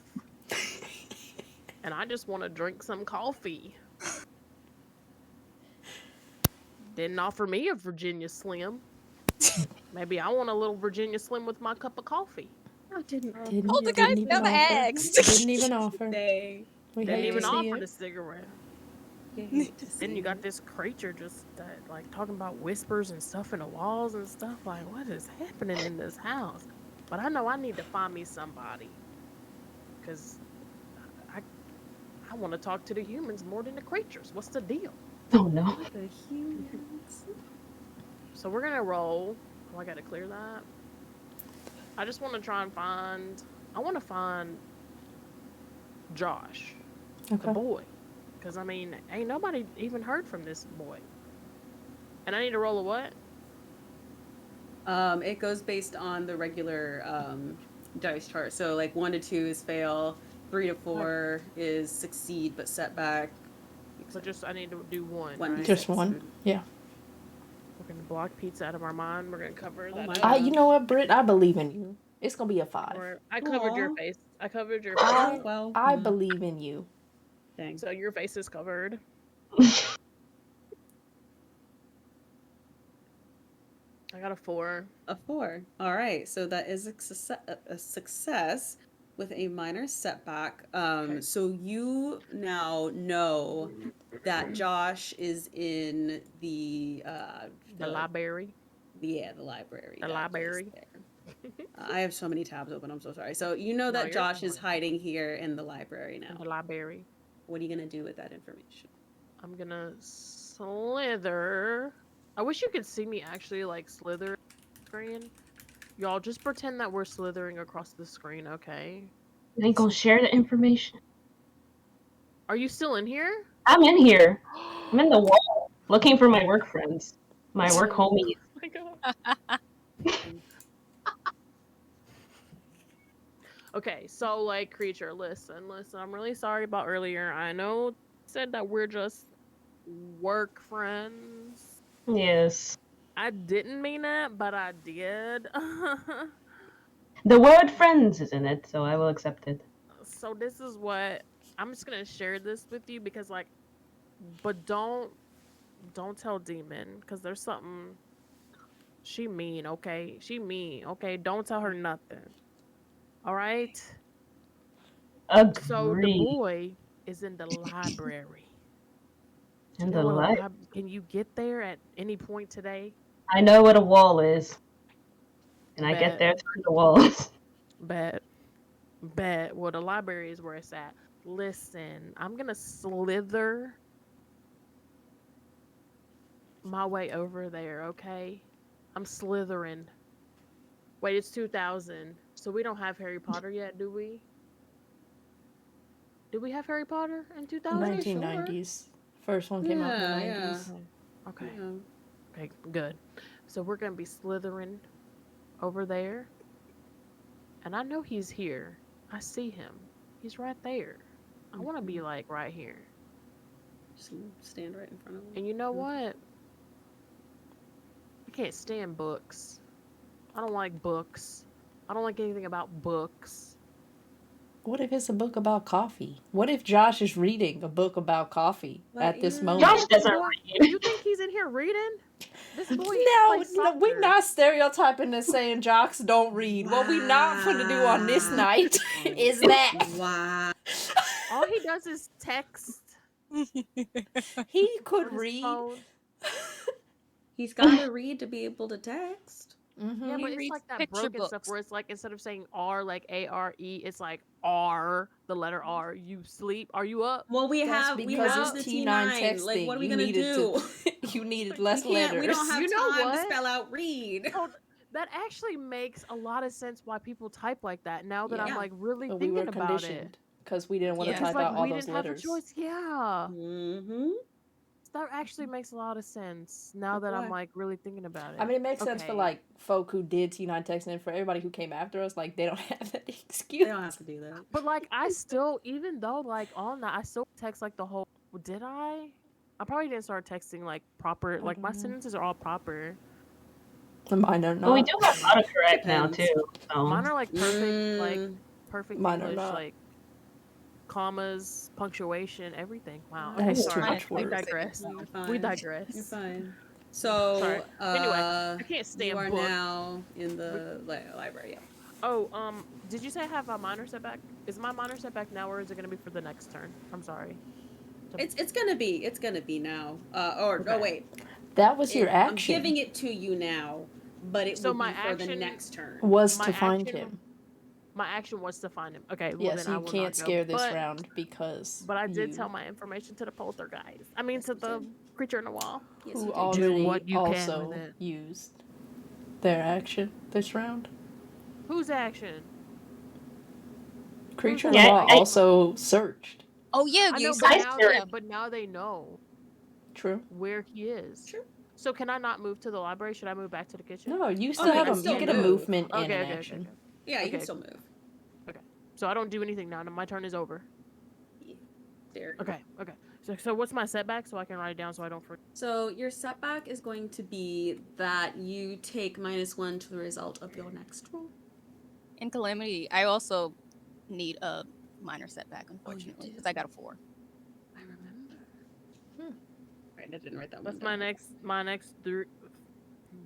and I just want to drink some coffee. Didn't offer me a Virginia Slim. Maybe I want a little Virginia Slim with my cup of coffee. Oh, didn't Poltergeist even never offer. asked. Didn't even offer. say. We Didn't hate even to see offer it. the cigarette. Then Then you got this creature just like talking about whispers and stuff in the walls and stuff. Like, what is happening in this house? But I know I need to find me somebody, because I want to talk to the humans more than the creatures. What's the deal? Oh no. the humans. So we're gonna roll. Oh, I gotta clear that. I just want to try and find. I want to find Josh, the Okay. boy, because I mean, ain't nobody even heard from this boy. And I need to roll a what? It goes based on the regular dice chart. So like 1 to 2 is fail, 3 to 4 is succeed but setback. So just I need to do one. One Right? Just one. Yeah. We're gonna block pizza out of our mind. We're gonna cover that. my up. God. You know what, Britt? I believe in you. It's gonna be a 5. I covered your Aw. face. I covered your face. Well, I believe in you. dang. So your face is covered. I got a 4. A 4. All right. So that is a success with a minor setback. Okay. So you now know that Josh is in the library. Yeah, the library. The that place library. there. I have so many tabs open. I'm so sorry. So you know No, that you're Josh is fine. hiding here in the library now. In the library. What are you gonna do with that information? I'm gonna slither. I wish you could see me actually like slither screen. Y'all just pretend that we're slithering across the screen, okay? I ain't gonna share the information. Are you still in here? I'm in here. I'm in the wall, looking for my work friends, my work homies. Oh my god. Okay, so like creature, listen. I'm really sorry about earlier. I know said that we're just work friends. Yes. I didn't mean it, but I did. The word friends is in it, so I will accept it. So this is what I'm just gonna share this with you because like, but don't tell Demon because there's something. She mean, okay? She mean, okay? Don't tell her nothing. All right. So the Agree. boy is in the library. In You the know what a light. can you get there at any point today? I know what a wall is, and I get Bet. there through the walls. Bet. Well, the library is where it's at. Listen, I'm gonna slither my way over there, okay? I'm slithering. Wait, it's 2000. So we don't have Harry Potter yet, do we? Do we have Harry Potter in 2000? Pretty sure. 1990s. First one came out in the Yeah, yeah. 90s. Oh, okay. Yeah. Okay, good. So we're gonna be slithering over there. And I know he's here. I see him. He's right there. I want to be like right here. Just gonna stand right in front of him. And you know what? I can't stand books. I don't like books. I don't like anything about books. What if it's a book about coffee? What if Josh is reading a book about coffee But at this you're- moment? Josh doesn't Boy, read. you think he's in here reading? This boy No, plays no, we're soccer. not stereotyping and saying jocks don't read. What we not finna do on this Wow. night is that. Wow. All he does is text He could on his read. phone. He's got to read to be able to text. Mm-hmm. Yeah, He but it's reads like that picture broken stuff books. where it's like instead of saying R like ARE, it's like R, the letter R. You sleep? Are you up? Well, we That's have because the it's T9. T9 texting. Like, what are we You gonna needed do? you needed less we can't. letters. We don't have You know time to what? spell out read. So that actually makes a lot of sense why people type like that. Now that I'm Yeah. like really But we were thinking about it, conditioned because we didn't want to Yeah. because type like out all we those didn't have a letters. choice. Yeah, Mm-hmm. that actually makes a lot of sense. Now that I'm Why? like really thinking about it. I mean, it makes sense for Okay. like folk who did T9 texting, and for everybody who came after us, like they don't have that They excuse. don't have to do that. But like I still, even though like on that, I still text like the whole. Did I? I probably didn't start texting like proper. Like my don't know. sentences are all proper. Mine are But we not. do have autocorrect now Depends. too. So Mine are like perfect, like Mm. perfect Mine are English, not. like commas, punctuation, everything. Wow. That is too Sorry. much We work. digress. You're fine. We You're digress. fine. So, Sorry. Anyway, I can't you stand are books. now in the library. Yeah. Oh, did you say I have a minor setback? Is my minor setback now, or is it gonna be for the next turn? I'm sorry. It's gonna be now. Or Okay. oh wait, That was your I'm action. giving it to you now, but it So will my be for the action next turn. Was my to find action- him. My action was to find him. Okay, well Yes, then I you will can't not go. scare this But- round because But I did you, tell my information to the poltergeist. I mean, Yes, to you the did. creature in the wall. Yes, who you did. already what you can also with it. used their action this round. Whose action? Creature in Yeah, the wall I- also searched. Oh yeah, I you know, said I but scared. but now they know True. where he is. Sure. So can I not move to the library? Should I move back to the kitchen? No, you still no, you have can them. You still get a move. movement and Okay, an okay, action. okay. Yeah, you can Okay. still move. So I don't do anything now. My turn is over. There. Okay. So what's my setback so I can write it down so I don't forget? So your setback is going to be that you take -1 to the result of your next roll. in Calamity, I also need a minor setback, unfortunately, do? because I got a 4. I remember. Right, I didn't write that That's one down. my next three.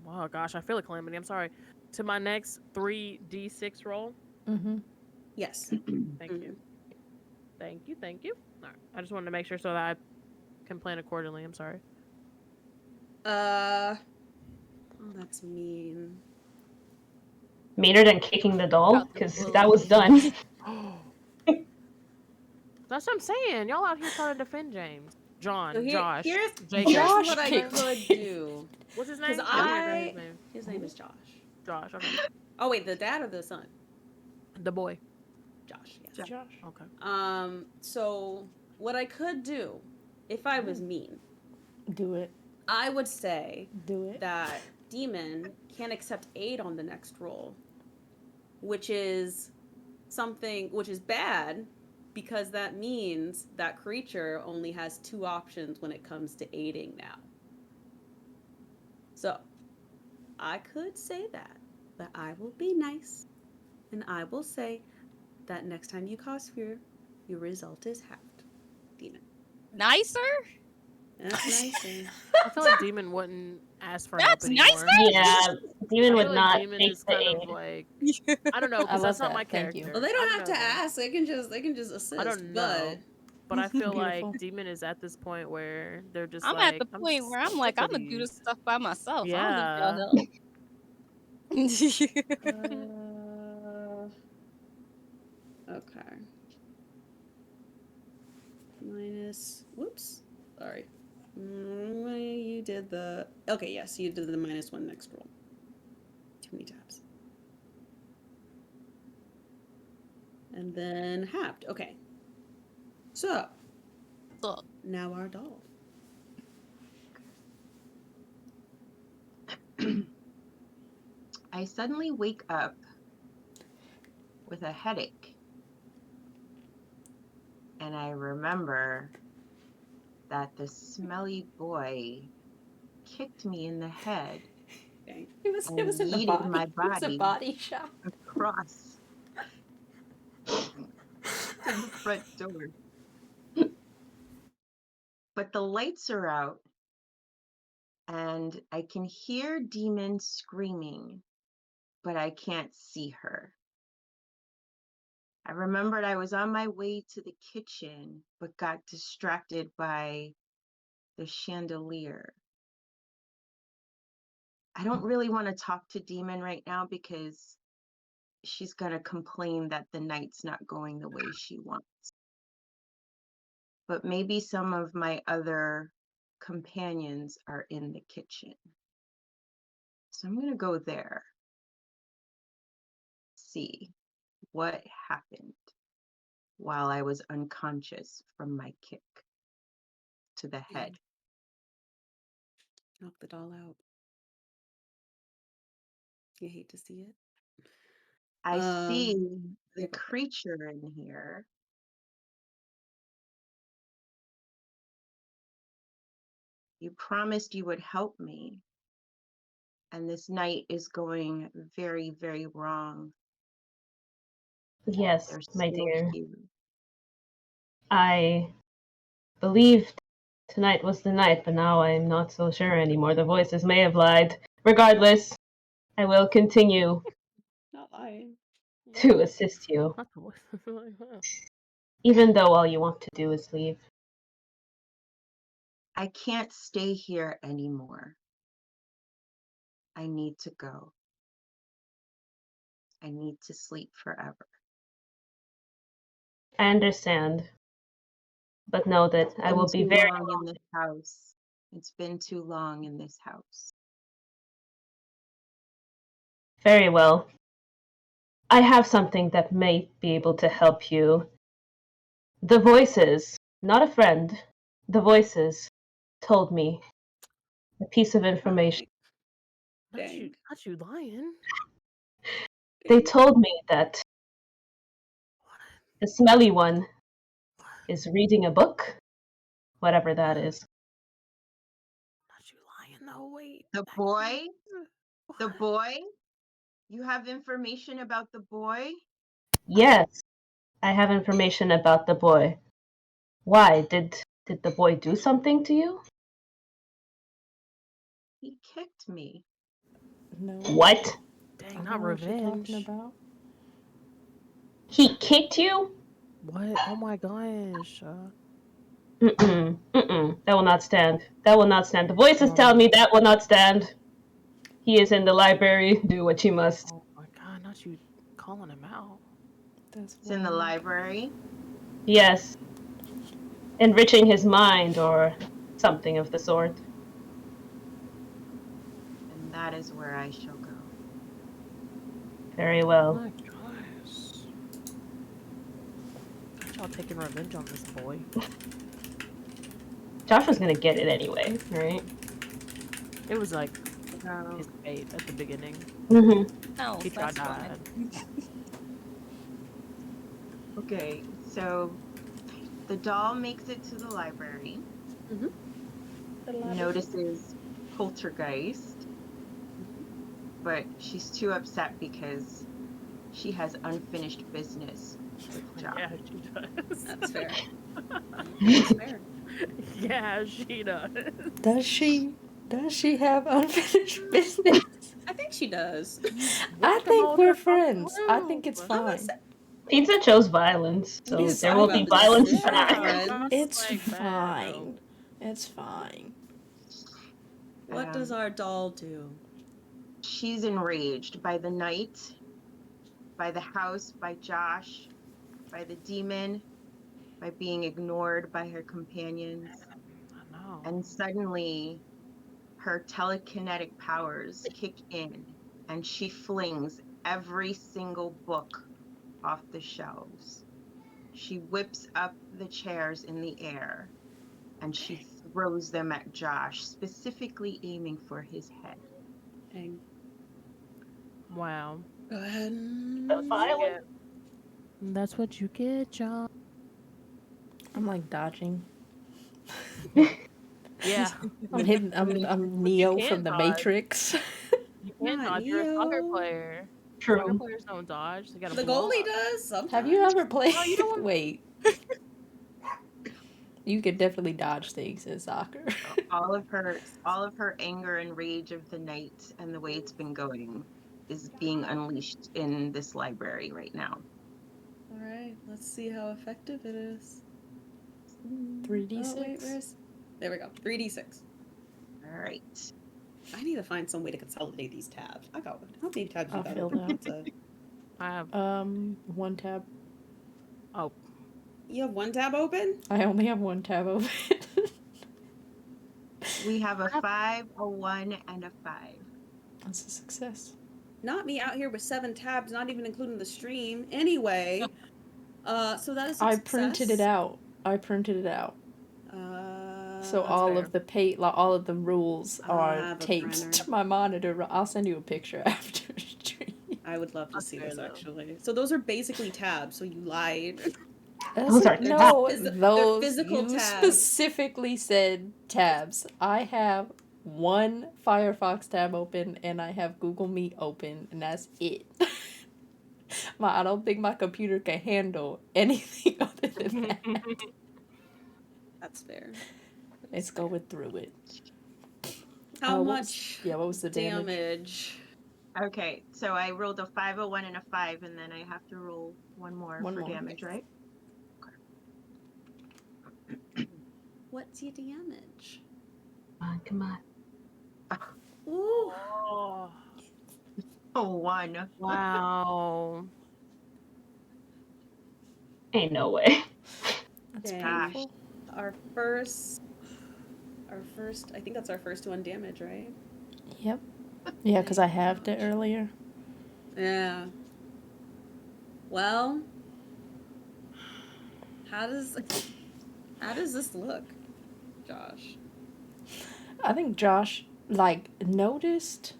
Oh gosh, I feel a calamity. I'm sorry. To my next 3d6 roll. Mm-hmm. Yes. Thank you. Thank you. All right. I just wanted to make sure so that I can plan accordingly. I'm sorry. Oh, that's mean. meaner than kicking the doll About the because bully. that was done. That's what I'm saying. Y'all out here trying to defend James. John, So Josh, here's Jacob. Josh what I kicked could it. do. What's his name? 'Cause I don't remember his name. His name is Josh. Josh. Okay. Oh wait, the dad or the son? The boy. Josh. Yes. Josh. Okay. So what I could do, if I was mean, Do it. I would say Do it. that demon can't accept aid on the next roll, which is bad because that means that creature only has 2 options when it comes to aiding now. So I could say that, but I will be nice and I will say that next time you cause fear, your result is halved. Demon. Nicer? That's nice. I feel like Demon wouldn't ask for help That's anymore. nicer? Yeah, I demon feel would like not Demon take is the kind of aid. like I don't know I because love that's not that. my Thank you. character. Well, they don't I have to know that. ask. They can just assist. I don't know. But I feel like Beautiful. Demon is at this point where they're just I'm like at the point where I'm like, sick I'm of gonna do this these. stuff by myself. Yeah. I don't need y'all help. Okay. Minus. Whoops. Sorry. You did the. Okay, yes, you did the -1 next roll. Too many tabs. And then Happed. Okay. So, Look, now our doll. I suddenly wake up with a headache. And I remember that the smelly boy kicked me in the head Okay. It was and in the yeeted body. my It was a body body shot. across to the front door. But the lights are out and I can hear Demon screaming, but I can't see her. I remembered I was on my way to the kitchen, but got distracted by the chandelier. I don't really want to talk to Demon right now because she's going to complain that the night's not going the way she wants. But maybe some of my other companions are in the kitchen. So I'm going to go there, see what happened while I was unconscious from my kick to the head. Knock the doll out. You hate to see it. I see the yeah. creature in here. You promised you would help me. And this night is going very, very wrong. Yes, They're my still dear. here. I believed tonight was the night, but now I'm not so sure anymore. The voices may have lied. Regardless, I will continue Not lying. to assist you, Not the voice like that. even though all you want to do is leave. I can't stay here anymore. I need to go. I need to sleep forever. I understand, but know that It's I been will be too very long in this house. It's been too long in this house. very well. I have something that may be able to help you. The voices, not a friend, the voices told me a piece of information. Dang. Not you lying. They told me that What? the smelly one is reading a book, whatever that is. Not you lying. No, wait. The That boy? What? The boy? You have information about the boy? Yes, I have information about the boy. Why? Did the boy do something to you? He kicked me. No. What? I Dang, don't not know what you're talking revenge. about. He kicked you? What? Oh my gosh. Mm-mm. Mm-mm. That will not stand. That will not stand. The voices tell me that will not stand. He is in the library. Do what you must. Oh my god, not you calling him out. That's It's in the library. Yes. Enriching his mind or something of the sort. And that is where I shall go. Very Oh well. my gosh. Not y'all taking revenge on this boy. Josh was gonna get it anyway, right? It was like his fate at the beginning. Mm-hmm. no, He tried that's fine. died. Okay, so the doll makes it to the library, notices poltergeist, but she's too upset because she has unfinished business with Josh. Yeah, she does. That's fair. That's fair. Yeah, she does. Does she? Does she have unfinished business? I think she does. I Whack a think mole we're across the friends. I think it's room. I'm gonna fine. say Pizza chose violence, we so can there talk will about be this. violence It's tonight. fine. It's Like that, though. fine. It's fine. What does our doll do? She's enraged by the night, by the house, by Josh, by the demon, by being ignored by her companions. I know. And suddenly her telekinetic powers kick in and she flings every single book off the shelves. She whips up the chairs in the air and she throws them at Josh, specifically aiming for his head. Dang. Wow. Go ahead. The violent. That's what you get, John. I'm like dodging. Yeah. I'm hitting. I mean, I'm but you Neo can't from the dodge. Matrix. You can't Not dodge. You're a soccer Neo. player. Soccer True. players don't dodge. They gotta The block. goalie does sometimes. Have you ever played? Oh, you know what? Wait. You could definitely dodge things in soccer. All of her anger and rage of the night and the way it's been going is being unleashed in this library right now. All right, let's see how effective it is. 3d6. Oh, wait, where's... There we go. 3d6. All right. I need to find some way to consolidate these tabs. I got one. How many tabs you I'll got fill open? that. I have. One tab. Oh, You have one tab open? I only have one tab open. We have a 5, a 1, and a 5. That's a success. Not me out here with 7 tabs, not even including the stream. Anyway, so that is a I success. printed it out. So That's all fair. of the all of the rules I are have a taped printer. to my monitor. I'll send you a picture after stream. I would love to That's see fair, this though. actually. So those are basically tabs. So you lied. Those are No, tabs. They're those physical you tabs. specifically said tabs. I have one Firefox tab open and I have Google Meet open, and that's it. I don't think my computer can handle anything other than that. That's fair. It's going through it. How what much what was the damage? damage? Okay, so I rolled a 5, a 1, and a 5, and then I have to roll one more for damage, right? What's your damage? Come on. Ooh. Oh, Oh, 1. wow. Ain't no way. That's Dang. painful. Our first, I think that's our first 1 damage, right? Yep. Yeah, because I halved it earlier. Yeah. Well, how does this look, Josh? I think Josh, noticed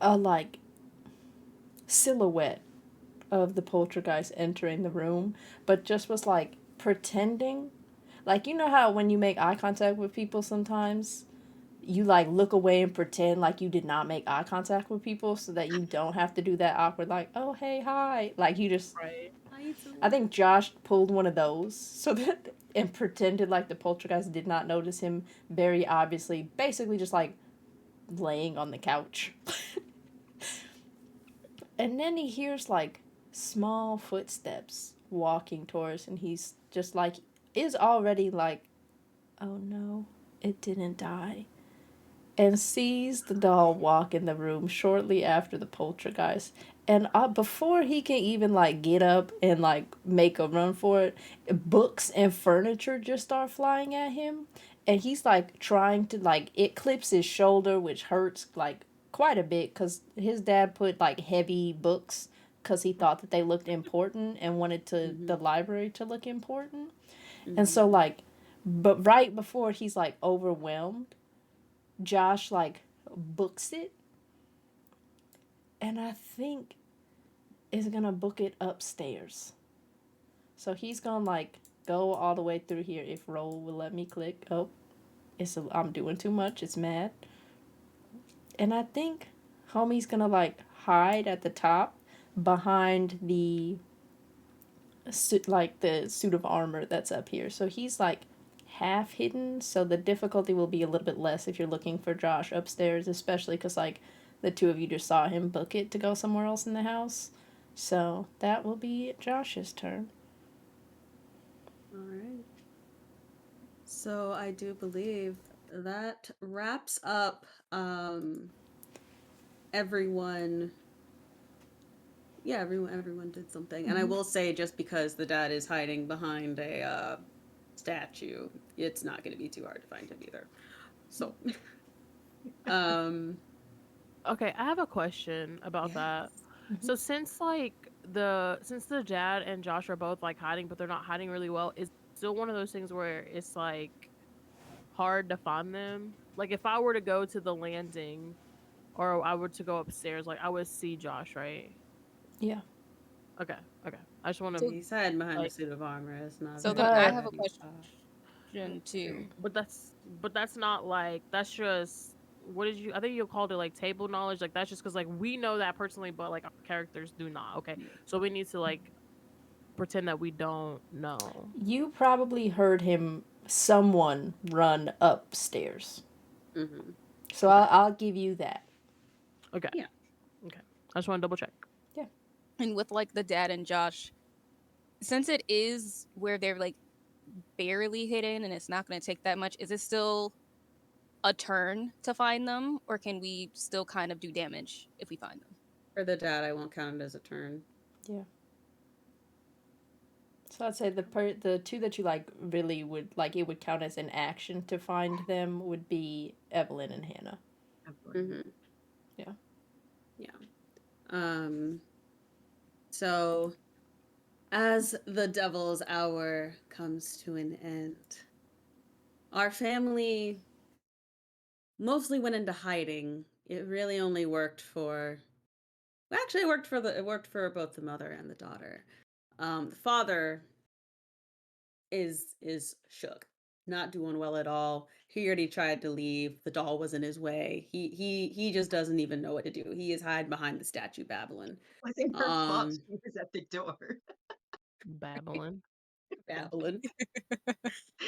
a, silhouette of the poltergeist entering the room, but just was, pretending. You know how when you make eye contact with people sometimes, you, look away and pretend like you did not make eye contact with people so that you don't have to do that awkward, oh, hey, hi. You just... Right. I think Josh pulled one of those and pretended like the poltergeist did not notice him very obviously, basically just laying on the couch. And then he hears small footsteps walking towards, and he's just is already oh no, it didn't die. And sees the doll walk in the room shortly after the poltergeist. And before he can even get up and make a run for it, books and furniture just start flying at him. And he's trying to it clips his shoulder, which hurts quite a bit because his dad put heavy books because he thought that they looked important and wanted the library to look important. And so but right before he's overwhelmed, Josh books it, and I think is gonna book it upstairs. So he's gonna go all the way through here if roll will let me click. Oh, I'm doing too much. It's mad. And I think homie's gonna hide at the top behind the suit, the suit of armor that's up here. So he's half hidden, so the difficulty will be a little bit less if you're looking for Josh upstairs, especially because the two of you just saw him book it to go somewhere else in the house. So that will be Josh's turn. All right. So I do believe that wraps up everyone. Yeah, everyone did something. And I will say, just because the dad is hiding behind a statue, it's not going to be too hard to find him either. So Okay, I have a question about that. So since since the dad and Josh are both like hiding, but they're not hiding really well, it's still one of those things where it's like hard to find them. Like if I were to go to the landing or I were to go upstairs, like I would see Josh, right? Yeah. Okay, okay. I just want to He's hiding behind a like, suit of armor. It's not So very then I But have a exciting stuff. question too. but that's not like that's just what did you? I think you called it like table knowledge. Like that's just because like we know that personally, but like our characters do not. Okay, so we need to like pretend that we don't know. you probably heard someone run upstairs. Mm-hmm. So Okay. I'll give you that. Okay, Yeah. okay. I just want to double check. And with like the dad and Josh, since it is where they're like barely hidden and it's not going to take that much, is it still a turn to find them, or can we still kind of do damage if we find them? For the dad, I won't count it as a turn. Yeah. So I'd say the two that you like really would like it would count as an action to find them would be Evelyn and Hannah. Mm-hmm. Yeah. Yeah. So as the devil's hour comes to an end, our family mostly went into hiding. It really only worked for actually it worked for both the mother and the daughter. The father is shook, not doing well at all. He already tried to leave. The doll was in his way. He just doesn't even know what to do. He is hiding behind the statue Babylon. Wasn't her fault Um she was at the door. Babbling. Babylon.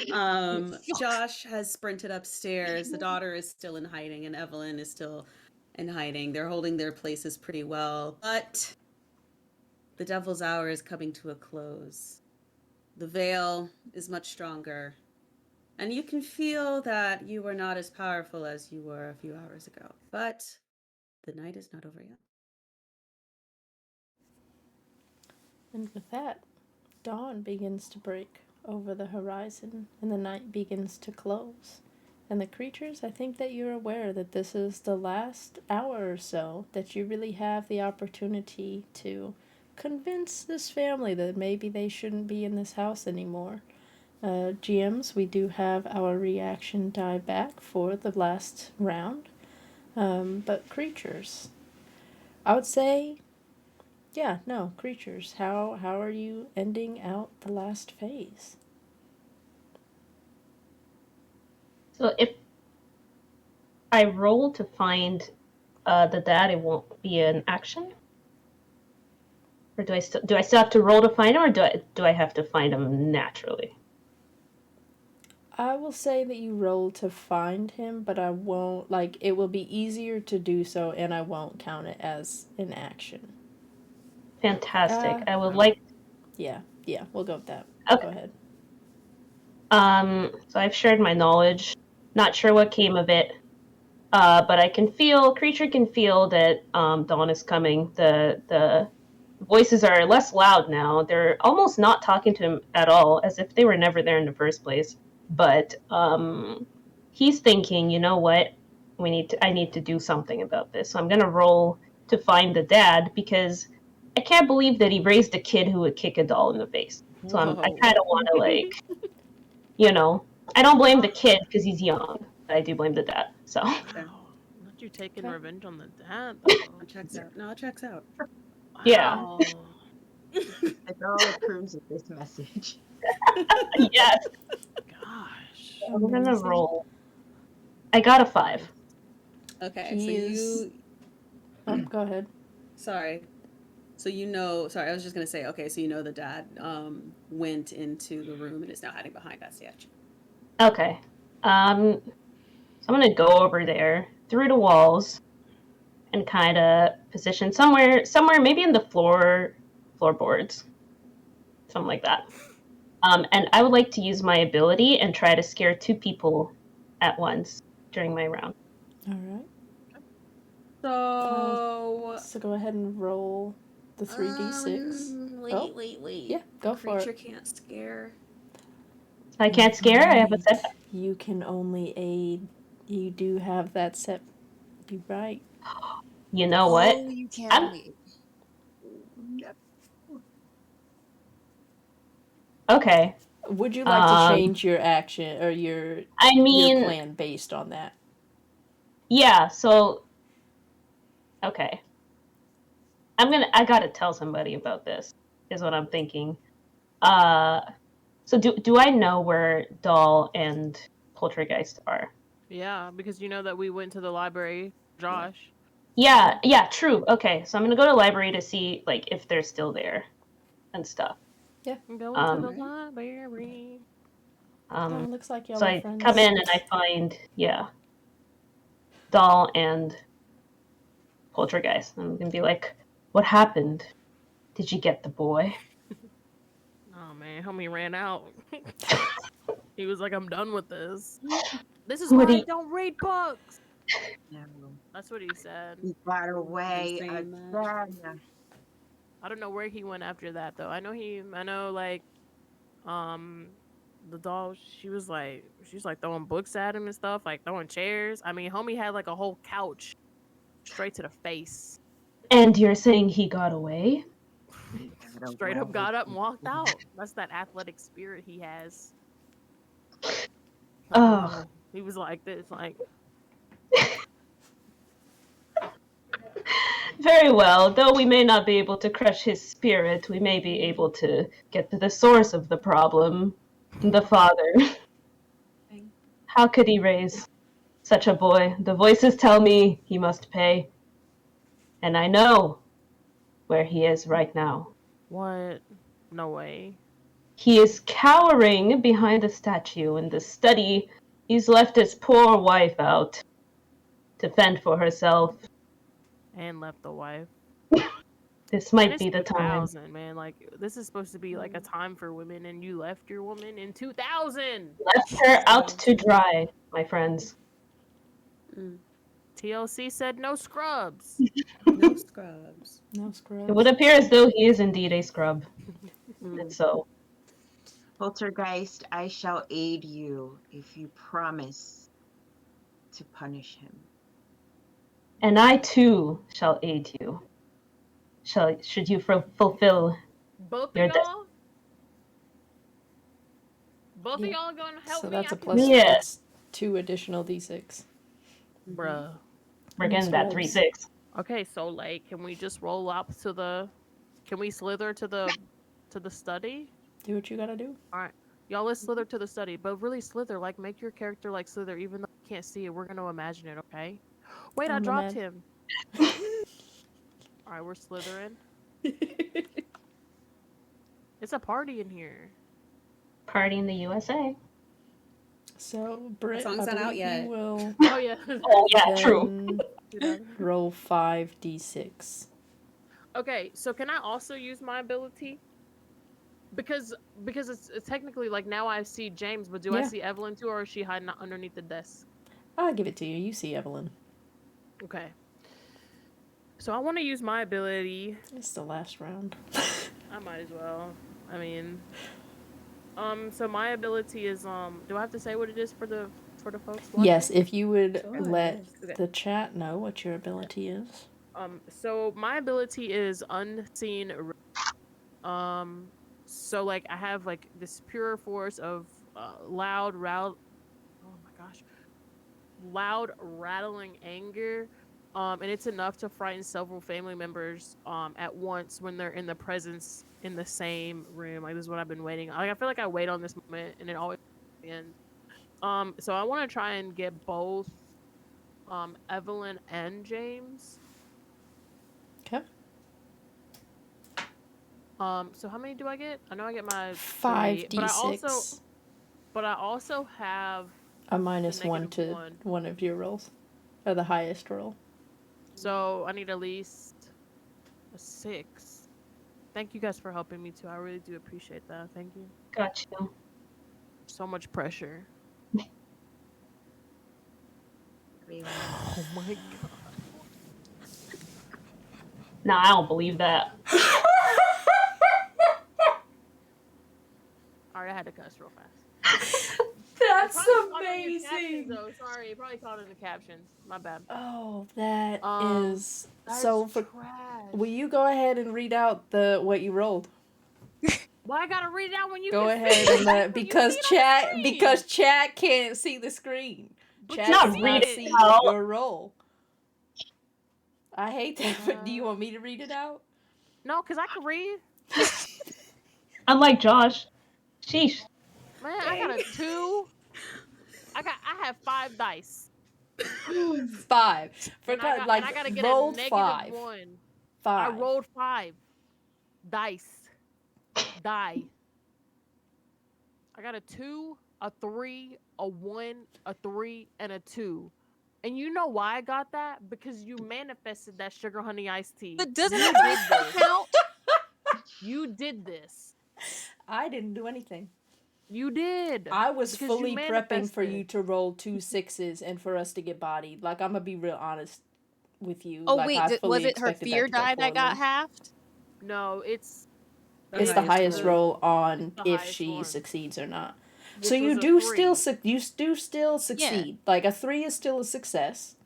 Fuck. Josh has sprinted upstairs. The daughter is still in hiding, and Evelyn is still in hiding. They're holding their places pretty well, but the devil's hour is coming to a close. The veil is much stronger, and you can feel that you are not as powerful as you were a few hours ago. But the night is not over yet. And with that, dawn begins to break over the horizon and the night begins to close. And the creatures, I think that you're aware that this is the last hour or so that you really have the opportunity to convince this family that maybe they shouldn't be in this house anymore. GMs, we do have our reaction die back for the last round. But creatures, I would say, yeah, no, creatures. How are you ending out the last phase? So if I roll to find the dad, it won't be an action? Or do I still have to roll to find him, or do I have to find him naturally? I will say that you roll to find him, but I won't, like, it will be easier to do so, and I won't count it as an action. Fantastic. I would like. Yeah, we'll go with that. Okay. Go ahead. So I've shared my knowledge. Not sure what came of it, but creature can feel that dawn is coming. The voices are less loud now. They're almost not talking to him at all, as if they were never there in the first place. But he's thinking, you know what? I need to do something about this. So I'm gonna roll to find the dad, because I can't believe that he raised a kid who would kick a doll in the face. So I kind of want to I don't blame the kid because he's young, but I do blame the dad. So Wow. Not you taking Okay. revenge on the dad though. It checks out. No, it checks out. Yeah. Wow. The girl approves of this message. yes, Gosh. I'm gonna Amazing. roll. I got a 5. Okay, Oh, go ahead. sorry. So sorry, I was just gonna say, okay, so the dad went into the room and is now hiding behind that statue. Okay. So I'm gonna go over there through the walls and kind of position somewhere, maybe in the floorboards, something like that. And I would like to use my ability and try to scare 2 people at once during my round. All right. So go ahead and roll the 3d6. Wait. Yeah, go for Creature it. can't scare. I can't scare. I have a set. You can only aid. You do have that set. You're right. You know what? Oh, you can't I'm- only. Yep. Okay. Would you like to change your action or your mean, plan based on that? yeah, so okay. I gotta tell somebody about this, is what I'm thinking. So do I know where Doll and Poltergeist are? Yeah, because you know that we went to the library, Josh. Yeah, true. Okay, so I'm gonna go to the library to see like if they're still there and stuff. I'm going to the Um, library. Looks like y'all So are I friends. come in and I find, Doll and Poltergeist. I'm gonna be like, what happened? Did you get the boy? Oh man, homie ran out. He was like, I'm done with this. This is What why do I you- don't read books. No, That's what he said. he got Been away saying that. again. I don't know where he went after that though. I know like um the doll she's like throwing books at him and stuff, like throwing chairs. I mean, homie had like a whole couch straight to the face. And you're saying he got away? He got Straight up away. got up and walked out. That's that athletic spirit he has. I don't Oh, know. He was like this, like very well. Though we may not be able to crush his spirit, we may be able to get to the source of the problem. The father. How could he raise such a boy? The voices tell me he must pay. And I know where he is right now. what? No way. He is cowering behind a statue in the study. He's left his poor wife out to fend for herself. And left the wife. This And might it's be the time. 2000, man. Like this is supposed to be like a time for women, and you left your woman in 2000. Left her out to dry, my friends. Mm. TLC said no scrubs. No scrubs. No scrubs. It would appear as though he is indeed a scrub. And so, Poltergeist, I shall aid you if you promise to punish him. and I too shall aid you. Should you fulfill Both of your y'all? Both Yeah. of y'all gonna help So me? that's I a can plus. do it. Yeah. That's 2 additional d6. Bruh. We're getting that Scrubs. 3-6. Okay, so like, can we just roll up to the? Can we slither to the study? Do what you gotta do. All right, y'all, let's slither to the study, but really slither. Like, make your character like slither, even though you can't see it. We're gonna imagine it, okay? Wait, I I'm dropped mad. him. All right, we're slithering. It's a party in here. Party in the USA. So, Britt, song's I not out believe yet. you will Oh yeah. Oh yeah, true. then roll 5d6. Okay, so can I also use my ability? Because it's technically like now I see James, but do I Yeah. see Evelyn too, or is she hiding underneath the desk? I'll give it to you. You see Evelyn. Okay. So I want to use my ability. It's the last round. I might as well. I mean, so my ability is do I have to say what it is for the folks watching? Yes, if you would Sure, let yes. Okay. the chat know what your ability is. So my ability is unseen. So like I have like this pure force of loud, oh my gosh, loud rattling anger. And it's enough to frighten several family members at once when they're in the presence in the same room. Like this is what I've been waiting. Like I feel like I wait on this moment and it always ends. So I want to try and get both Evelyn and James. Okay. So how many do I get? I know I get my 5d6. 3, but I also have A minus the 1 negative to one. one of your rolls. Or the highest roll. So I need at least a 6. Thank you guys for helping me too. I really do appreciate that. Thank you. Got you. So much pressure. Everyone. Oh my god. No, I don't believe that. Alright, I had to cuss real fast. That's Probably caught it in your captions, though. Sorry, you probably caught it in the captions. My bad. Oh, that is That's so. trash. Will you go ahead and read out what you rolled? Why I gotta read it out when you Go can ahead see and it? let You because see it on the screen. chat can't see the screen. But Chat you does see not it. see out. your roll. I hate that, but do you want me to read it out? No, because I can read. Unlike Josh. Sheesh. Man, I got a 2. I have 5 dice. 5. For And I gotta get a rolled negative 5. 1. 5. I rolled 5 dice. Die. I got a 2, a 3, a 1, a 3, and a 2. And you know why I got that? Because you manifested that sugar honey iced tea. But doesn't you a did critical this. count? You did this. I didn't do anything. You did. I was because fully you prepping for manifested. you to roll 2 6s and for us to get bodied. Like, I'm gonna be real honest with you. Oh like, wait, I was fully it her expected fear that to go die that got poorly. halved? No, it's It's the highest roll on the if highest she one. succeeds or not. Which So you was a do 3. still succeed. Like, a 3 is still a success.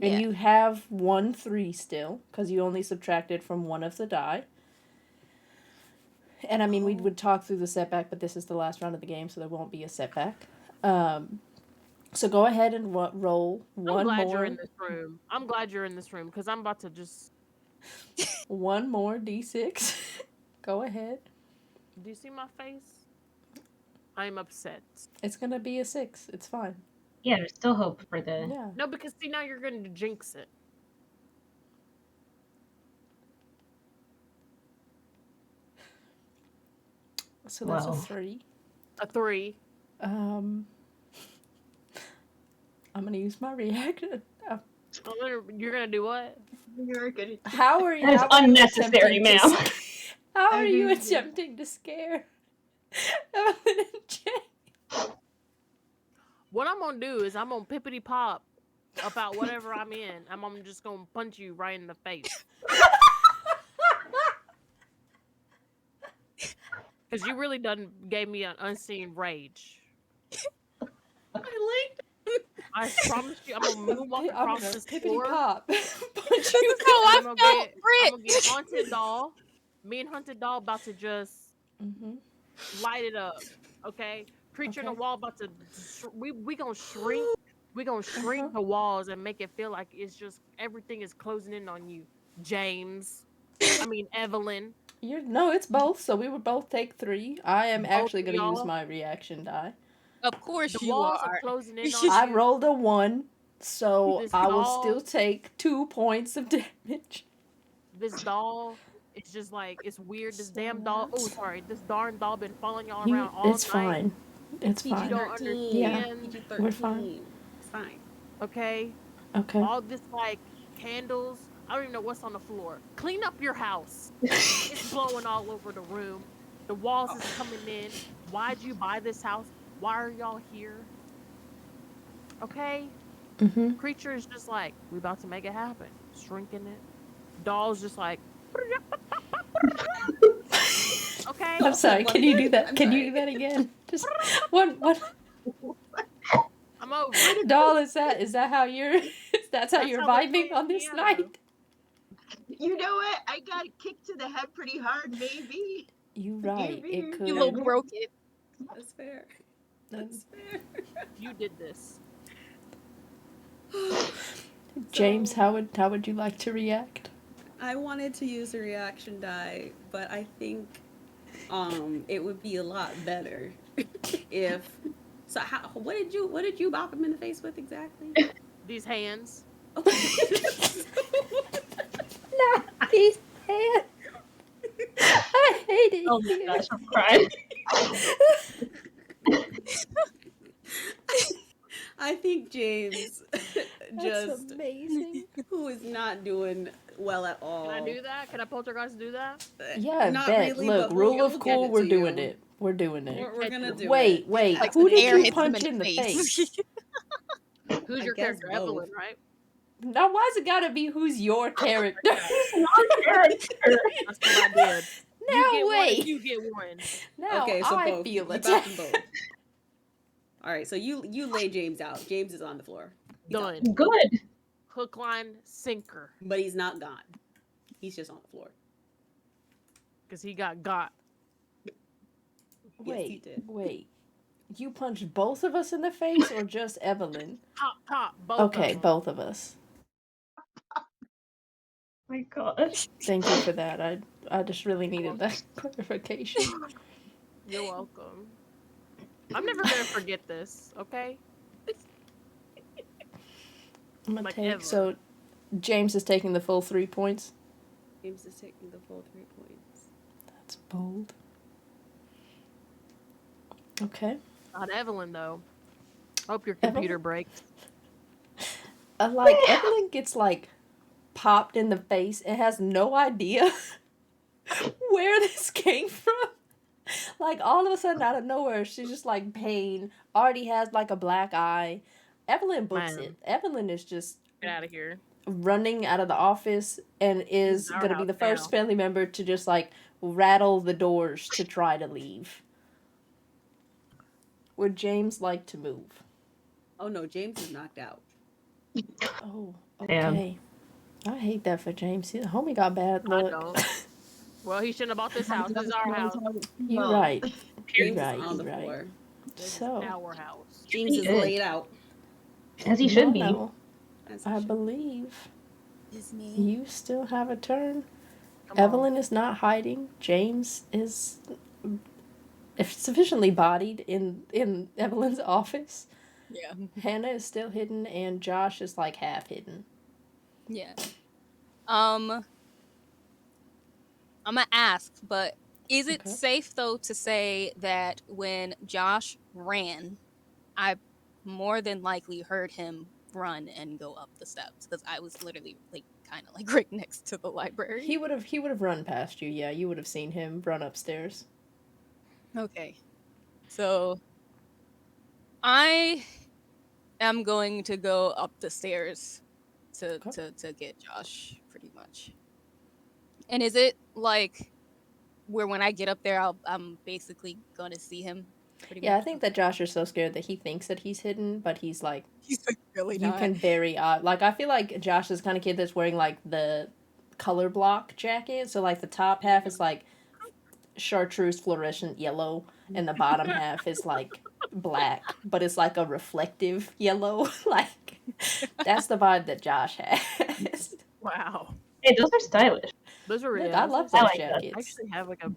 And Yeah. you have 1 3 still, because you only subtracted from one of the die. And I mean, we would talk through the setback, but this is the last round of the game, so there won't be a setback. So go ahead and roll one I'm glad more. you're in this room. I'm glad you're in this room because I'm about to just. One more d6. Go ahead. Do you see my face? I'm upset. It's gonna be a 6. It's fine. Yeah, there's still hope for the. Yeah. No, because see now you're going to jinx it. So that's Wow. a 3. A 3. I'm gonna use my reaction. You're gonna do what? You're good. How are you? That is how are you unnecessary, attempting to ma'am. How are I you didn't do- attempting to scare Evelyn and Jay? What I'm gonna do is I'm gonna pippity pop about whatever I'm in. I'm just gonna punch you right in the face. Because you really done gave me an unseen rage. I promise you, I'm gonna moonwalk across this pippity floor. pop. This is how I I'm felt, gonna get Brit. Haunted Doll. Me and Haunted Doll about to just light it up. Okay? Creature in the Okay. wall about to we gonna shrink. We gonna shrink the walls and make it feel like it's just everything is closing in on you. James. I mean Evelyn. No, it's both. So we would both take 3. I am Both actually of gonna use y'all? my reaction die. Of course The you walls are. are closing in on I you. rolled a 1, so This I will doll- still take 2 points of damage. This doll it's just like it's weird. This damn doll. Oh, sorry. This darn doll been following y'all around all It's night. fine. It's You fine. don't Yeah. understand. PG-13. We're fine. It's fine. Okay. Okay. All this like candles. I don't even know what's on the floor. Clean up your house. It's blowing all over the room. The walls is coming in. Why'd you buy this house? Why are y'all here? Okay. Creature is just like, we about to make it happen. Shrinking it. Doll's just like. Okay. I'm sorry. Can you do that? Can you do that again? Just one. I'm over. Doll, is that how you're? That's how you're how they vibing play on this piano. night? You know what? I got kicked to the head pretty hard, maybe. You right. It You could. You little broken. That's fair. That's fair. You did this. James, how would you like to react? I wanted to use a reaction die, but I think it would be a lot better if so what did you bop him in the face with exactly? These hands. Not these hands. I hate it. Oh my gosh, I'm crying. I think James That's just amazing. who is not doing well at all. Can I do that? Can I poltergeist do that? Yeah, Not bet. really, Look, but rule we'll of get cool. it We're to doing you. it. We're doing it. We're gonna do Wait, it. wait. Like Who the did air you hits him punch in the face? Who's I your guess character? both. Evelyn, right? Now, why's it gotta be who's your character? Your character. That's what I did. Now You get one wait. and you get one. Now Okay, so I both. feel You attacked. bopped them both. All right, so you lay James out. James is on the floor. He's out. Done. Good. Hook, line, sinker. But he's not gone. He's just on the floor. Because he got. Yes, you did. Wait. You punched both of us in the face or just Evelyn? Pop, both Okay, of them. both of us. My gosh. Thank you for that. I just really needed that clarification. You're welcome. I'm never gonna forget this, okay? I'm gonna Like take ever. so James is taking the full 3 points. James is taking the full 3 points. That's bold. Okay. Not Evelyn though. Hope your computer Evelyn? breaks. Evelyn gets popped in the face and has no idea where this came from. All of a sudden out of nowhere, she's just pain, already has a black eye. Evelyn books Man. it. Evelyn is just Get out of here. running out of the office and This is is our gonna be house the first now. family member to just rattle the doors to try to leave. Would James like to move? Oh no, James is knocked out. Oh, Damn. okay. I hate that for James. The homie got bad I luck. don't. Well, he shouldn't have bought this house. This is our house. You right. James right, is on you the right. floor. This So, is our house. James is Good. laid out. As he should be. Mono, As he I should. believe Is me. you still have a turn. Come on. Evelyn is not hiding. James is sufficiently bodied in Evelyn's office. Yeah. Hannah is still hidden, and Josh is half hidden. Yeah. I'm gonna ask, but is it Okay. safe though to say that when Josh ran, I more than likely heard him run and go up the steps because I was literally kind of right next to the library. He would have run past you. Yeah, you would have seen him run upstairs. Okay. So I am going to go up the stairs to Okay. to get Josh pretty much. And is it where when I get up there I'm basically going to see him pretty Yeah, I much? think that Josh is so scared that he thinks that he's hidden, but he's He's really you not. can very I feel like Josh is the kind of kid that's wearing the color block jacket, so the top half is chartreuse fluorescent yellow and the bottom half is black, but it's a reflective yellow. That's the vibe that Josh has. Wow. Hey, those are stylish. Those are Look, yeah, I those love are- those I like that. I jackets. actually have a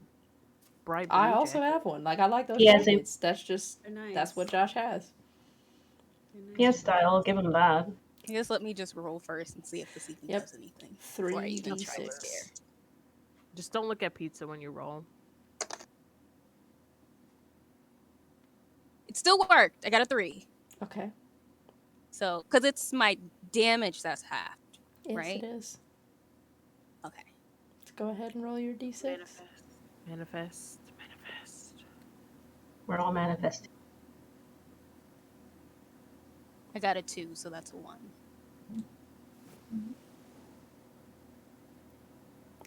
bright blue I also jacket. have one. I like those Yeah, same. jackets. That's just They're nice. that's what Josh has. They're nice. He has style. I'll give him that. I guess let me just roll first and see if this even Yep. does anything before I even try to 3d6. scare. Just don't look at pizza when you roll. It still worked. I got a 3. Okay. So, because it's my damage that's halved, Yes, right? it is. Okay. Let's go ahead and roll your d6. Manifest. We're all manifesting. I got a 2, so that's a 1.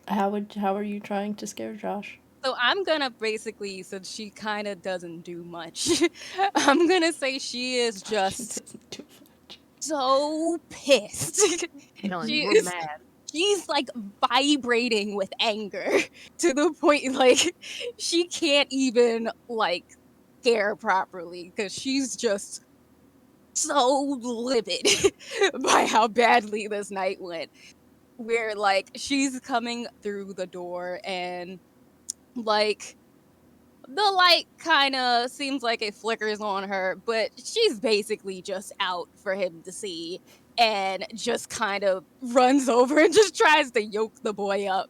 How are you trying to scare Josh? So I'm gonna basically, since she kind of doesn't do much, I'm gonna say she is She just doesn't do much. so pissed. Helen, She we're is- mad. She's vibrating with anger to the point she can't even scare properly because she's just so livid by how badly this night went. Where she's coming through the door and the light kind of seems like it flickers on her, but she's basically just out for him to see and just kind of runs over and just tries to yoke the boy up.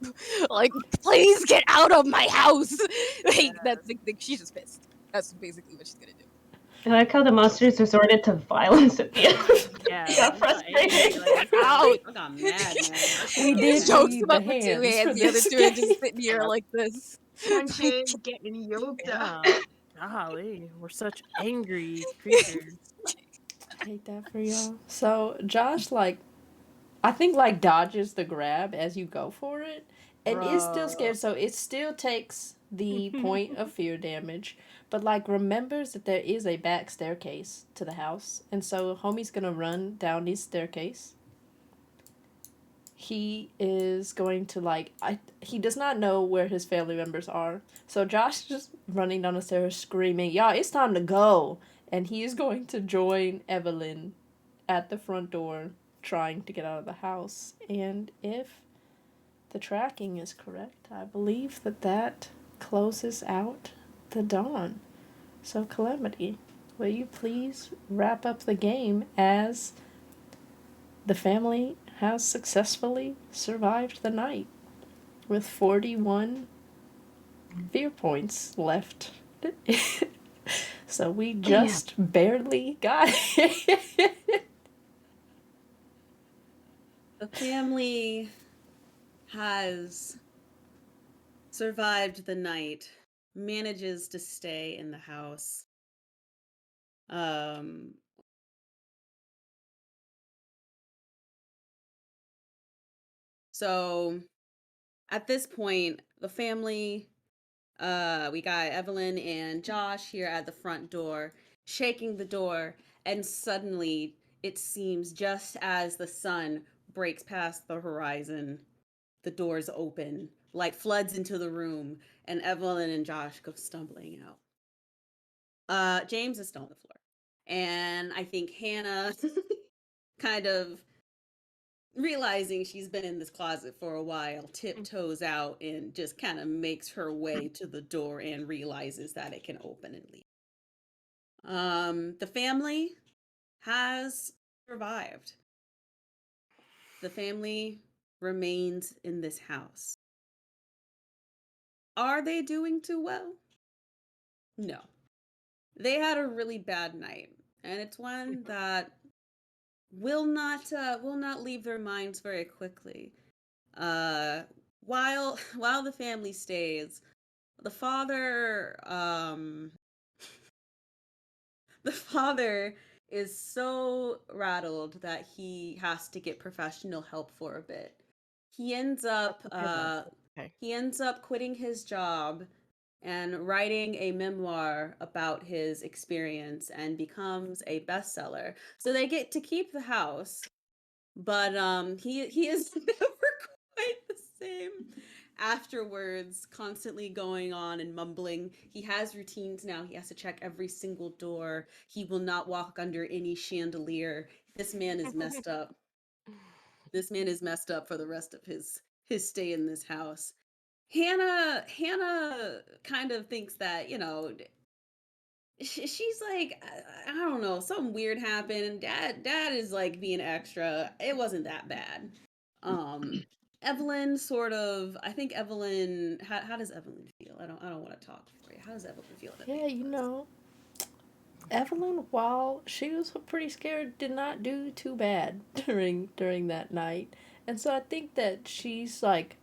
Please get out of my house. That's she's just pissed. That's basically what she's gonna do. I like how the monsters resorted to violence at the end. Yeah. He got frustrated. Ouch. I got mad, man. We He did just chokes need him the up with 2 hands hands, for the other this 2 hands just game. sitting here like this. Punches, getting yoked up. Yeah. Golly, we're such angry creatures. I hate that for y'all. So Josh I think dodges the grab as you go for it and is still scared, so it still takes the point of fear damage, but remembers that there is a back staircase to the house, and so homie's gonna run down this staircase. he is going to he does not know where his family members are. So Josh is just running down the stairs screaming, "Y'all, it's time to go." And he is going to join Evelyn at the front door trying to get out of the house. And if the tracking is correct, I believe that closes out the dawn. So Calamity, will you please wrap up the game as the family has successfully survived the night with 41 fear points left. So we just barely got it. The family has survived the night, manages to stay in the house. So at this point, the family, we got Evelyn and Josh here at the front door, shaking the door, and suddenly it seems just as the sun breaks past the horizon, the doors open, light floods into the room, and Evelyn and Josh go stumbling out. James is still on the floor. And I think Hannah kind of realizing she's been in this closet for a while, tiptoes out and just kind of makes her way to the door and realizes that it can open and leave. The family has survived. The family remains in this house. Are they doing too well? No. They had a really bad night, and it's one that will not leave their minds very quickly. While the family stays, the father the father is so rattled that he has to get professional help for a bit. He ends up Okay. he ends up quitting his job and writing a memoir about his experience and becomes a bestseller. So they get to keep the house, but he is never quite the same afterwards, constantly going on and mumbling. He has routines now. He has to check every single door. He will not walk under any chandelier. This man is messed up. This man is messed up for the rest of his stay in this house. Hannah kind of thinks that, she's like, I don't know, something weird happened. Dad is like being extra. It wasn't that bad. Evelyn sort of, I think Evelyn, how does Evelyn feel? I don't want to talk for you. How does Evelyn feel that Yeah, Evelyn, while she was pretty scared, did not do too bad during that night. And so I think that she's like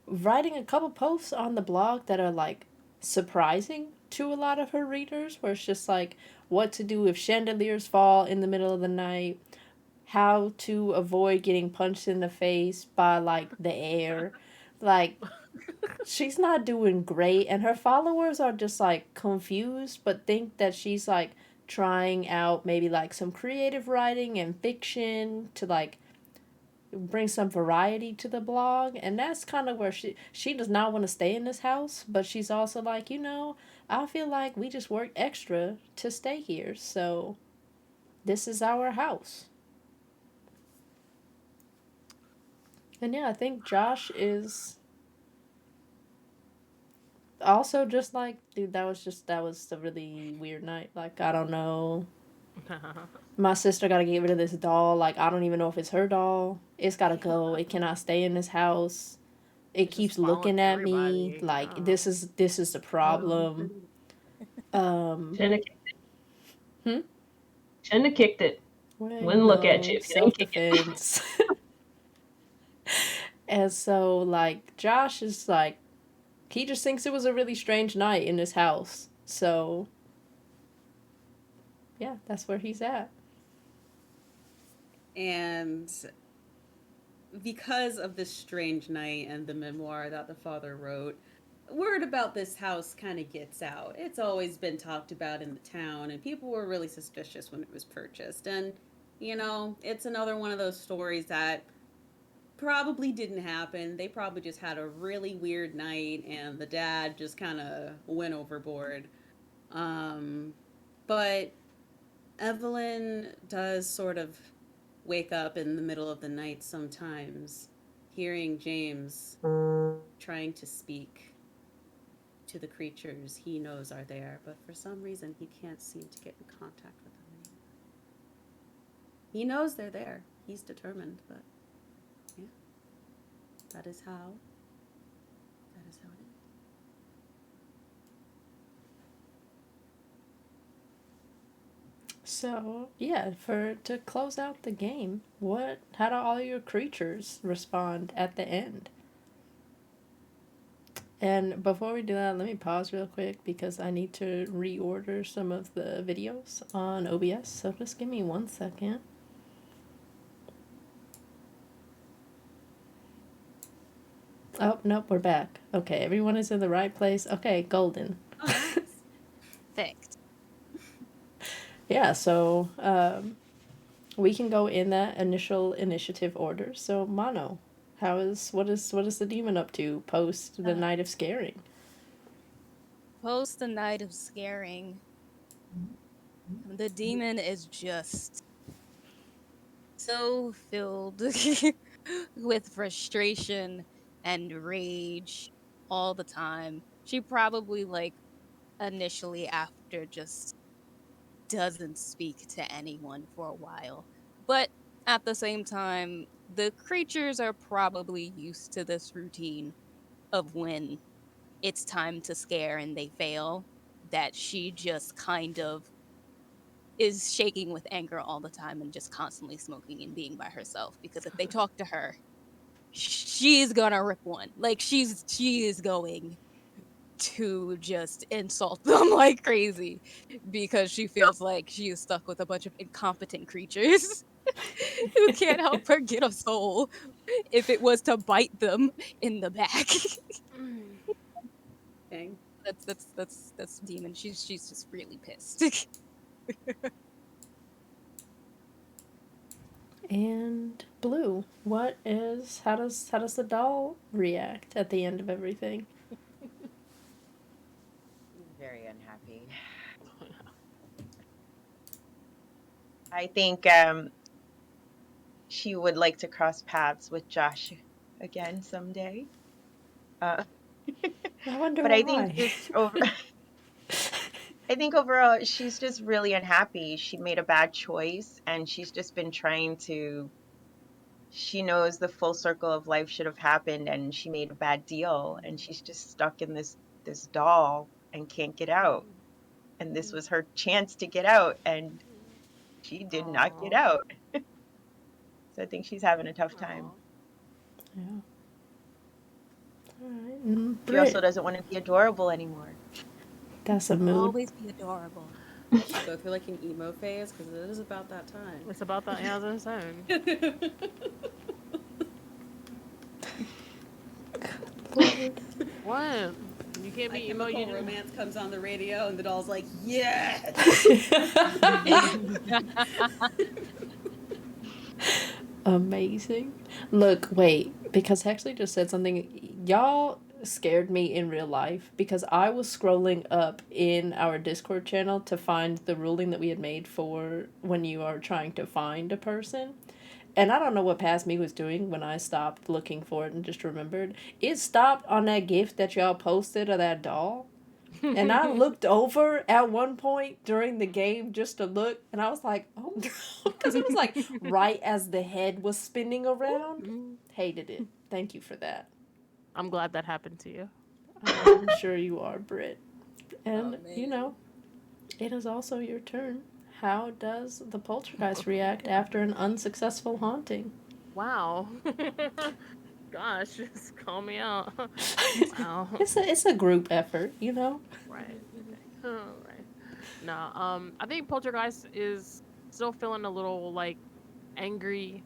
writing a couple posts on the blog that are like surprising to a lot of her readers, where it's just like what to do if chandeliers fall in the middle of the night, how to avoid getting punched in the face by like the air. Like, she's not doing great, and her followers are just like confused but think that she's like trying out maybe like some creative writing and fiction to like bring some variety to the blog. And that's kind of where she does not want to stay in this house, but she's also like, I feel like we just worked extra to stay here, so this is our house. And yeah, I think Josh is also just like, dude, that was a really weird night. Like, I don't know. My sister got to get rid of this doll. Like, I don't even know if it's her doll. It's got to go. It cannot stay in this house. It It's keeps just following looking at me. everybody. Like, Oh. this is the problem. Shouldn't have kicked it. Hmm? Shouldn't have kicked it. Well, Wouldn't look at you if you didn't kick it. self-defense. And so, like, Josh is like, he just thinks it was a really strange night in his house. So, yeah, that's where he's at. And because of this strange night and the memoir that the father wrote, word about this house kind of gets out. It's always been talked about in the town, and people were really suspicious when it was purchased. And, it's another one of those stories that probably didn't happen. They probably just had a really weird night and the dad just kind of went overboard. Um, but Evelyn does sort of wake up in the middle of the night sometimes, hearing James trying to speak to the creatures he knows are there, but for some reason he can't seem to get in contact with them anymore. He knows they're there. He's determined, but yeah, that is how. That is how it is. So yeah, for to close out the game, how do all your creatures respond at the end? And before we do that, let me pause real quick because I need to reorder some of the videos on OBS. So just give me 1 second. Oh, nope, we're back. Okay, everyone is in the right place. Okay, golden. Oh, nice. Perfect. Yeah, so we can go in that initial initiative order. So Mono, what is the demon up to post the night of scaring? Post the night of scaring, the demon is just so filled with frustration and rage all the time. She probably, like, initially after just doesn't speak to anyone for a while. But at the same time, the creatures are probably used to this routine of when it's time to scare and they fail, that she just kind of is shaking with anger all the time and just constantly smoking and being by herself, because if they talk to her, she's gonna rip one. Like, she is going to just insult them like crazy because she feels like she is stuck with a bunch of incompetent creatures who can't help her get a soul if it was to bite them in the back. Dang. That's demon. She's just really pissed. And Blue, how does the doll react at the end of everything? Very unhappy. I think she would like to cross paths with Josh again someday. Uh, I wonder but why. I think just over I think overall she's just really unhappy. She made a bad choice and she's just been trying to she knows the full circle of life should have happened and she made a bad deal and she's just stuck in this doll and can't get out. And this was her chance to get out and she did not get Aw. out. So I think she's having a tough time. Yeah. All right. And She also Brit, doesn't want to be adorable anymore. that's a mood. Always be adorable. I should go through like an emo phase because it is about that time. It's about that. Yeah, I was saying. What? You can't My be emo. Chemical You Romance comes on the radio and the doll's like, yes. Amazing. Look, wait, because Hexley just said something. Y'all scared me in real life because I was scrolling up in our Discord channel to find the ruling that we had made for when you are trying to find a person. And I don't know what past me was doing when I stopped looking for it and just remembered. It stopped on that gift that y'all posted of that doll. And I looked over at one point during the game just to look, and I was like, oh no. Because it was like right as the head was spinning around. Hated it. Thank you for that. I'm glad that happened to you. I'm sure you are, Britt. And, man. it is also your turn. How does the poltergeist react after an unsuccessful haunting? Wow. Gosh, just call me out. Wow. It's a group effort, Right. Okay. Right. No. I think Poltergeist is still feeling a little like angry.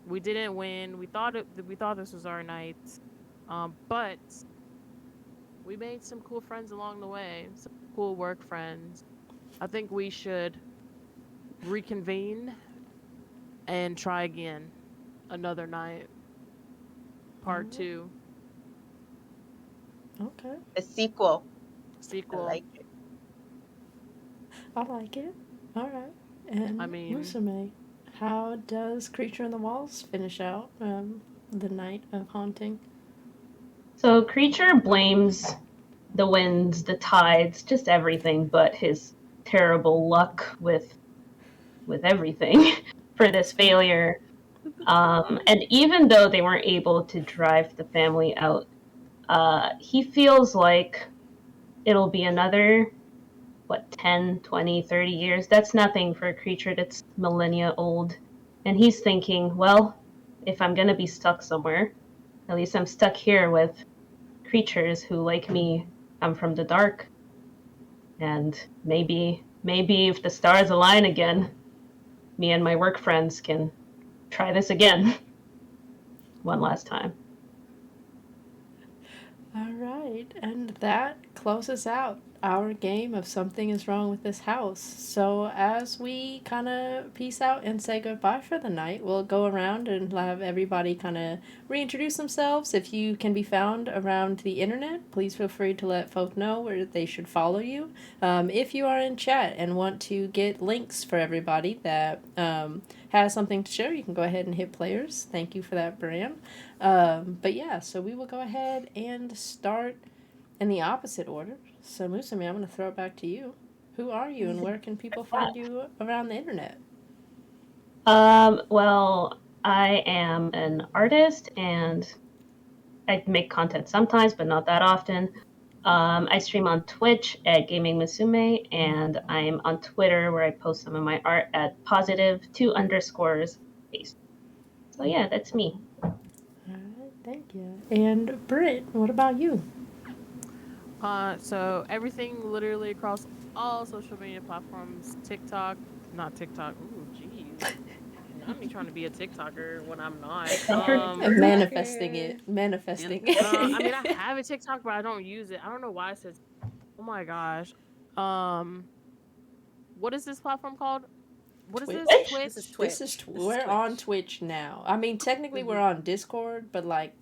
We didn't win. We thought this was our night. But we made some cool friends along the way. Some cool work friends. I think we should reconvene and try again another night. Part Alright. 2 Okay. A sequel. I sequel. like it. I like it. Alright. And I mean, Musume, how does Creature in the Walls finish out the night of haunting? So Creature blames the winds, the tides, just everything but his terrible luck with everything for this failure. And even though they weren't able to drive the family out, he feels like it'll be another, 10, 20, 30 years? That's nothing for a creature that's millennia old. And he's thinking, well, if I'm going to be stuck somewhere, at least I'm stuck here with creatures who, like me, come from the dark. And maybe if the stars align again, me and my work friends can try this again. One last time. Alright, and that closes out our game of Something is Wrong with This House. So, as we kind of peace out and say goodbye for the night, we'll go around and have everybody kind of reintroduce themselves. If you can be found around the internet, please feel free to let folk know where they should follow you. If you are in chat and want to get links for everybody that has something to share, you can go ahead and hit players. Thank you for that, Bram. But yeah, so we will go ahead and start in the opposite order. So Musumi, I'm going to throw it back to you. Who are you and where can people find you around the internet? Well, I am an artist and I make content sometimes, but not that often. I stream on Twitch at Gaming Musume, and I'm on Twitter where I post some of my art at +2_. So yeah, that's me. Alright, thank you. And Britt, what about you? so everything literally across all social media platforms, not TikTok. Ooh, jeez. I'm me trying to be a TikToker when I'm not. Manifesting it. Manifesting it. I mean, I have a TikTok, but I don't use it. I don't know why it says. Oh my gosh. What is this platform called? What is Twitch. this? Twitch. This is Twitch. We're on Twitch now. I mean, technically we're on Discord, but like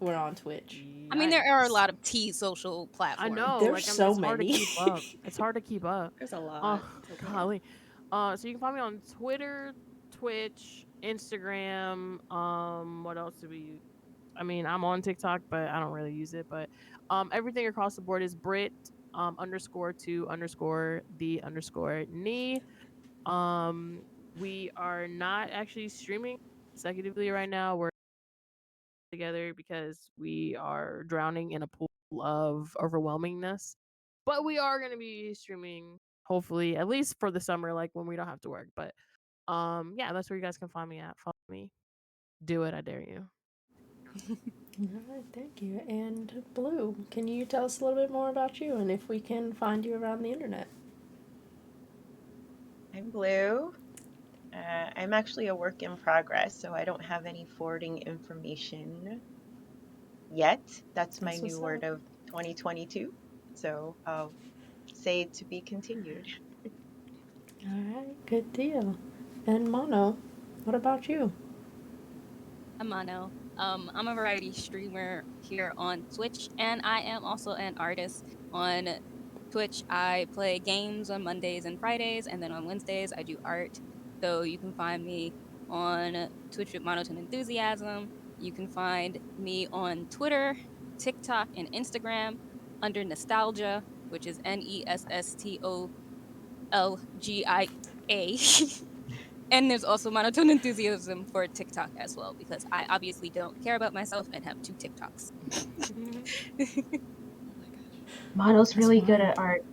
we're on Twitch. I mean, there are a Yikes. lot of T social I platforms. know. There's Like, so it's hard to many. keep up. It's hard to keep up. There's a lot. Oh, It's okay. golly. So you can find me on Twitter, Twitch, Instagram. What else do we use? I mean, I'm on TikTok, but I don't really use it. But everything across the board is Brit _2_the_knee. We are not actually streaming consecutively right now. We're together because we are drowning in a pool of overwhelmingness. But we are gonna be streaming, hopefully, at least for the summer, like when we don't have to work. But yeah, that's where you guys can find me at. Follow me. Do it, I dare you. Alright, thank you. And Blue, can you tell us a little bit more about you and if we can find you around the internet? I'm Blue. I'm actually a work in progress, so I don't have any forwarding information yet. That's my new word of 2022. So I'll say to be continued. Alright, good deal. And Mono, what about you? I'm Mono. I'm a variety streamer here on Twitch, and I am also an artist on Twitch. I play games on Mondays and Fridays, and then on Wednesdays I do art. So you can find me on Twitch with Monotone Enthusiasm. You can find me on Twitter, TikTok, and Instagram under Nostalgia, which is NESSTOLGIA. And there's also Monotone Enthusiasm for TikTok as well, because I obviously don't care about myself and have 2 TikToks. Mono's really That's good wild. at art.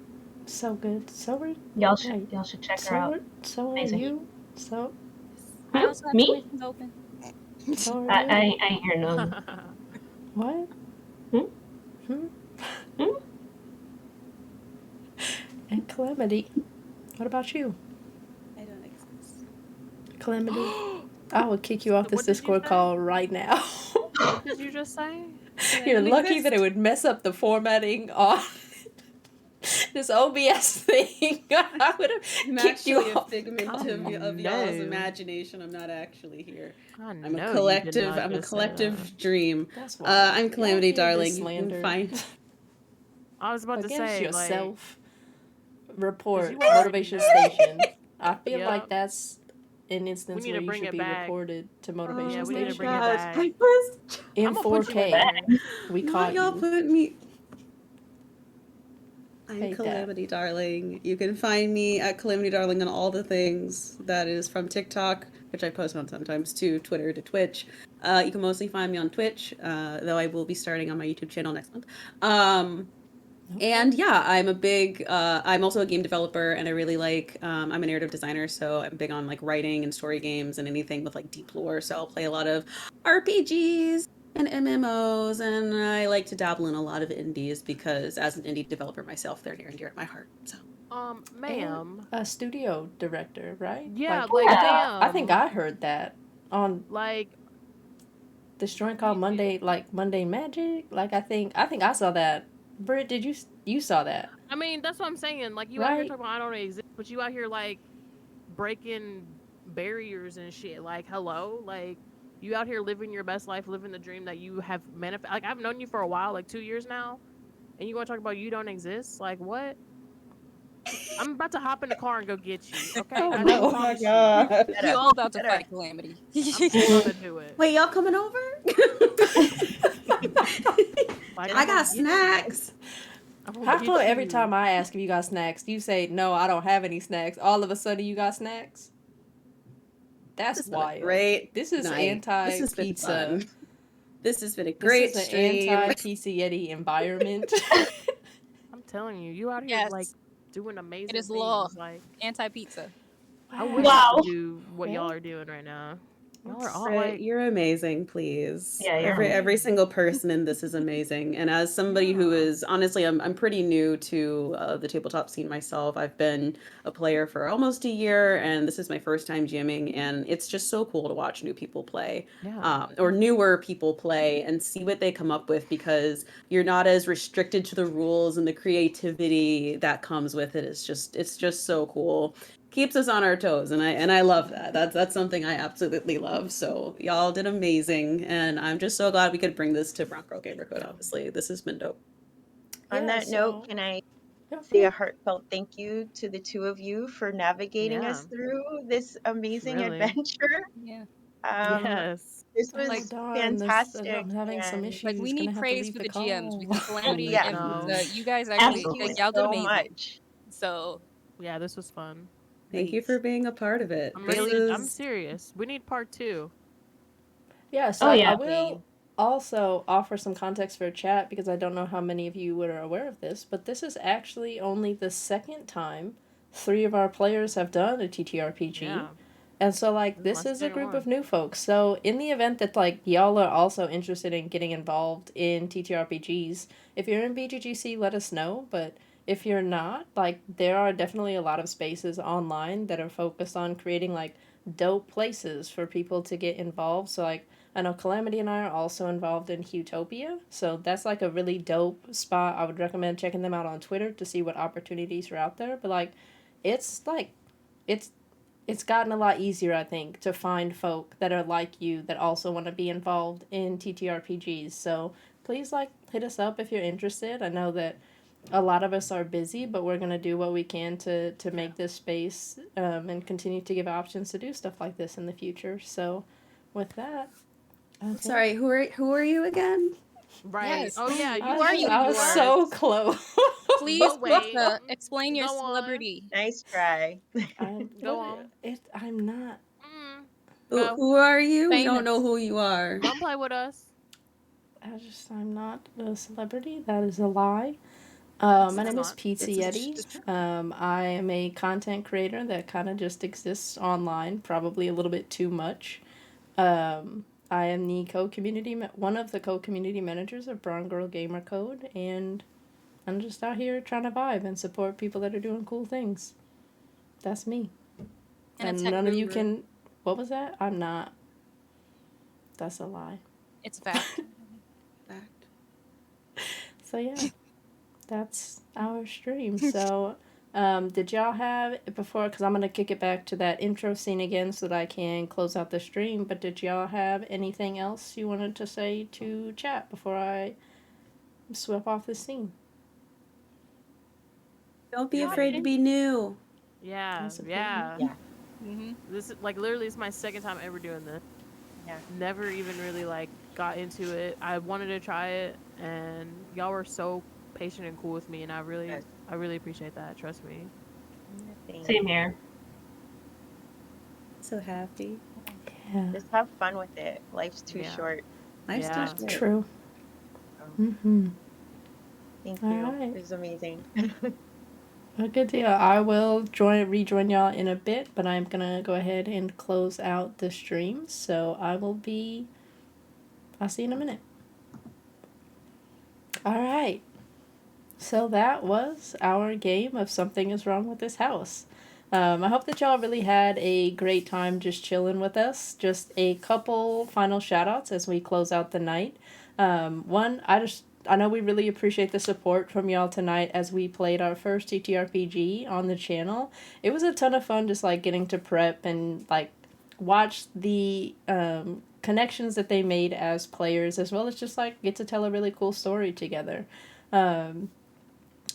So good. So are Y'all should check her out. So are Amazing. you. So I also have Me? commissions open. so are you. I ain't hear none. What? Hmm? And Calamity, what about you? I don't exist. Calamity, I will kick you off this What did you Discord say? call right now. What did you just say? You're lucky that it would mess up the formatting on this OBS thing. I would have I'm kicked you actually a off. figment Oh, of y'all's no. imagination. I'm not actually here. I I'm a know you did collective. not I'm a just say that. collective dream. That's why. I'm Y'all Calamity hear this Darling. You can slander find. I was about to against say, like, yourself. Report you already motivation know. station. I feel Yep. like that's an instance need where to you bring should it be back. reported to Oh motivation we need to my bring it station. gosh! back. I was. In I'm gonna put you in 4K, there. we Why caught y'all you. put me? I'm Hate that. Calamity Darling. You can find me at Calamity Darling on all the things. That is from TikTok, which I post on sometimes, to Twitter to Twitch. You can mostly find me on Twitch, though I will be starting on my YouTube channel next month. And yeah, I'm also a game developer, and I really like, I'm a narrative designer, so I'm big on like writing and story games and anything with like deep lore. So I'll play a lot of RPGs and MMOs, and I like to dabble in a lot of indies because as an indie developer myself, they're near and dear to my heart. So And Ma'am. a studio director, right? Yeah, Like, I think ma'am. I heard that on Like, this joint called Monday, like Monday Magic. Like, I think I saw that. Britt, did you saw that, I mean, that's what I'm saying. Like, you out here right? talking about I don't exist, but you out here like breaking barriers and shit. Like, hello, like you out here living your best life, living the dream that you have manifest. Like, I've known you for a while, like 2 years now, and you gonna talk about you don't exist? Like, what? I'm about to hop in the car and go get you. Okay, Oh I no. promise you. god! We all about to fight Calamity. I'm gonna do it. Wait, y'all coming over? Like, I I'm gonna got get you. snacks. I'm gonna How get come every you. time I ask if you got snacks, you say no, I don't have any snacks. All of a sudden, you got snacks. That's This has been a wild. great This is night. This has been anti-pizza. fun. This has been a This great is an stream. anti-PC Yeti environment. I'm telling you, you out here Yes. like doing It amazing is law. things. Like, Anti-pizza. I wish I Wow. could do what Well, y'all are doing right now. Y'all are all Britt, like, you're amazing, please. Yeah, you're Every amazing. single person in this is amazing. And as somebody who Yeah. is honestly, I'm pretty new to the tabletop scene myself. I've been a player for almost a year, and this is my first time GMing, and it's just so cool to watch new people play, Yeah. or newer people play, and see what they come up with because you're not as restricted to the rules and the creativity that comes with it. It's just so cool. Keeps us on our toes, and I love that. That's something I absolutely love. So y'all did amazing, and I'm just so glad we could bring this to Bronco Gamer Code. Honestly, this has been dope. On yeah, that note, so can I yeah, say a heartfelt thank you to the two of you for navigating Yeah. us through this amazing Really. adventure. Yeah. Yes. This oh was darn, fantastic. I'm having some And issues. Like, we Gonna need have to praise leave for the the GMs call. because Calamity yeah, and No. Pizza, you guys actually, thank you y'all did so amazing. much. So, Yeah, this was fun. Thank you for being a part of it. I'm This ready. I'm is serious. We need part 2. Yeah, so Oh, I yeah. will also offer some context for chat because I don't know how many of you were aware of this, but this is actually only the second time 3 of our players have done a TTRPG. Yeah. And so, like, This is this my is a second group one. of new folks. So, in the event that, like, y'all are also interested in getting involved in TTRPGs, if you're in BGGC, let us know. But if you're not, like, there are definitely a lot of spaces online that are focused on creating, like, dope places for people to get involved. So, like, I know Calamity and I are also involved in Utopia. So, that's, like, a really dope spot. I would recommend checking them out on Twitter to see what opportunities are out there. But, like, it's, like, it's gotten a lot easier, I think, to find folk that are like you that also want to be involved in TTRPGs. So please, like, hit us up if you're interested. I know that a lot of us are busy, but we're going to do what we can to make this space and continue to give options to do stuff like this in the future. So with that, I think sorry. Who are you again? Right. yes. Oh yeah. Who You are said you? I was yours. so close. Please, But wait. Pizza, explain your Go on. celebrity. Nice try. Go on. I'm not. Mm. Who, Go. who are you? We don't Famous. know who you are. Don't play with us. I'm not a celebrity. That is a lie. My name is not. Pizza Yeti. I am a content creator that kind of just exists online, probably a little bit too much. I am the one of the co-community managers of Brown Girl Gamer Code, and I'm just out here trying to vibe and support people that are doing cool things. That's me. And a And tech none of you guru. can. What was that? I'm not. That's a lie. It's a fact. Fact. So yeah, that's our stream. So, did y'all have before? Because I'm gonna kick it back to that intro scene again so that I can close out the stream. But did y'all have anything else you wanted to say to chat before I sweep off the scene? Don't be Yeah. afraid to be new. Yeah, That's important. Yeah. Mm-hmm. This is like literally it's my second time ever doing this. Yeah. Never even really like got into it. I wanted to try it, and y'all were so patient and cool with me, and I really appreciate that. Trust me. Same here. So happy. Yeah, Just have fun with it. Life's too Yeah. short. Life's Yeah. too short. true. So, Mm-hmm. thank All you. right. It was amazing. A good deal. I will rejoin y'all in a bit, but I'm gonna go ahead and close out the stream. So I'll see you in a minute. All right. So that was our game of Something is Wrong with This House. I hope that y'all really had a great time just chilling with us. Just a couple final shout outs as we close out the night. One, I know we really appreciate the support from y'all tonight as we played our first TTRPG on the channel. It was a ton of fun just like getting to prep and like watch the connections that they made as players, as well as just like get to tell a really cool story together.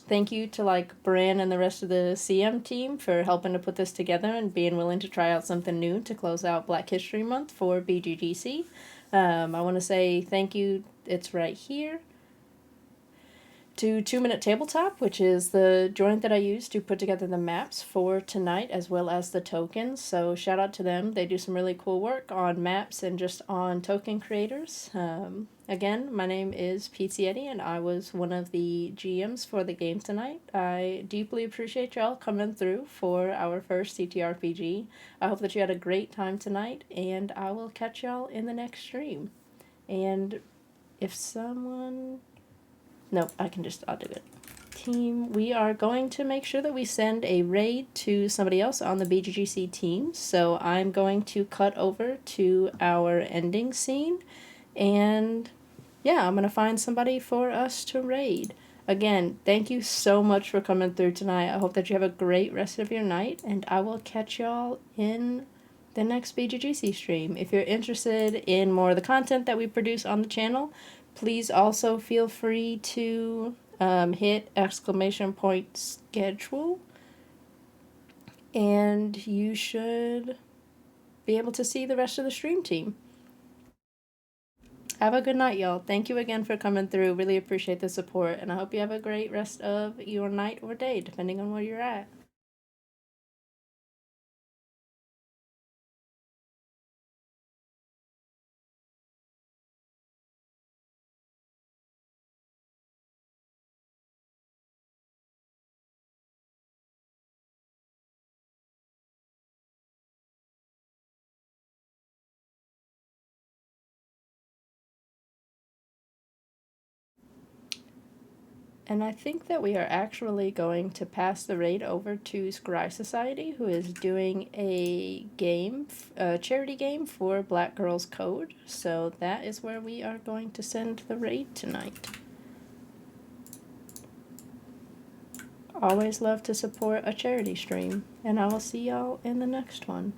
Thank you to like Bran and the rest of the CM team for helping to put this together and being willing to try out something new to close out Black History Month for BGGC. I want to say thank you. It's right here. To 2 Minute Tabletop, which is the joint that I use to put together the maps for tonight as well as the tokens. So shout out to them. They do some really cool work on maps and just on token creators. Again, my name is Pete Eddie, and I was one of the GMs for the game tonight. I deeply appreciate y'all coming through for our first TTRPG. I hope that you had a great time tonight, and I will catch y'all in the next stream. And if someone... Nope, I'll do it. Team, we are going to make sure that we send a raid to somebody else on the BGGC team. So I'm going to cut over to our ending scene. And yeah, I'm going to find somebody for us to raid. Again, thank you so much for coming through tonight. I hope that you have a great rest of your night. And I will catch y'all in the next BGGC stream. If you're interested in more of the content that we produce on the channel, please also feel free to hit !schedule, and you should be able to see the rest of the stream team. Have a good night, y'all. Thank you again for coming through. Really appreciate the support, and I hope you have a great rest of your night or day, depending on where you're at. And I think that we are actually going to pass the raid over to Scry Society, who is doing a charity game for Black Girls Code. So that is where we are going to send the raid tonight. Always love to support a charity stream, and I will see y'all in the next one.